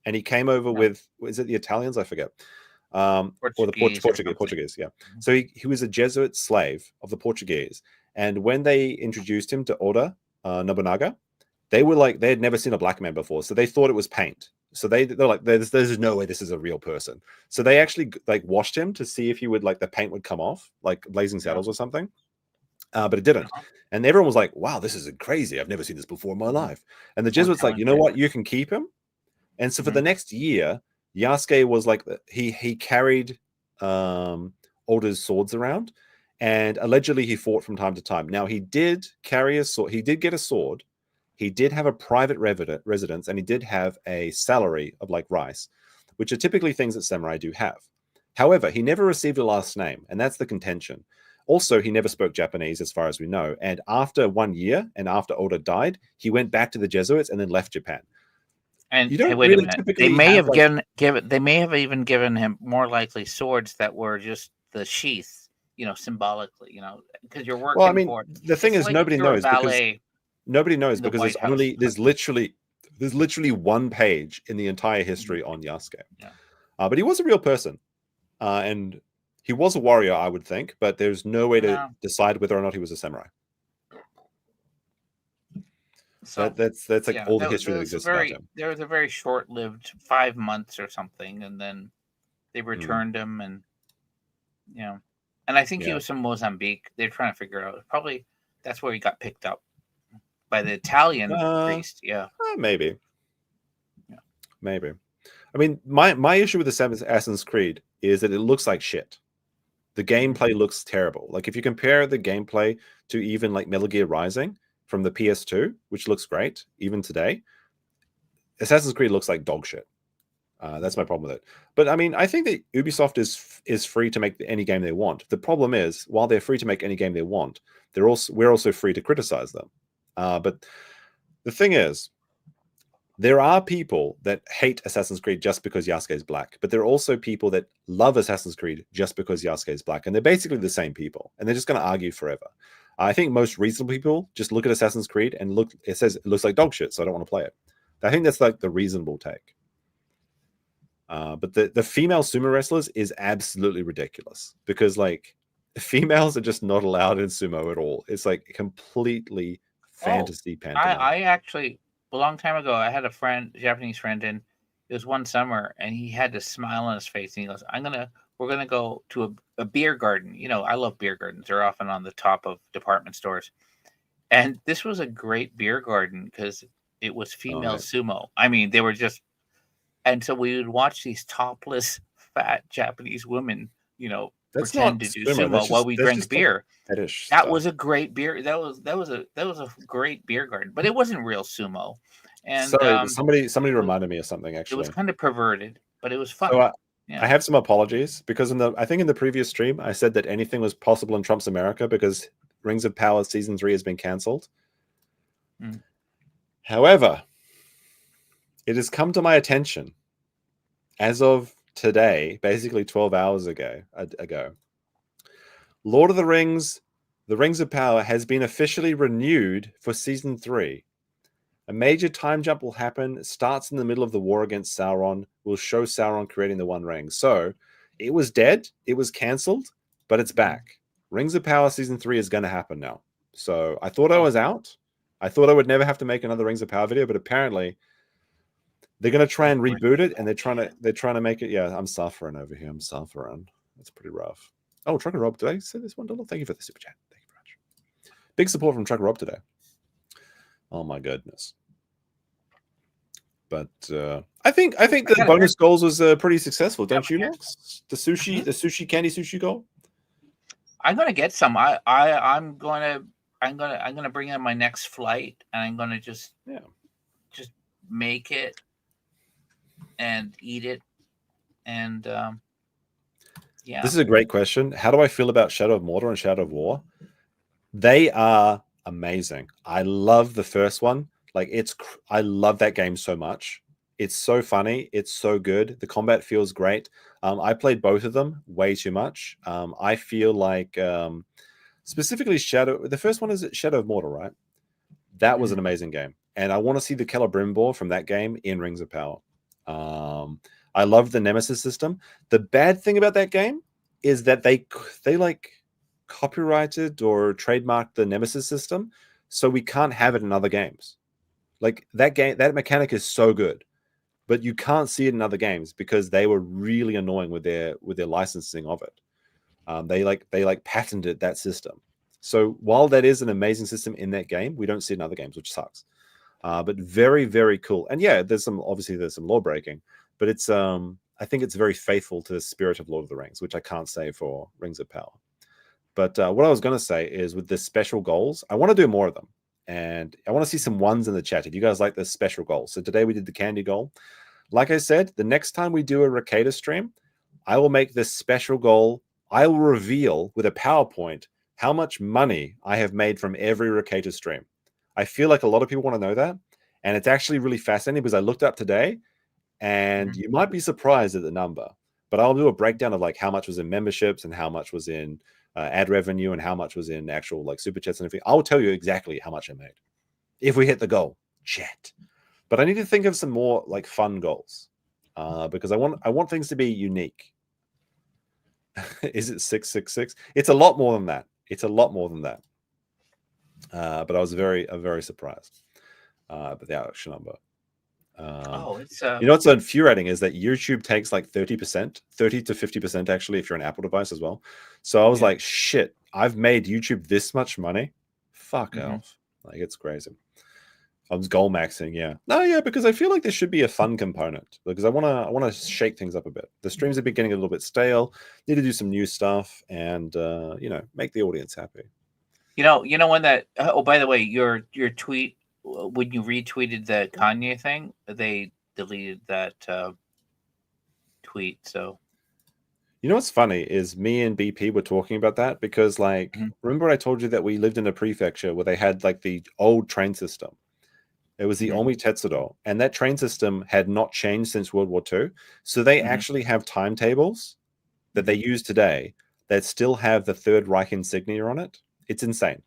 and he came over with is it the Italians? I forget. Or the Portuguese, yeah. So he was a Jesuit slave of the Portuguese, and when they introduced him to Oda Nobunaga, they had never seen a black man before, so they thought it was paint. So they're like, there's no way this is a real person. So they actually washed him to see if he would the paint would come off, like Blazing Saddles or something, but it didn't. And everyone was like, "Wow, this is crazy! I've never seen this before in my life." And the Jesuits you know what, you can keep him. And so for the next year, Yasuke was he carried Oda's swords around, and allegedly he fought from time to time. Now he did carry a sword. He did get a sword. He did have a private residence, and he did have a salary of rice, which are typically things that samurai do have. However, he never received a last name, and that's the contention. Also, he never spoke Japanese, as far as we know. And after 1 year, and after Oda died, he went back to the Jesuits and then left Japan. And you don't wait really a minute. typically They may have, have They may have even given him more likely swords that were just the sheath, symbolically, because you're working. Well, I mean, for the thing is, nobody knows because nobody knows because there's literally one page in the entire history on Yasuke. Yeah. But he was a real person, and he was a warrior, I would think. But there's no way to decide whether or not he was a samurai. So that's all the history that exists about him. There was a very short-lived 5 months or something, and then they returned him, and and I think he was from Mozambique. They're trying to figure out. Probably that's where he got picked up by the Italian priest. Yeah, maybe. Yeah. Maybe. I mean, my issue with the Assassin's Creed is that it looks like shit. The gameplay looks terrible. If you compare the gameplay to even Metal Gear Rising from the PS2, which looks great even today, Assassin's Creed looks like dog shit. That's my problem with it. But I mean, I think that Ubisoft is free to make any game they want. The problem is, while they're free to make any game they want, we're also free to criticize them. But the thing is, there are people that hate Assassin's Creed just because Yasuke is black, but there are also people that love Assassin's Creed just because Yasuke is black, and they're basically the same people, and they're just going to argue forever. I think most reasonable people just look at Assassin's Creed and it says it looks like dog shit, so I don't want to play it. I think that's the reasonable take. But the female sumo wrestlers is absolutely ridiculous because females are just not allowed in sumo at all. It's completely fantasy pantomime. I actually, a long time ago, I had a Japanese friend, and it was one summer, and he had this smile on his face, and he goes, we're gonna go to a beer garden. I love beer gardens. They're often on the top of department stores. And this was a great beer garden because it was female sumo. I mean, they were just, and so we would watch these topless, fat Japanese women, pretend to do sumo while we drank beer. That was a great beer. That was a great beer garden, but it wasn't real sumo. And somebody reminded me of something. Actually, it was kind of perverted, but it was fun. So I have some apologies because I think in the previous stream I said that anything was possible in Trump's America because Rings of Power Season 3 has been cancelled. However, it has come to my attention as of today, basically 12 hours ago, Lord of the Rings, The Rings of Power has been officially renewed for Season 3. A major time jump will happen. It starts in the middle of the war against Sauron. Will show Sauron creating the One Ring. So it was dead. It was cancelled, but it's back. Rings of Power Season 3 is going to happen now. So I thought I was out. I thought I would never have to make another Rings of Power video, but apparently they're going to try and reboot it, and they're trying to make it. Yeah, I'm suffering over here. I'm suffering. That's pretty rough. Oh, Trucker Rob, did I say this $1? Thank you for the super chat. Thank you very much. Big support from Trucker Rob today. Oh my goodness. But I think the bonus goals was pretty successful, don't you, Max? The sushi candy sushi goal. I'm gonna get some. I'm gonna bring in my next flight, and I'm gonna just make it and eat it, and yeah. This is a great question. How do I feel about Shadow of Mordor and Shadow of War? They are amazing. I love the first one. Like I love that game so much. It's so funny. It's so good. The combat feels great. I played both of them way too much. I feel like specifically the first one is Shadow of Mordor, right? That was an amazing game. And I want to see the Celebrimbor from that game in Rings of Power. I love the Nemesis system. The bad thing about that game is that they like copyrighted or trademarked the Nemesis system, so we can't have it in other games. Like that mechanic is so good, but you can't see it in other games because they were really annoying with their licensing of it. They patented that system. So while that is an amazing system in that game, we don't see it in other games, which sucks. But very, very cool. And yeah, there's some law breaking, but it's I think it's very faithful to the spirit of Lord of the Rings, which I can't say for Rings of Power. But what I was going to say is with the special goals, I want to do more of them. And I want to see some ones in the chat if you guys like the special goals. So today we did the candy goal. Like I said, the next time we do a Ricada stream, I will make this special goal. I will reveal with a PowerPoint how much money I have made from every Ricada stream. I feel like a lot of people want to know that. And it's actually really fascinating because I looked up today and you might be surprised at the number. But I'll do a breakdown of like how much was in memberships and how much was in ad revenue and how much was in actual like super chats and everything. I'll tell you exactly how much I made if we hit the goal. Chat. But I need to think of some more like fun goals because I want things to be unique. Is it 666? It's a lot more than that. It's a lot more than that. But I was very surprised. But the actual number. It's you know what's infuriating is that YouTube takes like 30%, 30 to 50% actually if you're an Apple device as well. So I was like, shit, I've made YouTube this much money. Fuck off. Like it's crazy. I was goal maxing, yeah. No, yeah, because I feel like there should be a fun component because I want to shake things up a bit. The streams have been getting a little bit stale. Need to do some new stuff and make the audience happy. You know when that. Oh, by the way, your tweet when you retweeted the Kanye thing, they deleted that tweet. So, you know what's funny is me and BP were talking about that because, like, remember I told you that we lived in a prefecture where they had like the old train system. It was the Omi Tetsudo, and that train system had not changed since World War II. So they actually have timetables that they use today that still have the Third Reich insignia on it. It's insane.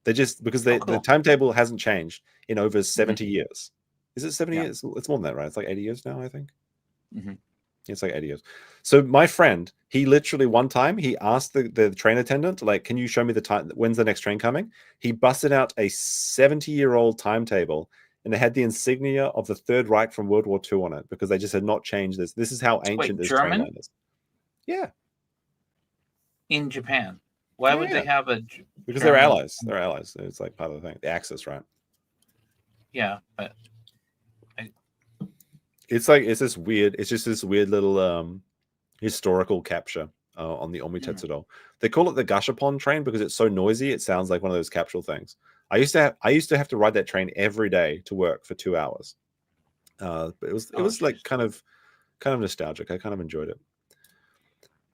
They just because the timetable hasn't changed in over 70 years. Is it 70 years? It's more than that, right? It's like 80 years now, I think. It's like 80 years. So my friend, he literally one time he asked the train attendant, like, can you show me the time? When's the next train coming? He busted out a 70-year-old timetable and it had the insignia of the Third Reich from World War II on it because they just had not changed this. This is how ancient this train line is. Yeah. In Japan. Why would they have a? Because they're allies. They're allies. It's like part of the thing. The Axis, right? Yeah, but it's just this weird little historical capture on the Omi Tetsudo. They call it the Gashapon train because it's so noisy. It sounds like one of those capsule things. I used to have to ride that train every day to work for 2 hours. But it was like kind of nostalgic. I kind of enjoyed it.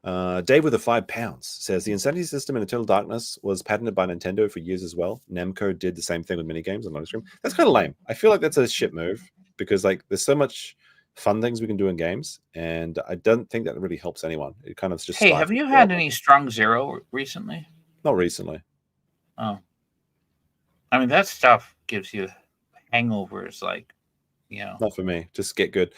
Dave with the £5 says the Insanity system in Eternal Darkness was patented by Nintendo for years as well. Namco did the same thing with minigames on Livestream. That's kind of lame. I feel like that's a shit move because like there's so much fun things we can do in games, and I don't think that really helps anyone. It kind of just have you had any Strong Zero recently? Not recently. Oh, I mean that stuff gives you hangovers, like Not for me. Just get good.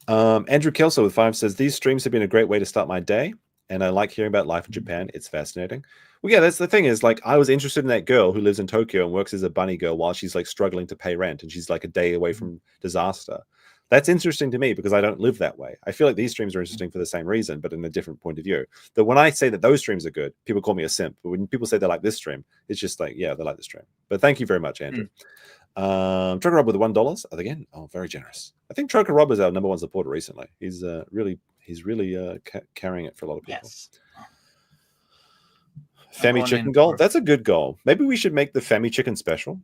Andrew Kelso with 5 says these streams have been a great way to start my day. and I like hearing about life in Japan. It's fascinating. Well, yeah, that's the thing is, like, I was interested in that girl who lives in Tokyo and works as a bunny girl while she's like struggling to pay rent, and she's like a day away from disaster. That's interesting to me because I don't live that way. I feel like these streams are interesting for the same reason, but in a different point of view. But when I say that those streams are good, people call me a simp. But when people say they like this stream, it's just like, yeah, they like the stream. But thank you very much, Andrew. Troker Rob with the $1 again. Oh, very generous. I think Troker Rob is our #1 supporter recently. He's really carrying it for a lot of people. Yes. Femi chicken goal. That's a good goal. Maybe we should make the Femi chicken special.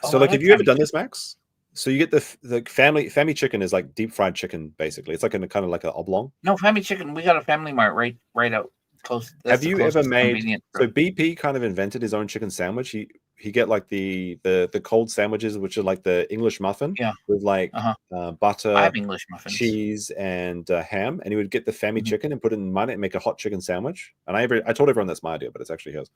So, like, have you ever done this, Max? So you get the Femi chicken is like deep fried chicken, basically. It's like in a kind of like an oblong. No, Family Chicken. We got a Family Mart right out close. Have you ever made? So BP kind of invented his own chicken sandwich. He get like the cold sandwiches, which are like the English muffin, with like butter, I have English muffins, cheese, and ham. And he would get the Femi chicken and put it in mine and make a hot chicken sandwich. And I told everyone that's my idea, but it's actually his.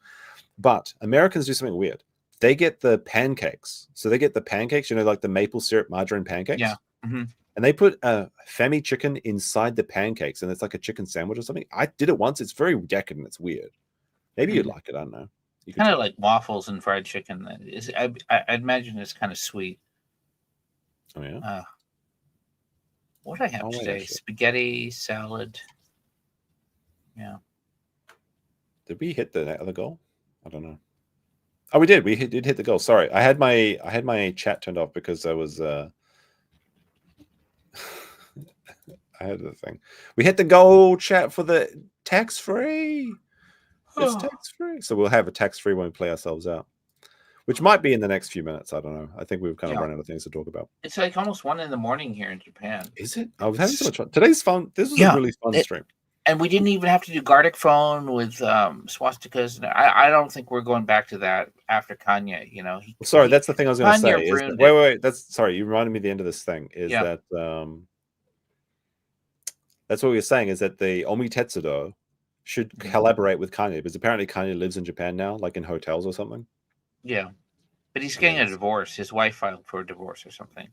But Americans do something weird. They get the pancakes. So they get the pancakes, like the maple syrup margarine pancakes. Yeah. And they put a Femi chicken inside the pancakes, and it's like a chicken sandwich or something. I did it once. It's very decadent. It's weird. Maybe you'd like it. I don't know. Kind of like waffles and fried chicken. I'd imagine it's kind of sweet. Oh, yeah. What did I have today? Spaghetti, salad. Yeah. Did we hit the other goal? I don't know. Oh, we did. We did hit the goal. Sorry, I had my chat turned off because I was. I had the thing. We hit the goal, chat, for the tax-free. It's tax-free, so we'll have a tax-free when we play ourselves out, which might be in the next few minutes. I don't know. I think we've kind of run out of things to talk about. It's like almost 1 a.m. here in Japan. Is it? I was having so much fun. Today's fun. This was a really fun stream. And we didn't even have to do Gardic phone with swastikas. I don't think we're going back to that after Kanye. Sorry, that's the thing I was going to say. Wait. That's sorry. You reminded me of the end of this thing. Is that that's what we were saying? Is that the Omi Tetsudo should collaborate with Kanye, because apparently Kanye lives in Japan now, like in hotels or something. Yeah, but he's getting a divorce. His wife filed for a divorce or something.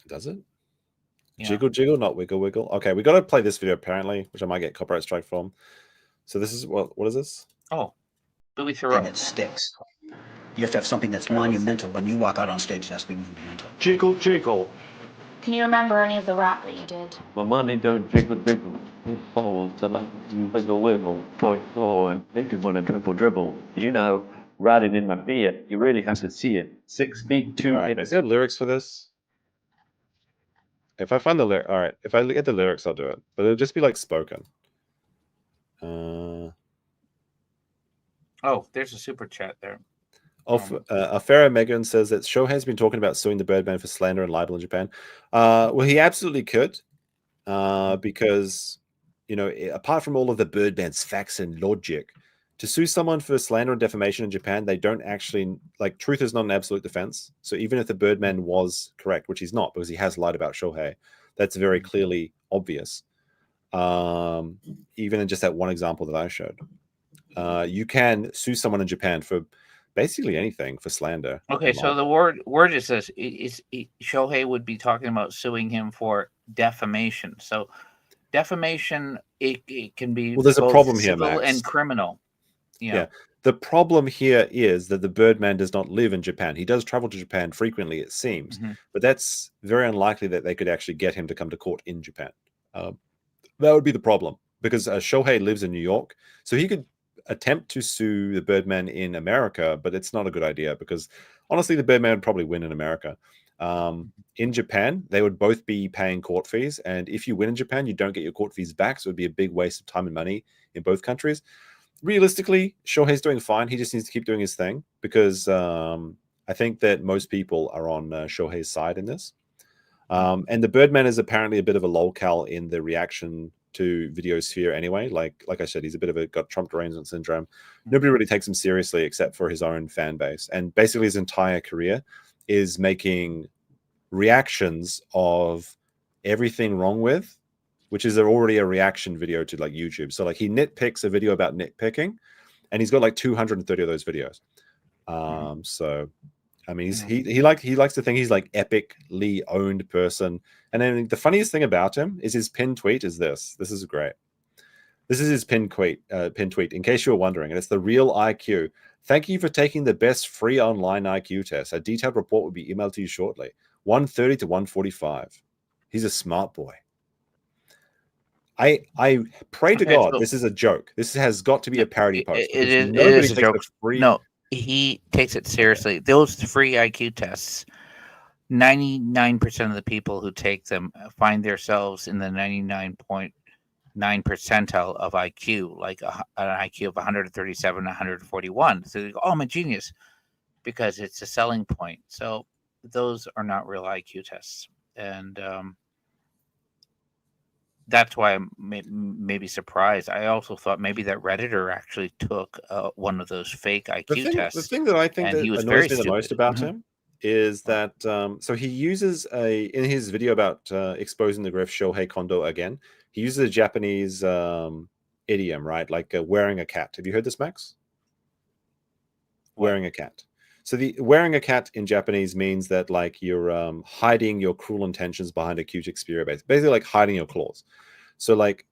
Does it? Yeah. Jiggle, jiggle, not wiggle, wiggle. Okay, we got to play this video apparently, which I might get copyright strike from. So this is what is this? Oh, Louis Theroux. And it sticks. You have to have something that's monumental. When you walk out on stage, it has to be monumental. Jiggle, jiggle. Can you remember any of the rap that you did? My money don't jiggle, jiggle. It falls to like wiggle, wiggle. Point forward. Make it want to dribble, dribble. Riding in my beer, you really have to see it. 6 feet 2 meters. Is there lyrics for this? If I find the lyric, all right. If I get the lyrics, I'll do it. But it'll just be like spoken. Oh, there's a super chat there. Afera Megan says that Shohei's been talking about suing the Birdman for slander and libel in Japan. Well, he absolutely could, because apart from all of the Birdman's facts and logic, to sue someone for slander and defamation in Japan, they don't actually truth is not an absolute defense. So even if the Birdman was correct, which he's not, because he has lied about Shohei, that's very clearly obvious. Even in just that one example that I showed, you can sue someone in Japan for basically anything, for slander. Okay, so the word is this: Shohei would be talking about suing him for defamation. So defamation, it can be there's a problem here, civil Max. and criminal. Yeah. The problem here is that the Birdman does not live in Japan. He does travel to Japan frequently, it seems, but that's very unlikely that they could actually get him to come to court in Japan. That would be the problem, because Shohei lives in New York, so he could attempt to sue the Birdman in America, but it's not a good idea, because honestly, the Birdman would probably win in America. In Japan, they would both be paying court fees, and if you win in Japan, you don't get your court fees back, so it would be a big waste of time and money in both countries. Realistically, Shohei's doing fine. He just needs to keep doing his thing, because I think that most people are on Shohei's side in this. And the Birdman is apparently a bit of a lolcow in the reaction to video sphere anyway. Like I said, he's a bit of got Trump derangement syndrome. Nobody really takes him seriously except for his own fan base. And basically his entire career is making reactions of everything wrong with, which is already a reaction video to YouTube. So he nitpicks a video about nitpicking, and he's got 230 of those videos. I mean, he likes to think he's like epically owned person. And then the funniest thing about him is his pinned tweet is this. This is great. This is his pinned tweet. In case you were wondering, and it's the real IQ. Thank you for taking the best free online IQ test. A detailed report will be emailed to you shortly. 1:30 to 1:45. He's a smart boy. I pray to God this is a joke. This has got to be a parody post. It is a joke. No, he takes it seriously. Those free IQ tests, 99% of the people who take them find themselves in the 99.9 percentile of IQ, like an IQ of 137, 141. So they go, oh, I'm a genius, because it's a selling point. So those are not real IQ tests. And that's why I'm maybe surprised. I also thought maybe that Redditor actually took one of those fake IQ tests. The thing that I think that annoys me the most about him is that so he uses in his video about exposing the grift Shohei Kondo again, he uses a Japanese idiom, right? Like wearing a cat. Have you heard this, Max? Wearing a cat. So the wearing a cat in Japanese means that like you're hiding your cruel intentions behind a cute exterior, basically like hiding your claws. So like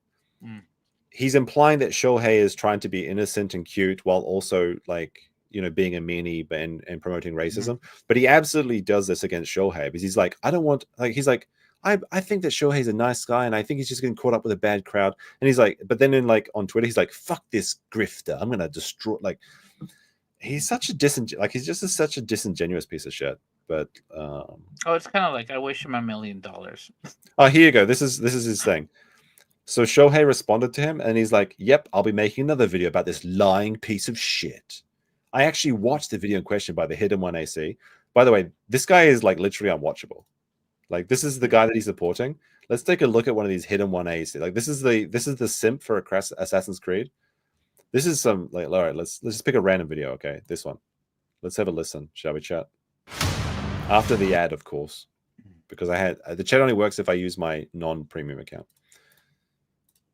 he's implying that Shohei is trying to be innocent and cute while also like, you know, being a meanie and promoting racism. But he absolutely does this against Shohei because he's like, I don't want, like, he's like, I think that Shohei's a nice guy and I think he's just getting caught up with a bad crowd. And he's like, but then in like on Twitter, he's like, fuck this grifter. I'm going to destroy, like, he's such a he's just such a disingenuous piece of shit. But it's kind of like I wish him $1 million. Oh, here you go. This is his thing. So Shohei responded to him, and he's like, "Yep, I'll be making another video about this lying piece of shit." I actually watched the video in question by the Hidden One AC. By the way, this guy is like literally unwatchable. Like this is the guy that he's supporting. Let's take a look at one of these Hidden One AC. Like this is the simp for Assassin's Creed. This is some like, all right, let's just pick a random video, okay? This one. Let's have a listen, shall we, chat? After the ad, of course, because I had the chat only works if I use my non-premium account.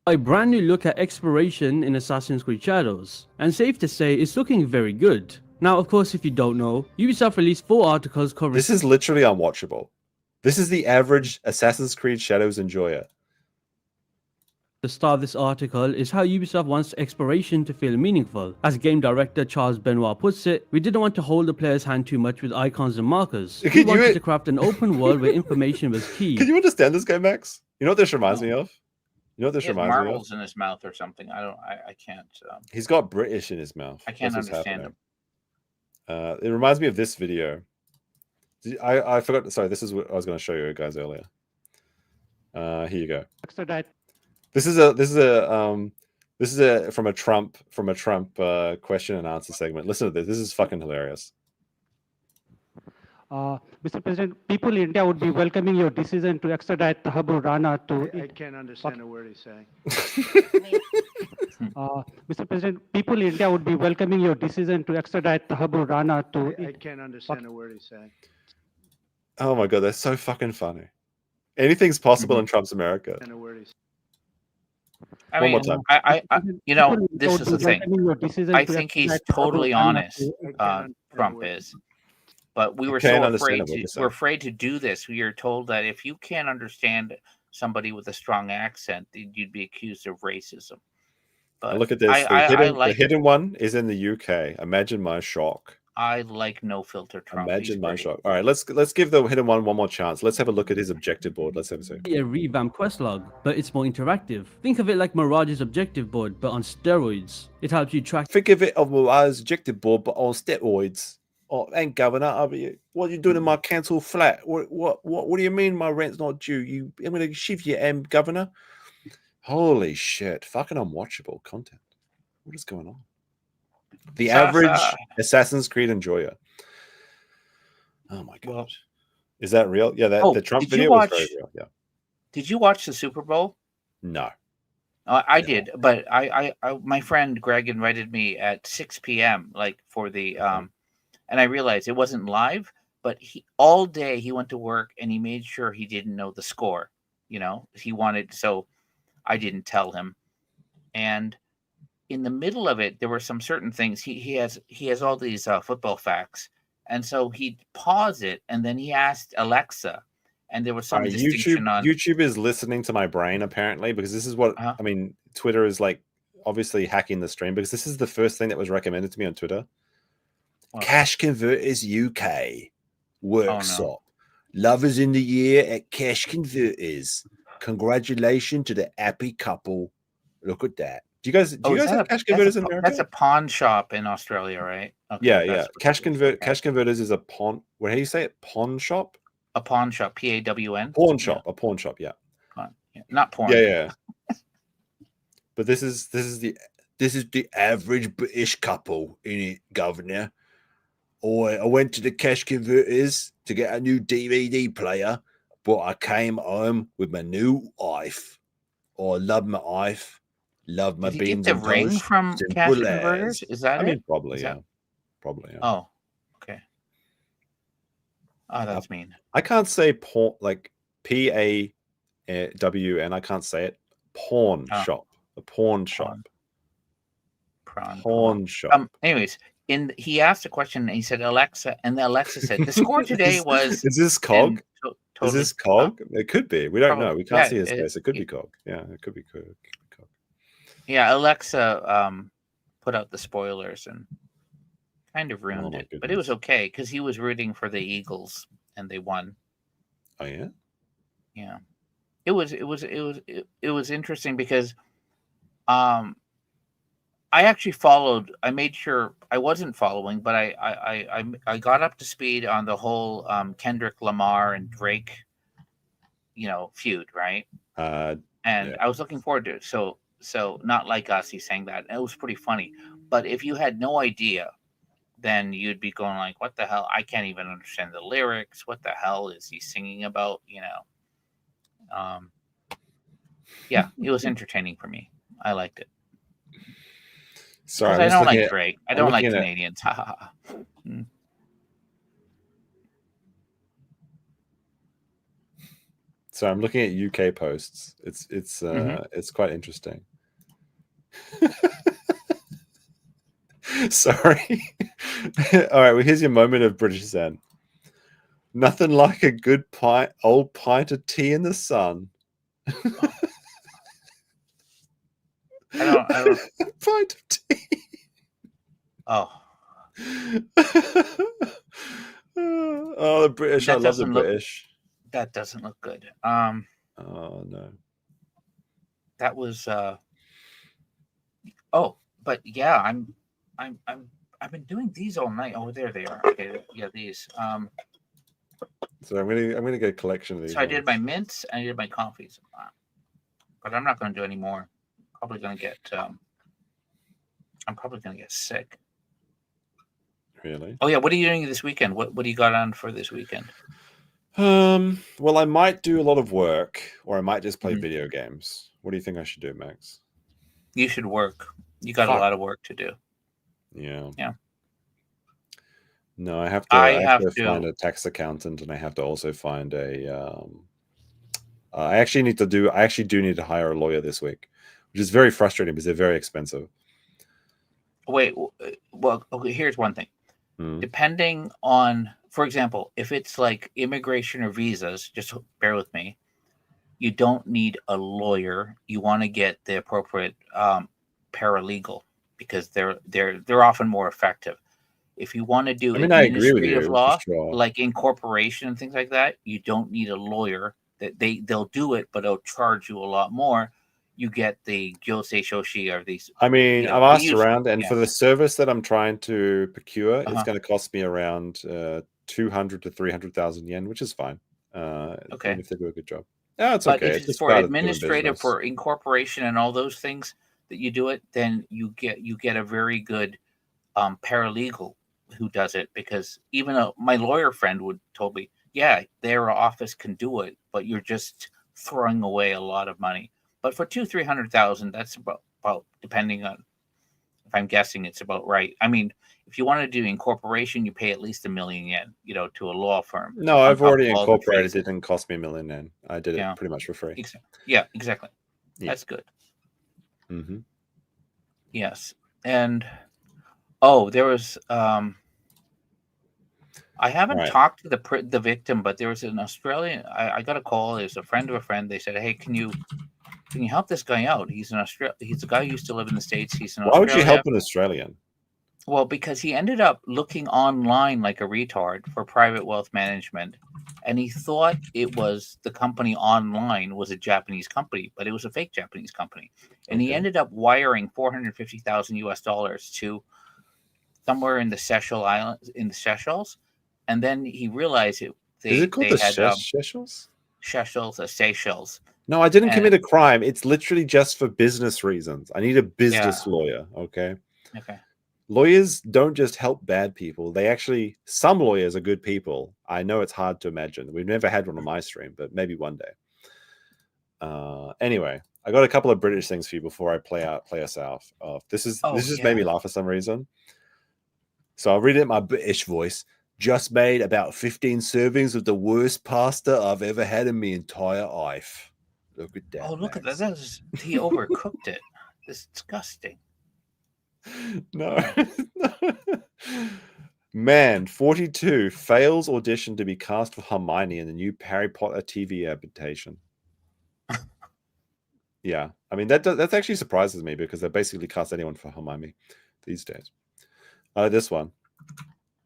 A brand new look at exploration in Assassin's Creed Shadows, and safe to say it's looking very good. Now, of course, if you don't know, Ubisoft released 4 articles covering. This is literally unwatchable. This is the average Assassin's Creed Shadows enjoyer. The star of this article is how Ubisoft wants exploration to feel meaningful. As game director Charles Benoit puts it, we didn't want to hold the player's hand too much with icons and markers. We wanted to craft an open world where information was key. Can you understand this guy, Max? You know what this reminds me of? You know what this He has reminds me of? marbles in his mouth or something. I can't. He's got British in his mouth. I can't That's what's understand happening. It reminds me of this video. I forgot. Sorry, this is what I was going to show you guys earlier. Here you go. This is from a Trump question and answer segment. Listen to this. This is fucking hilarious. Mr. President, people in India would be welcoming your decision to extradite Tahabur Rana to. I can't understand a word he's saying. Mr. President, people in India would be welcoming your decision to extradite Tahabur Rana to. I can't understand a word he's saying. Oh my god, that's so fucking funny. Anything's possible in Trump's America. I mean, I you know, this is the thing. I think he's totally honest. Trump is, but we were so afraid we're afraid to do this. We are told that if you can't understand somebody with a strong accent, you'd be accused of racism. But look at this. The hidden one is in the UK. Imagine my shock. I like no filter Trump. Imagine my shock. All right, let's give the hidden one more chance. Let's have a look at his objective board. Let's have a see. A revamped quest log, but it's more interactive. Think of it like Mirage's objective board, but on steroids. It helps you track. Think of it of Mirage's objective board, but on steroids. Oh, and Governor, what are you doing in my council flat? What do you mean my rent's not due? I'm going to shiv you, Governor. Holy shit! Fucking unwatchable content. What is going on? The average Assassin's Creed enjoyer. Oh my god. Well, is that real? Yeah, the Trump video was very real. Yeah. Did you watch the Super Bowl? No. I did, but I my friend Greg invited me at 6 p.m. like for the and I realized it wasn't live, but all day he went to work and he made sure he didn't know the score. You know, he wanted, so I didn't tell him. And in the middle of it, there were some certain things. He has all these football facts, and so he'd pause it, and then he asked Alexa, and there was some distinction on YouTube is listening to my brain apparently, because this is what I mean. Twitter is like obviously hacking the stream, because this is the first thing that was recommended to me on Twitter. Cash Converters UK workshop. Lovers in the year at Cash Converters. Congratulations to the happy couple. Look at that. Do you guys have Cash Converters in America? That's a pawn shop in Australia, right? Okay, Yeah. Cash Converters is a pawn. What do you say it? Pawn shop? A pawn shop. PAWN. Pawn shop. A pawn shop. Yeah. Not porn. Yeah. But this is the average British couple in it, Governor. I went to the Cash Converters to get a new DVD player, but I came home with my new wife. I love my wife. Love my Did you beans get and the ring toast. from Simple Cash as. Converters? Is that I it? mean, probably, Is yeah. that- Probably, yeah. Oh, okay. Oh, that's mean. I can't say pawn, like PAWN. I can't say it. Pawn shop. A pawn shop. Pawn shop. Anyways, he asked a question and he said Alexa, and the Alexa said the score today was. Is this Cog? Totally, is this Cog? It could be. We don't know. We can't see his yeah, face. It could be Cog. Yeah, it could be Cog. Yeah, Alexa put out the spoilers and kind of ruined it, but it was okay because he was rooting for the Eagles and they won. Oh yeah. Yeah, it was interesting because I actually followed. I made sure I wasn't following, but I got up to speed on the whole Kendrick Lamar and Drake, feud, right? And I was looking forward to it. So not like us, he's saying that. And it was pretty funny. But if you had no idea, then you'd be going like, what the hell? I can't even understand the lyrics. What the hell is he singing about? Yeah, it was entertaining for me. I liked it. Sorry, I don't like Drake. I don't like Canadians. So I'm looking at UK posts. It's quite interesting. Sorry. All right, well, here's your moment of British Zen. Nothing like a good old pint of tea in the sun. I don't. Pint of tea. Oh. Oh, the British. I love the British. That doesn't look good. Oh no. That was but yeah, I've been doing these all night. Oh, there they are. Okay, yeah, these. So I'm gonna get a collection of these. So I did my mints and I did my coffees. But I'm not gonna do any more. Probably gonna get I'm probably gonna get sick. Really? Oh yeah, what are you doing this weekend? What do you got on for this weekend? Well, I might do a lot of work, or I might just play video games. What do you think I should do, Max? You should work. You got a lot of work to do. Yeah. Yeah. No, I have to find a tax accountant, and I have to also find a. I actually do need to hire a lawyer this week, which is very frustrating because they're very expensive. Wait, well, okay. Here's one thing. Depending on, for example, if it's like immigration or visas, just bear with me. You don't need a lawyer. You want to get the appropriate paralegal because they're often more effective. If you want to do administrative law, like incorporation and things like that, you don't need a lawyer. They'll do it, but they'll charge you a lot more. You get the Gyosei Shoshi or these. I mean, I've asked around, and for the service that I'm trying to procure, it's going to cost me around 200 to 300,000 yen, which is fine. Okay, if they do a good job. Yeah, it's but okay. If it's for administrative, for incorporation, and all those things that you do it, then you get a very good paralegal who does it, because even my lawyer friend told me, yeah, their office can do it, but you're just throwing away a lot of money. But for 200,000-300,000, that's about depending on, if I'm guessing, it's about right. I mean, if you want to do incorporation, you pay at least 1 million yen, to a law firm. No, I've already incorporated. It didn't cost me 1 million yen. I did it pretty much for free. Yeah, exactly. Yeah. That's good. Mm-hmm. Yes, and there was. I haven't Right. talked to the victim, but there was an Australian. I got a call. There's a friend of a friend. They said, "Hey, can you help this guy out? He's an He's a guy who used to live in the States. He's in Why would Australia." you help an Australian? Well, because he ended up looking online like a retard for private wealth management, and he thought it was the company online was a Japanese company, but it was a fake Japanese company. And he ended up wiring $450,000 to somewhere in the Seychelles, and then he realized Is it called the Seychelles? Seychelles. No, I didn't And- commit a crime. It's literally just for business reasons. I need a business lawyer. Okay. Okay. Lawyers don't just help bad people. Some lawyers are good people. I know it's hard to imagine. We've never had one on my stream, but maybe one day. Anyway, I got a couple of British things for you before I play us out. This just made me laugh for some reason. So I'll read it in my British voice. Just made about 15 servings of the worst pasta I've ever had in my entire life. Look at that. Oh, look at that. He overcooked it. This is disgusting. No. Man, 42 fails audition to be cast for Hermione in the new Harry Potter TV adaptation. Yeah, I mean that actually surprises me because they basically cast anyone for Hermione these days. This one.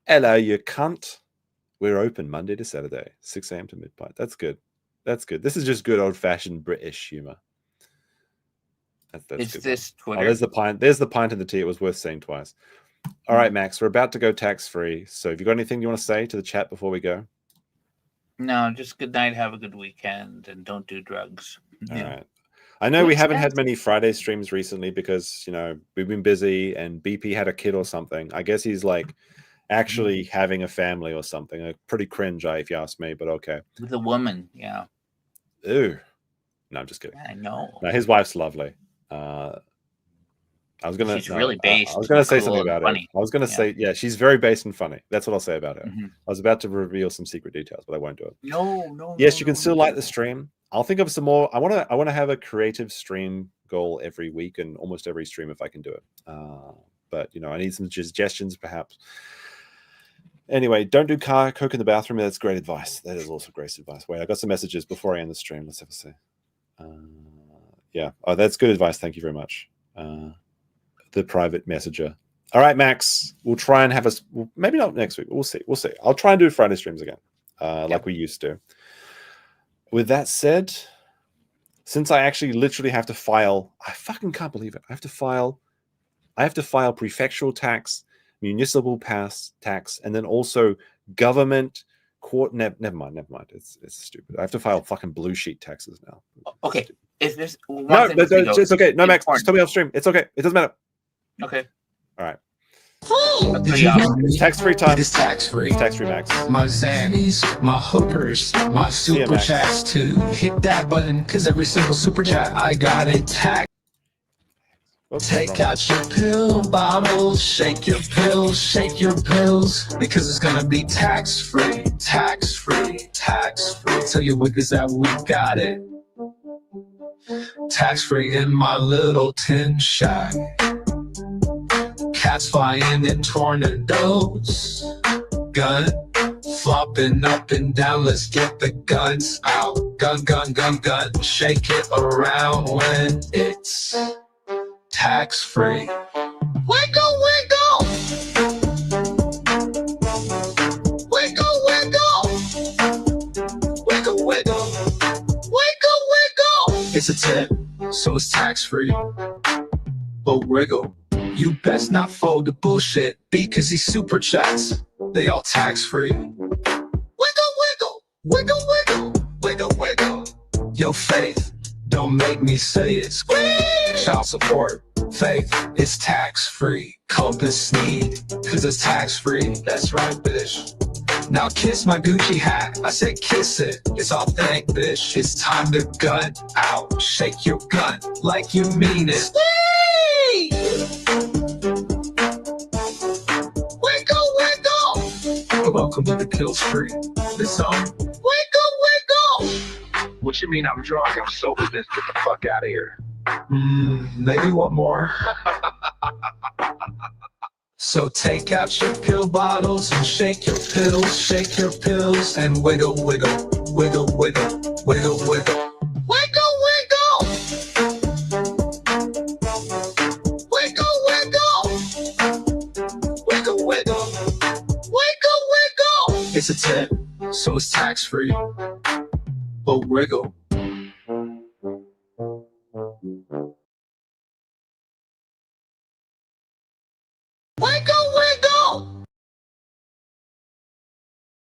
Hello, you cunt. We're open Monday to Saturday, 6 a.m. to midnight. That's good. That's good. This is just good old-fashioned British humor. That's Is good. this Twitter? Oh, there's the pint. There's the pint in the tea. It was worth saying twice. All right, Max, we're about to go tax-free. So have you got anything you want to say to the chat before we go? No, just good night. Have a good weekend, and don't do drugs. All right. I know we haven't had many Friday streams recently because, we've been busy and BP had a kid or something. I guess he's like actually having a family or something. Pretty cringe, if you ask me, but okay. With a woman, yeah. Ooh. No, I'm just kidding. I know. No, his wife's lovely. She's really based. I was gonna say cool something and about funny. it. I was gonna say, yeah, she's very based and funny. That's what I'll say about her. Mhm. I was about to reveal some secret details, but I won't do it. No. Yes, you can still like the stream. I'll think of some more. I want to have a creative stream goal every week and almost every stream if I can do it. But I need some suggestions, perhaps. Anyway, don't do coke in the bathroom. That's great advice. That is also great advice. Wait, I got some messages before I end the stream. Let's have a see. Yeah. Oh, that's good advice. Thank you very much. The private messenger. All right, Max. We'll try and have maybe not next week. We'll see. I'll try and do Friday streams again, like we used to. With that said, since I actually literally have to file, I fucking can't believe it. I have to file prefectural tax, municipal tax, and then also government court. Never mind. It's stupid. I have to file fucking blue sheet taxes now. Okay. Is this No, it's okay. No, Max, just tell me off stream. It's okay. It doesn't matter. Okay. All right. It's tax-free time. It's tax-free. Tax-free, Max. My Zannies, my hookers, my super Max. chats too. Hit that button, cause every single super chat I got it tagged. Take out your pill bottles, shake your pills, shake your pills, because it's gonna be tax-free, tax-free, tax-free. Tell your wickers that we got it. Tax-free in my little tin shack. Cats flying in tornadoes. Gun flopping up and down. Let's get the guns out. Gun, gun, gun, gun. Shake it around when it's tax-free. Wiggle, wiggle. Wiggle, wiggle. Wiggle, wiggle. Wiggle, wiggle. It's a tip, so it's tax-free. But wiggle. You best not fold the bullshit because these super chats, they all tax-free. Wiggle, wiggle, wiggle, wiggle, wiggle, wiggle. Yo, Faith, don't make me say it. Squeeze. Child support, Faith, it's tax-free. Compass need, cause it's tax-free. That's right, bitch. Now kiss my Gucci hat. I said kiss it. It's authentic, bitch. It's time to gun out. Shake your gun like you mean it. Squeeze! Wiggle, wiggle. Welcome to the kill street. This song. Wiggle, wiggle. What you mean I'm drunk? I'm sober, bitch. Get the fuck out of here. Maybe one more. So take out your pill bottles and shake your pills, and wiggle, wiggle, wiggle, wiggle, wiggle, wiggle. Wiggle, wiggle! Wiggle, wiggle! Wiggle, wiggle! Wiggle, wiggle! It's a tip, so it's tax-free. But wiggle.